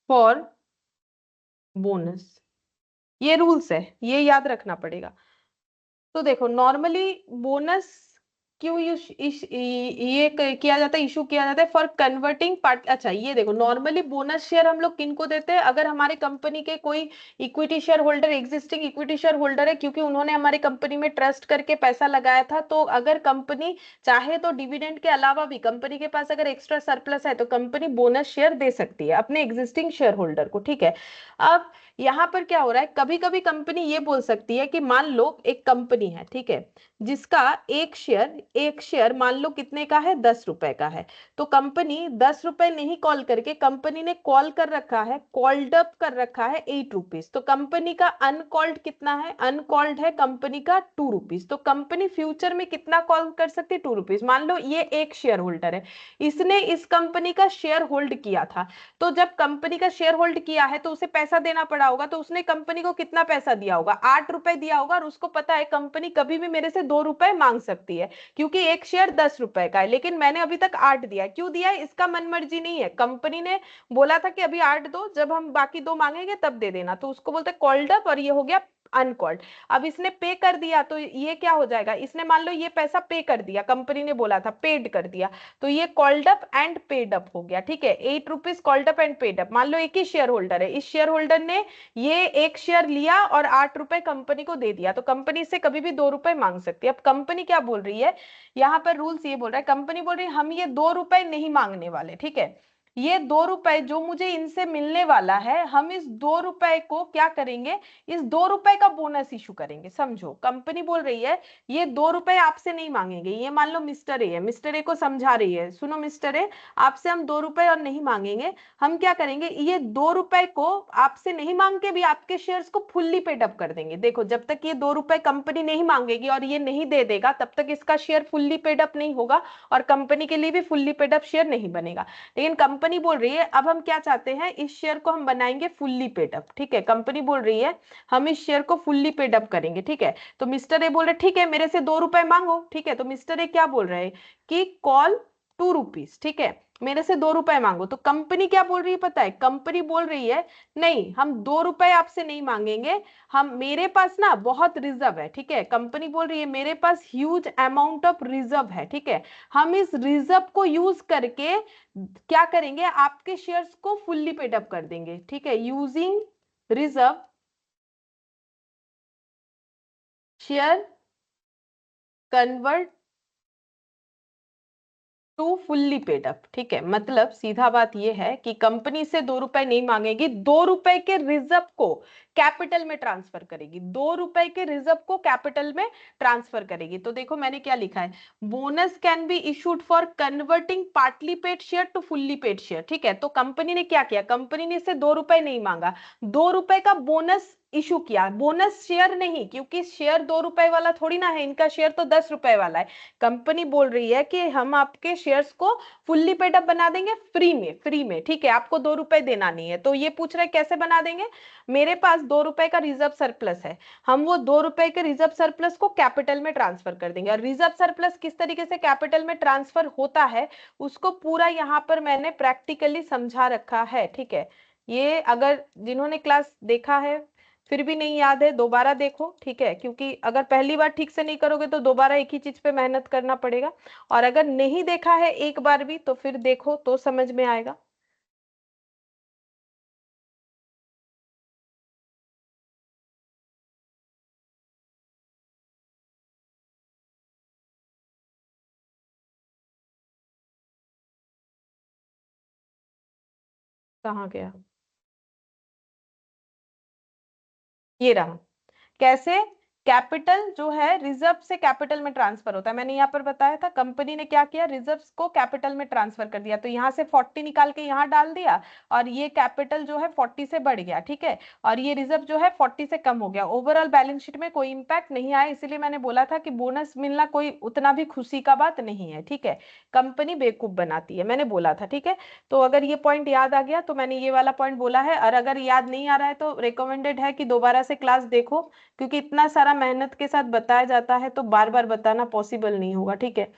for bonus। ये rules है, ये याद रखना पड़ेगा। तो देखो नॉर्मली बोनस क्यों ये किया जाता है, इशू किया जाता है फॉर कन्वर्टिंग पार्ट। अच्छा ये देखो नॉर्मली बोनस शेयर हम लोग किनको देते हैं, अगर हमारे कंपनी के कोई equity share holder, existing equity share holder है, क्योंकि उन्होंने हमारी कंपनी में ट्रस्ट करके पैसा लगाया था, तो अगर कंपनी चाहे तो डिविडेंड के अलावा भी कंपनी के पास अगर एक्स्ट्रा सरप्लस है तो कंपनी बोनस शेयर दे सकती है अपने एग्जिस्टिंग शेयर होल्डर को, ठीक है। अब यहाँ पर क्या हो रहा है, कभी कभी कंपनी ये बोल सकती है कि मान लो एक कंपनी है, ठीक है, जिसका एक शेयर मान लो कितने का है, 10 रुपए का है। तो कंपनी 10 रुपए नहीं कॉल करके कंपनी ने कॉल कर रखा है, कॉल्ड अप कर रखा है 8 रुपीज। तो कंपनी का अनकॉल्ड कितना है, अनकॉल्ड है कंपनी का 2 रुपीज। तो कंपनी फ्यूचर में कितना कॉल कर सकती है, 2 रुपीज। मान लो ये एक शेयर होल्डर है, इसने इस कंपनी का शेयर होल्ड किया था, तो जब कंपनी का शेयर होल्ड किया है तो उसे पैसा देना पड़ा होगा, तो उसने कंपनी को कितना पैसा दिया होगा, 8 रुपए दिया होगा, और उसको पता है कंपनी कभी भी मेरे से 2 रुपए मांग सकती है, क्योंकि एक शेयर 10 रुपए का है, लेकिन मैंने अभी तक 8 दिया है। क्यों दिया है, इसका मन मर्जी नहीं है, कंपनी ने बोला था कि अभी 8 दो, जब हम बाकी 2 मांगेंगे तब दे देना, तो उसको बोलते हैं कॉल्ड अप, और ये हो गया अनकॉल्ड। अब इसने पे कर दिया तो ये क्या हो जाएगा, इसने मान लो ये पैसा पे कर दिया, कंपनी ने बोला था पेड कर दिया, तो ये called up and paid up हो गया, ठीक है। 8 rupees called up and paid up. मान लो एक ही शेयर होल्डर है, इस शेयर होल्डर ने ये एक शेयर लिया और 8 रुपए कंपनी को दे दिया, तो कंपनी से कभी भी 2 रुपए मांग सकती है। अब कंपनी क्या बोल रही है, यहाँ पर रूल्स ये बोल रहा है, कंपनी बोल रही है हम ये 2 रुपए नहीं मांगने वाले, ठीक है। ये 2 रुपए जो मुझे इनसे मिलने वाला है, हम इस 2 रुपए को क्या करेंगे, इस 2 रुपए का बोनस इशू करेंगे। समझो कंपनी बोल रही है ये 2 रुपए आपसे नहीं मांगेंगे। ये मान लो मिस्टर ए है, मिस्टर ए को समझा रही है, सुनो मिस्टर ए, आपसे हम 2 रुपए और नहीं मांगेंगे, हम क्या करेंगे, ये 2 रुपए को आपसे नहीं मांग के भी आपके शेयर्स को फुल्ली पेड अप कर देंगे। देखो जब तक ये 2 रुपए कंपनी नहीं मांगेगी और ये नहीं दे देगा, तब तक इसका शेयर फुल्ली पेड अप नहीं होगा, और कंपनी के लिए भी फुल्ली पेड अप शेयर नहीं बनेगा। लेकिन कंपनी बोल रही है अब हम क्या चाहते हैं, इस शेयर को हम बनाएंगे फुल्ली पेड अप, ठीक है। कंपनी बोल रही है हम इस शेयर को फुल्ली पेड अप करेंगे, ठीक है। तो मिस्टर ए बोल रहे ठीक है मेरे से 2 रुपए मांगो, ठीक है। तो मिस्टर ए क्या बोल रहे हैं कि कॉल 2 रुपीज, ठीक है, मेरे से 2 रुपए मांगो। तो कंपनी क्या बोल रही है पता है, कंपनी बोल रही है नहीं हम 2 रुपए आपसे नहीं मांगेंगे, हम मेरे पास ना बहुत रिजर्व है, ठीक है। कंपनी बोल रही है मेरे पास ह्यूज अमाउंट ऑफ रिजर्व है, ठीक है, हम इस रिजर्व को यूज करके क्या करेंगे, आपके शेयर्स को फुल्ली पेड अप कर देंगे, ठीक है। Using reserve share convert to fully paid up, ठीक है। मतलब सीधा बात यह है कि कंपनी से 2 रुपए नहीं मांगेगी, 2 रुपए के रिजर्व को कैपिटल में ट्रांसफर करेगी, 2 रुपए के रिजर्व को कैपिटल में ट्रांसफर करेगी। तो देखो मैंने क्या लिखा है, bonus can be issued for converting partly paid share to fully paid share, ठीक है। तो कंपनी ने क्या किया, कंपनी ने से 2 रुपए नहीं मांगा, 2 रुपए का बोनस इशू किया, बोनस शेयर नहीं, क्योंकि शेयर 2 रुपए वाला थोड़ी ना है, इनका शेयर तो 10 रुपए वाला है। कंपनी बोल रही है कि हम आपके शेयर्स को फुल्ली पेड अप बना देंगे फ्री में, ठीक है, आपको 2 रुपए देना नहीं है। तो ये पूछ रहे कैसे बना देंगे, मेरे पास 2 रुपए का रिजर्व सरप्लस है, हम वो 2 रुपए के रिजर्व सरप्लस को कैपिटल में ट्रांसफर कर देंगे। और रिजर्व सरप्लस किस तरीके से कैपिटल में ट्रांसफर होता है उसको पूरा यहाँ पर मैंने प्रैक्टिकली समझा रखा है, ठीक है। ये अगर जिन्होंने क्लास देखा है फिर भी नहीं याद है, दोबारा देखो, ठीक है, क्योंकि अगर पहली बार ठीक से नहीं करोगे तो दोबारा एक ही चीज पे मेहनत करना पड़ेगा, और अगर नहीं देखा है एक बार भी तो फिर देखो तो समझ में आएगा। कहाँ गया, ये रहा। कैसे कैपिटल जो है रिजर्व से कैपिटल में ट्रांसफर होता है, मैंने यहाँ पर बताया था, कंपनी ने क्या किया, रिजर्व्स को कैपिटल में ट्रांसफर कर दिया, तो यहाँ से 40 निकाल के यहाँ डाल दिया और ये कैपिटल जो है 40 से बढ़ गया, ठीक है, और ये रिजर्व जो है 40 से कम हो गया, ओवरऑल बैलेंस शीट में कोई इंपैक्ट नहीं आया, इसीलिए मैंने बोला था कि बोनस मिलना कोई उतना भी खुशी का बात नहीं है, ठीक है, कंपनी बेवकूफ बनाती है, मैंने बोला था, ठीक है। तो अगर ये पॉइंट याद आ गया तो मैंने ये वाला पॉइंट बोला है, और अगर याद नहीं आ रहा है तो रिकमेंडेड है कि दोबारा से क्लास देखो, क्योंकि इतना सारा मेहनत के साथ बताया जाता है तो बार बार बताना पॉसिबल नहीं होगा, ठीक है।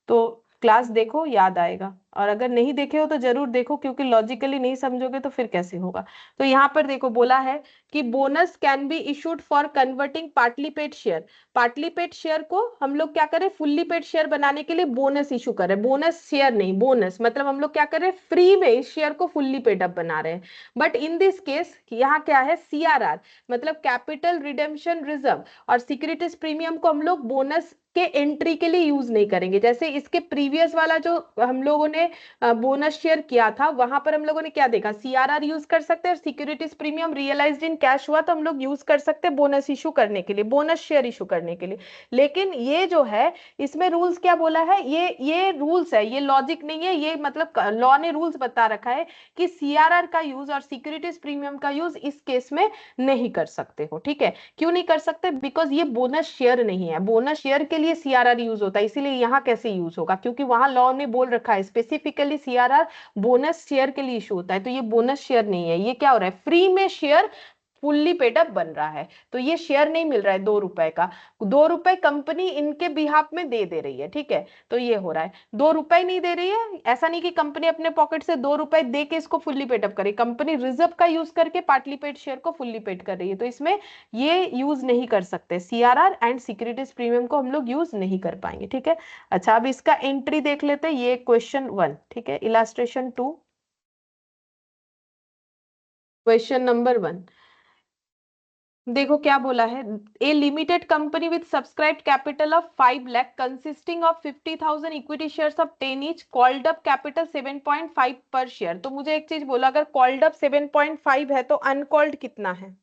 तो क्लास देखो, याद आएगा, और अगर नहीं देखे हो तो जरूर देखो, क्योंकि लॉजिकली नहीं समझोगे तो फिर कैसे होगा। तो यहाँ पर देखो बोला है कि bonus can be issued for converting partly paid share, partly paid share को हम लोग क्या करें, फुल्ली पेड शेयर बनाने के लिए बोनस इशू करें, बोनस शेयर नहीं, बोनस मतलब हम लोग क्या करें, फ्री में इस शेयर को फुल्ली पेड अप बना रहे हैं। बट इन दिस केस यहाँ क्या है, सीआरआर मतलब कैपिटल रिडेम्पशन रिजर्व और सिक्योरिटीज प्रीमियम को हम लोग बोनस के एंट्री के लिए यूज नहीं करेंगे। जैसे इसके प्रीवियस वाला जो हम लोगों ने बोनस शेयर किया था, वहां पर हम लोगों ने क्या देखा, सीआरआर यूज कर सकते हैं और securities premium realised in cash हुआ तो हम लोग यूज कर सकते हैं बोनस इशू करने के लिए, बोनस शेयर इशू करने के लिए। लेकिन ये जो है इसमें रूल्स क्या बोला है, ये रूल्स है, ये लॉजिक नहीं है, ये मतलब लॉ ने रूल्स बता रखा है कि सीआरआर का यूज और सिक्योरिटीज प्रीमियम का यूज इस केस में नहीं कर सकते हो, ठीक है। क्यों नहीं कर सकते, बिकॉज ये बोनस शेयर नहीं है, बोनस शेयर के लिए सीआरआर यूज होता है, इसीलिए यहाँ कैसे यूज होगा, क्योंकि वहां लॉ ने बोल रखा है स्पेसिफिकली सीआरआर बोनस शेयर के लिए इशू होता है, तो ये बोनस शेयर नहीं है, ये क्या हो रहा है, फ्री में शेयर फुल्ली पेड अप बन रहा है, तो ये शेयर नहीं मिल रहा है 2 रुपए का, 2 रुपए कंपनी इनके बिहाफ में दे रही है, ठीक है। तो ये हो रहा है, 2 रुपए नहीं दे रही है, ऐसा नहीं कि कंपनी अपने पॉकेट से 2 रुपए दे के इसको फुल्ली पेड अप करे, कंपनी रिजर्व का यूज करके पार्टली पेड शेयर को फुल्ली पेड कर रही है, तो इसमें ये यूज नहीं कर सकते, सीआरआर एंड सिक्योरिटीज प्रीमियम को हम लोग यूज नहीं कर पाएंगे, ठीक है। अच्छा, अब इसका एंट्री देख लेते हैं, ये क्वेश्चन 1, ठीक है, इलास्ट्रेशन 2, क्वेश्चन नंबर 1, देखो क्या बोला है, a limited company with subscribed capital of 5 lakh consisting of 50,000 equity shares of 10 each, called up capital 7.5 per share. तो मुझे एक चीज बोला, अगर कॉल्ड अप 7.5 है तो अनकॉल्ड कितना है,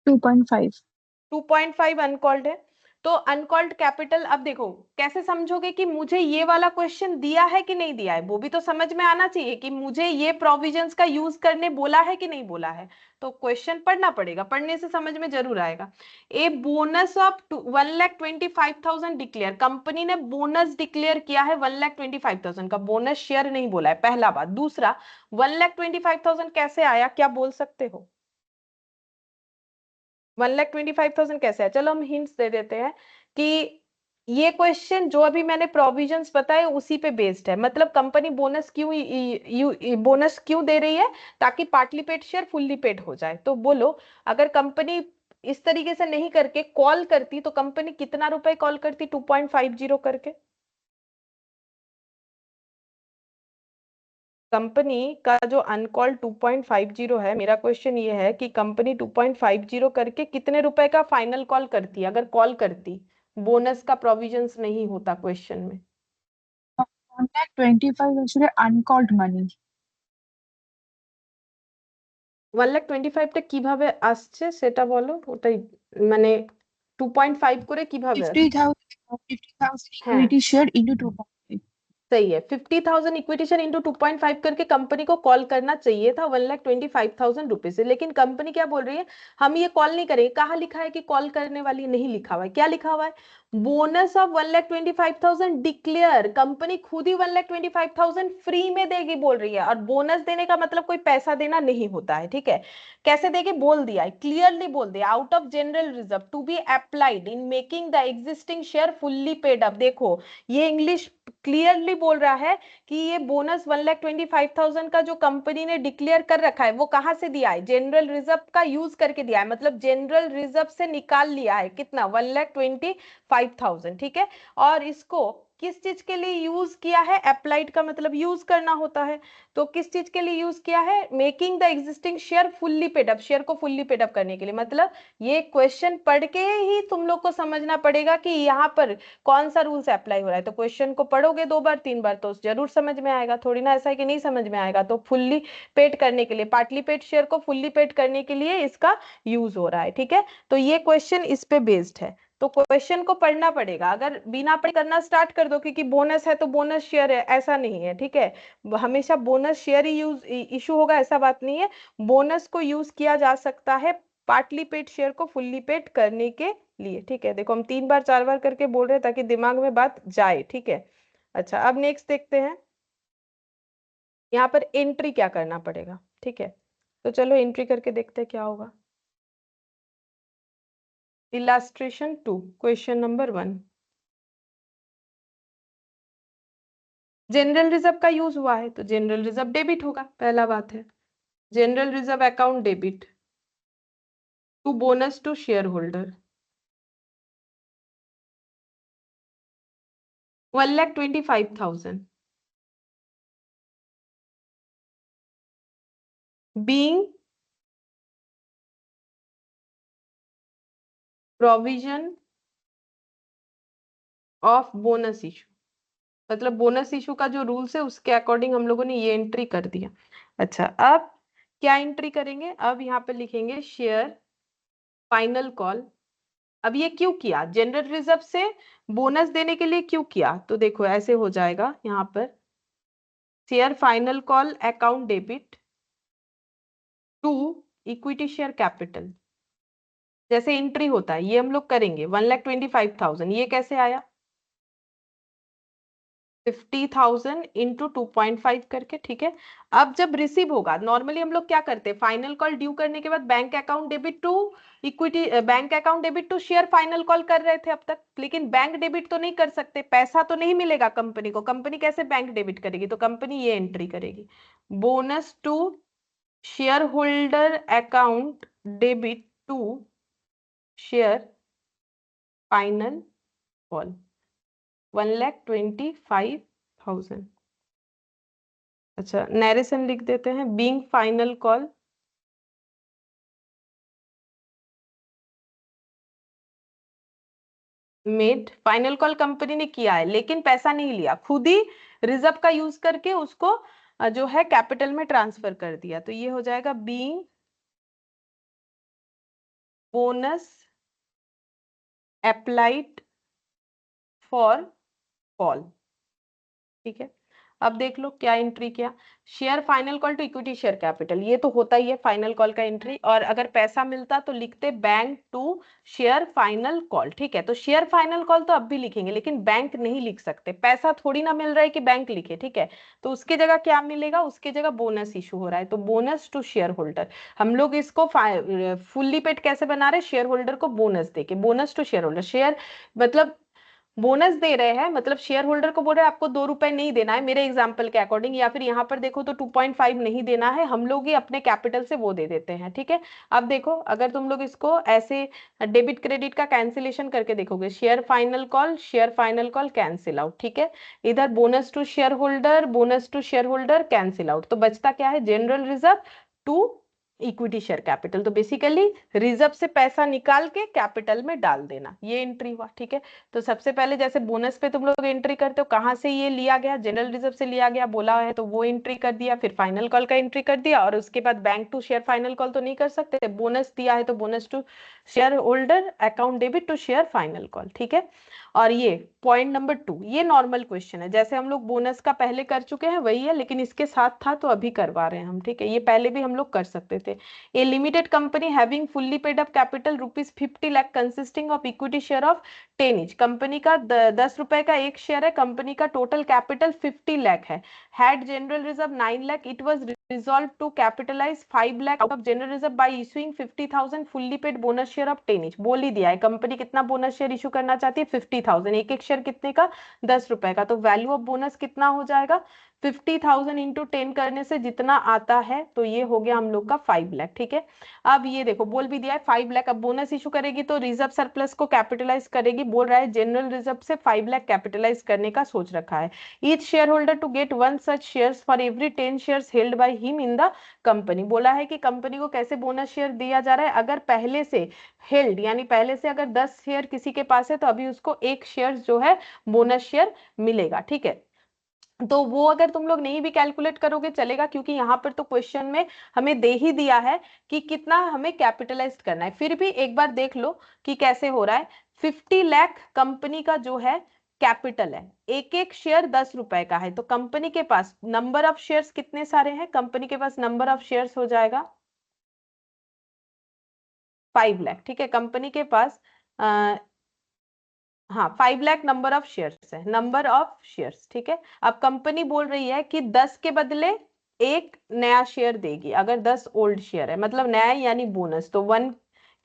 2.5।
2.5 अनकॉल्ड है। तो अनकॉल्ड कैपिटल, अब देखो कैसे समझोगे कि मुझे ये वाला क्वेश्चन दिया है कि नहीं दिया है, वो भी तो समझ में आना चाहिए कि मुझे ये प्रोविजंस का यूज करने बोला है कि नहीं बोला है, तो क्वेश्चन पढ़ना पड़ेगा, पढ़ने से समझ में जरूर आएगा। A bonus of 1,25,000 declare, company ने बोनस डिक्लेयर किया है 1,25,000 का, बोनस शेयर नहीं बोला है, पहला बात। दूसरा, 1,25,000 कैसे आया, क्या बोल सकते हो, 1,25,000 कैसे है, चलो हम हिंट्स दे देते हैं कि ये क्वेश्चन जो अभी मैंने प्रोविजंस बताए उसी पे बेस्ड है, मतलब कंपनी बोनस बोनस क्यों दे रही है, ताकि partly paid share fully paid हो जाए। तो बोलो, अगर कंपनी इस तरीके से नहीं करके कॉल करती तो कंपनी कितना रुपए कॉल करती, 2.50 करके, कंपनी का जो अनकॉल्ड 2.50 है, मेरा क्वेश्चन ये है कि कंपनी 2.50 करके कितने रुपए का फाइनल कॉल करती, अगर कॉल करती, बोनस का प्रोविजंस नहीं होता क्वेश्चन में।
1,25,000 আসলে uncalled money।
1,25,000টা কিভাবে আসছে সেটা বলো, ওটাই মানে 2.5 করে কিভাবে আসছে,
50,000
হ্যাঁ
equity share into 2.5।
सही है, 50,000 इक्विटेशन इंटू 2.5 करके कंपनी को कॉल करना चाहिए था 1,25,000 रुपीज से, लेकिन कंपनी क्या बोल रही है, हम ये कॉल नहीं करेंगे, कहाँ लिखा है कि कॉल करने वाली, नहीं लिखा हुआ है, क्या लिखा हुआ है, बोनस ऑफ 1,25,000 डिक्लेयर, कंपनी खुद ही 1,25,000 फ्री में देगी बोल रही है, और बोनस देने का मतलब कोई पैसा देना नहीं होता है, ठीक है। कैसे देगी बोल दिया है, क्लियरली बोल दिया, out of general reserve to be applied in making the existing share fully paid up. देखो ये इंग्लिश क्लियरली बोल रहा है कि ये बोनस 1,25,000 का जो कंपनी ने डिक्लेयर कर रखा है वो कहां से दिया है, जनरल रिजर्व का यूज करके दिया है, मतलब जनरल रिजर्व से निकाल लिया है कितना, 1,25,000, ठीक है। और इसको किस चीज के लिए यूज किया है, अप्लाइड का मतलब यूज करना होता है, तो किस चीज के लिए यूज किया है, making the existing share fully paid up, share को फुल्ली पेड अप करने के लिए। मतलब ये क्वेश्चन पढ़ के ही तुम लोग को समझना पड़ेगा कि यहाँ पर कौन सा रूल्स अप्लाई हो रहा है। तो क्वेश्चन को पढ़ोगे 2 बार 3 बार तो जरूर समझ में आएगा, थोड़ी ना ऐसा है कि नहीं समझ में आएगा। तो फुल्ली पेड करने के लिए, पार्टली पेड शेयर को फुल्ली पेड करने के लिए इसका यूज हो रहा है, ठीक है। तो ये क्वेश्चन इस पे बेस्ड है, तो क्वेश्चन को पढ़ना पड़ेगा। अगर बिना पढ़े करना स्टार्ट कर दो क्योंकि बोनस है तो बोनस शेयर है, ऐसा नहीं है, ठीक है। हमेशा बोनस शेयर ही यूज इशू होगा ऐसा बात नहीं है। बोनस को यूज किया जा सकता है पार्टली पेड शेयर को फुल्ली पेड करने के लिए, ठीक है। देखो हम 3 बार 4 बार करके बोल रहे हैं ताकि दिमाग में बात जाए, ठीक है। अच्छा, अब नेक्स्ट देखते हैं यहाँ पर एंट्री क्या करना पड़ेगा, ठीक है। तो चलो एंट्री करके देखते हैं क्या होगा। Illustration 2, question number 1। General reserve का यूज हुआ है तो जनरल रिजर्व डेबिट होगा, पहला बात है। General reserve account debit to bonus to share holder 1,25,000 being provision of bonus issue. मतलब बोनस इशू का जो रूल्स है उसके अकॉर्डिंग हम लोगों ने ये एंट्री कर दिया। अच्छा, अब क्या एंट्री करेंगे, अब यहाँ पे लिखेंगे शेयर फाइनल कॉल। अब ये क्यों किया, जनरल रिजर्व से बोनस देने के लिए क्यों किया, तो देखो ऐसे हो जाएगा यहाँ पर share final call account debit to equity share capital. जैसे एंट्री होता है ये हम लोग करेंगे 1,25,000, ये कैसे आया 50,000 इंटू 2.5 करके, ठीक है। अब जब रिसीव होगा, नॉर्मली हम लोग क्या करते हैं, फाइनल कॉल ड्यू करने के बाद bank account debit to equity, bank account debit to share final call कर रहे थे अब तक। लेकिन बैंक डेबिट तो नहीं कर सकते, पैसा तो नहीं मिलेगा कंपनी को, कंपनी कैसे बैंक डेबिट करेगी, तो कंपनी ये एंट्री करेगी bonus to share holder account debit to share final कॉल 1,25,000। अच्छा, नैरेशन लिख देते हैं being final call made. Final call company ने किया है लेकिन पैसा नहीं लिया, खुद ही रिजर्व का यूज करके उसको जो है कैपिटल में ट्रांसफर कर दिया। तो ये हो जाएगा being bonus applied for call, ठीक है। अब देख लो क्या एंट्री किया, share final call to equity share capital, ये तो होता ही है फाइनल कॉल का एंट्री। और अगर पैसा मिलता तो लिखते bank to share final call, ठीक है। तो शेयर फाइनल कॉल तो अब भी लिखेंगे लेकिन बैंक नहीं लिख सकते, पैसा थोड़ी ना मिल रहा है कि बैंक लिखे, ठीक है। तो उसके जगह क्या मिलेगा, उसके जगह बोनस इशू हो रहा है तो बोनस टू शेयर होल्डर। हम लोग इसको फुल्ली पेड कैसे बना रहे, शेयर होल्डर को बोनस देके, bonus to share holder. Share मतलब बोनस दे रहे हैं, मतलब शेयर होल्डर को बोल रहे हैं आपको 2 रुपए नहीं देना है मेरे एग्जाम्पल के अकॉर्डिंग, या फिर यहाँ पर देखो तो 2.5 नहीं देना है, हम लोग ही अपने कैपिटल से वो दे देते हैं, ठीक है। अब देखो अगर तुम लोग इसको ऐसे डेबिट क्रेडिट का कैंसिलेशन करके देखोगे, share final call cancel out, ठीक है। इधर bonus to share holder cancel out, तो बचता क्या है, general reserve to equity share capital. तो बेसिकली रिजर्व से पैसा निकाल के कैपिटल में डाल देना, ये एंट्री हुआ, ठीक है। तो सबसे पहले जैसे बोनस पे तुम लोग एंट्री करते हो, कहाँ से ये लिया गया, जनरल रिजर्व से लिया गया बोला है तो वो एंट्री कर दिया, फिर फाइनल कॉल का एंट्री कर दिया, और उसके बाद bank to share final call तो नहीं कर सकते, बोनस दिया है तो bonus to share holder account debit to share final call, ठीक है। और ये पॉइंट नंबर 2, ये नॉर्मल क्वेश्चन है, जैसे हम लोग बोनस का पहले कर चुके हैं वही है, लेकिन इसके साथ था तो अभी करवा रहे हैं हम, ठीक है। ये पहले भी हम लोग कर सकते थे। A limited company having fully paid up capital ₹50 lakh consisting of equity share of 10 each, company का 10 रुपए का एक शेयर है, कंपनी का टोटल कैपिटल 50 लाख है, had general reserve 9 lakh, it was resolved to capitalize 5 lakh out of general reserve by issuing 50,000 fully paid bonus share of 10 each। बोल ही दिया है कंपनी कितना बोनस शेयर इशू करना चाहती है, 50,000, एक एक शेयर कितने का, 10 रुपए का, तो वैल्यू ऑफ बोनस कितना हो जाएगा 50,000 इंटू 10 करने से जितना आता है तो ये हो गया हम लोग का 5 लाख। ठीक है, अब ये देखो बोल भी दिया है 5 लाख। अब बोनस इशू करेगी तो रिजर्व सरप्लस को कैपिटलाइज करेगी। बोल रहा है जनरल रिजर्व से 5 लाख कैपिटलाइज करने का सोच रखा है। Each share holder to get 1 such shares for every 10 shares held by him in the company. बोला है कि कंपनी को कैसे बोनस शेयर दिया जा रहा है, अगर पहले से हेल्ड यानी पहले से अगर 10 शेयर किसी के पास है तो अभी उसको 1 शेयर जो है बोनस शेयर मिलेगा। ठीक है, तो वो अगर तुम लोग नहीं भी कैलकुलेट करोगे चलेगा, क्योंकि यहाँ पर तो क्वेश्चन में हमें दे ही दिया है कि कितना हमें कैपिटलाइज करना है। फिर भी एक बार देख लो कि कैसे हो रहा है। 50 लाख कंपनी का जो है कैपिटल है, एक एक शेयर 10 रुपए का है, तो कंपनी के पास नंबर ऑफ शेयर्स कितने सारे हैं, कंपनी के पास नंबर ऑफ शेयर्स हो जाएगा 5 लाख। ठीक है, कंपनी के पास हाँ 5 लाख नंबर ऑफ शेयर्स है, नंबर ऑफ शेयर्स। ठीक है, अब कंपनी बोल रही है कि 10 के बदले एक नया शेयर देगी। अगर 10 ओल्ड शेयर है मतलब नया यानी बोनस, तो 1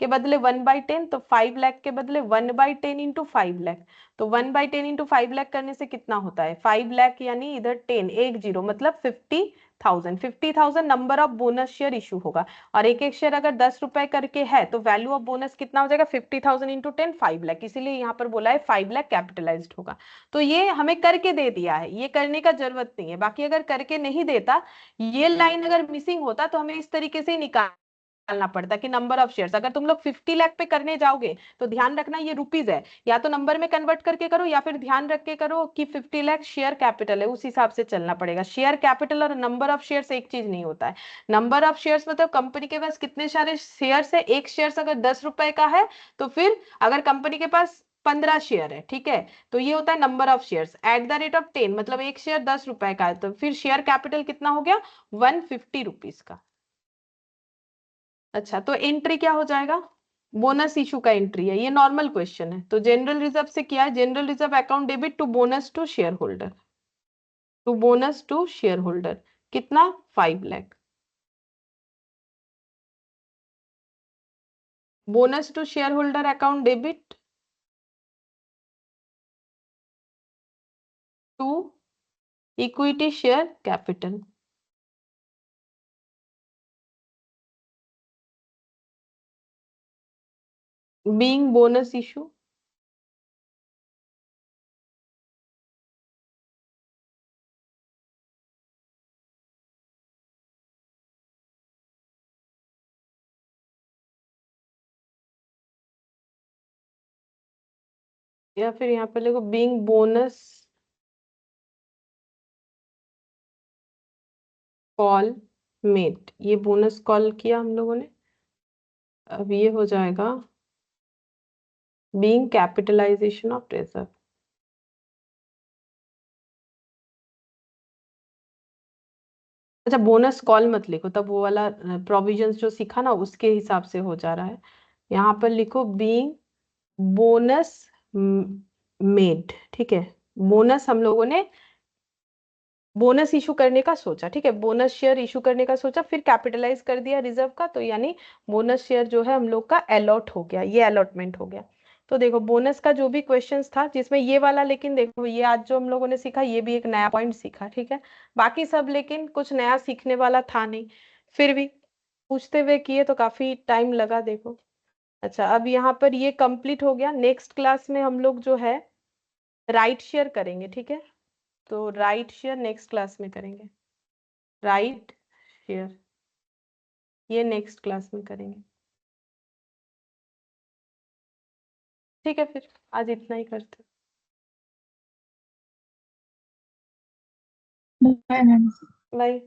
के बदले 1/10, तो 5 लाख के बदले 1/10 इंटू 5 लाख। तो 1/10 इंटू 5 लाख करने से कितना होता है 5 लाख, यानी इधर 10 एक जीरो मतलब 50,000 number of bonus share issue होगा। और एक एक शेयर अगर 10 रुपए करके है तो वैल्यू ऑफ बोनस कितना हो जाएगा 50,000 इंटू 10 5 लाख। इसीलिए यहाँ पर बोला है 5 लाख कैपिटलाइज्ड होगा। तो ये हमें करके दे दिया है, ये करने का जरूरत नहीं है। बाकी अगर करके नहीं देता, ये लाइन अगर मिसिंग होता तो हमें इस तरीके से ही निकालना पड़ता कि नंबर ऑफ शेयर्स। अगर तुम लोग 50 लाख पे करने जाओगे तो ध्यान रखना ये रुपीज है, या तो नंबर में कन्वर्ट करके करो या फिर ध्यान रख के करो कि 50 लाख शेयर कैपिटल है, उस हिसाब से चलना पड़ेगा। शेयर कैपिटल और नंबर ऑफ शेयर्स एक चीज नहीं होता है। नंबर ऑफ शेयर्स मतलब कंपनी के पास कितने सारे शेयर्स है, एक शेयर अगर 10 रुपए का है तो फिर अगर कंपनी के पास 15 शेयर है, ठीक है, तो ये होता है number of shares at the rate of 10, मतलब एक शेयर 10 रुपए का है, तो फिर शेयर कैपिटल कितना हो गया 150 रुपीज का। अच्छा, तो एंट्री क्या हो जाएगा, बोनस इशू का एंट्री है, ये नॉर्मल क्वेश्चन है। तो जनरल रिजर्व से क्या है, general reserve account debit to bonus to share holder, to bonus to share holder कितना 5 lakh. Bonus to share holder account debit to equity share capital. Being bonus issue या फिर यहाँ पे लिखो बीइंग बोनस कॉल मेड, ये bonus call किया हम लोगों ने, अब ये हो जाएगा बीइंग कैपिटलाइजेशन ऑफ रिजर्व। अच्छा, बोनस कॉल मत लिखो, तब वो वाला प्रोविजंस जो सीखा ना उसके हिसाब से हो जा रहा है। यहाँ पर लिखो बीइंग बोनस मेड। ठीक है, बोनस हम लोगों ने बोनस इशू करने का सोचा, ठीक है, बोनस शेयर इशू करने का सोचा, फिर कैपिटलाइज कर दिया रिजर्व का, तो यानी बोनस शेयर जो है हम लोग का अलॉट हो गया, ये अलॉटमेंट हो गया। तो देखो बोनस का जो भी क्वेश्चंस था जिसमें ये वाला, लेकिन देखो ये आज जो हम लोगों ने सीखा ये भी एक नया पॉइंट सीखा, ठीक है, बाकी सब लेकिन कुछ नया सीखने वाला था नहीं, फिर भी पूछते हुए किए तो काफी टाइम लगा देखो। अच्छा, अब यहाँ पर ये कंप्लीट हो गया। नेक्स्ट क्लास में हम लोग जो है राइट शेयर करेंगे, ठीक है, तो राइट शेयर नेक्स्ट क्लास में करेंगे, राइट शेयर ये नेक्स्ट क्लास में करेंगे। ठीक है, फिर आज इतना ही करते
बाय मैम।
हैं, बाय।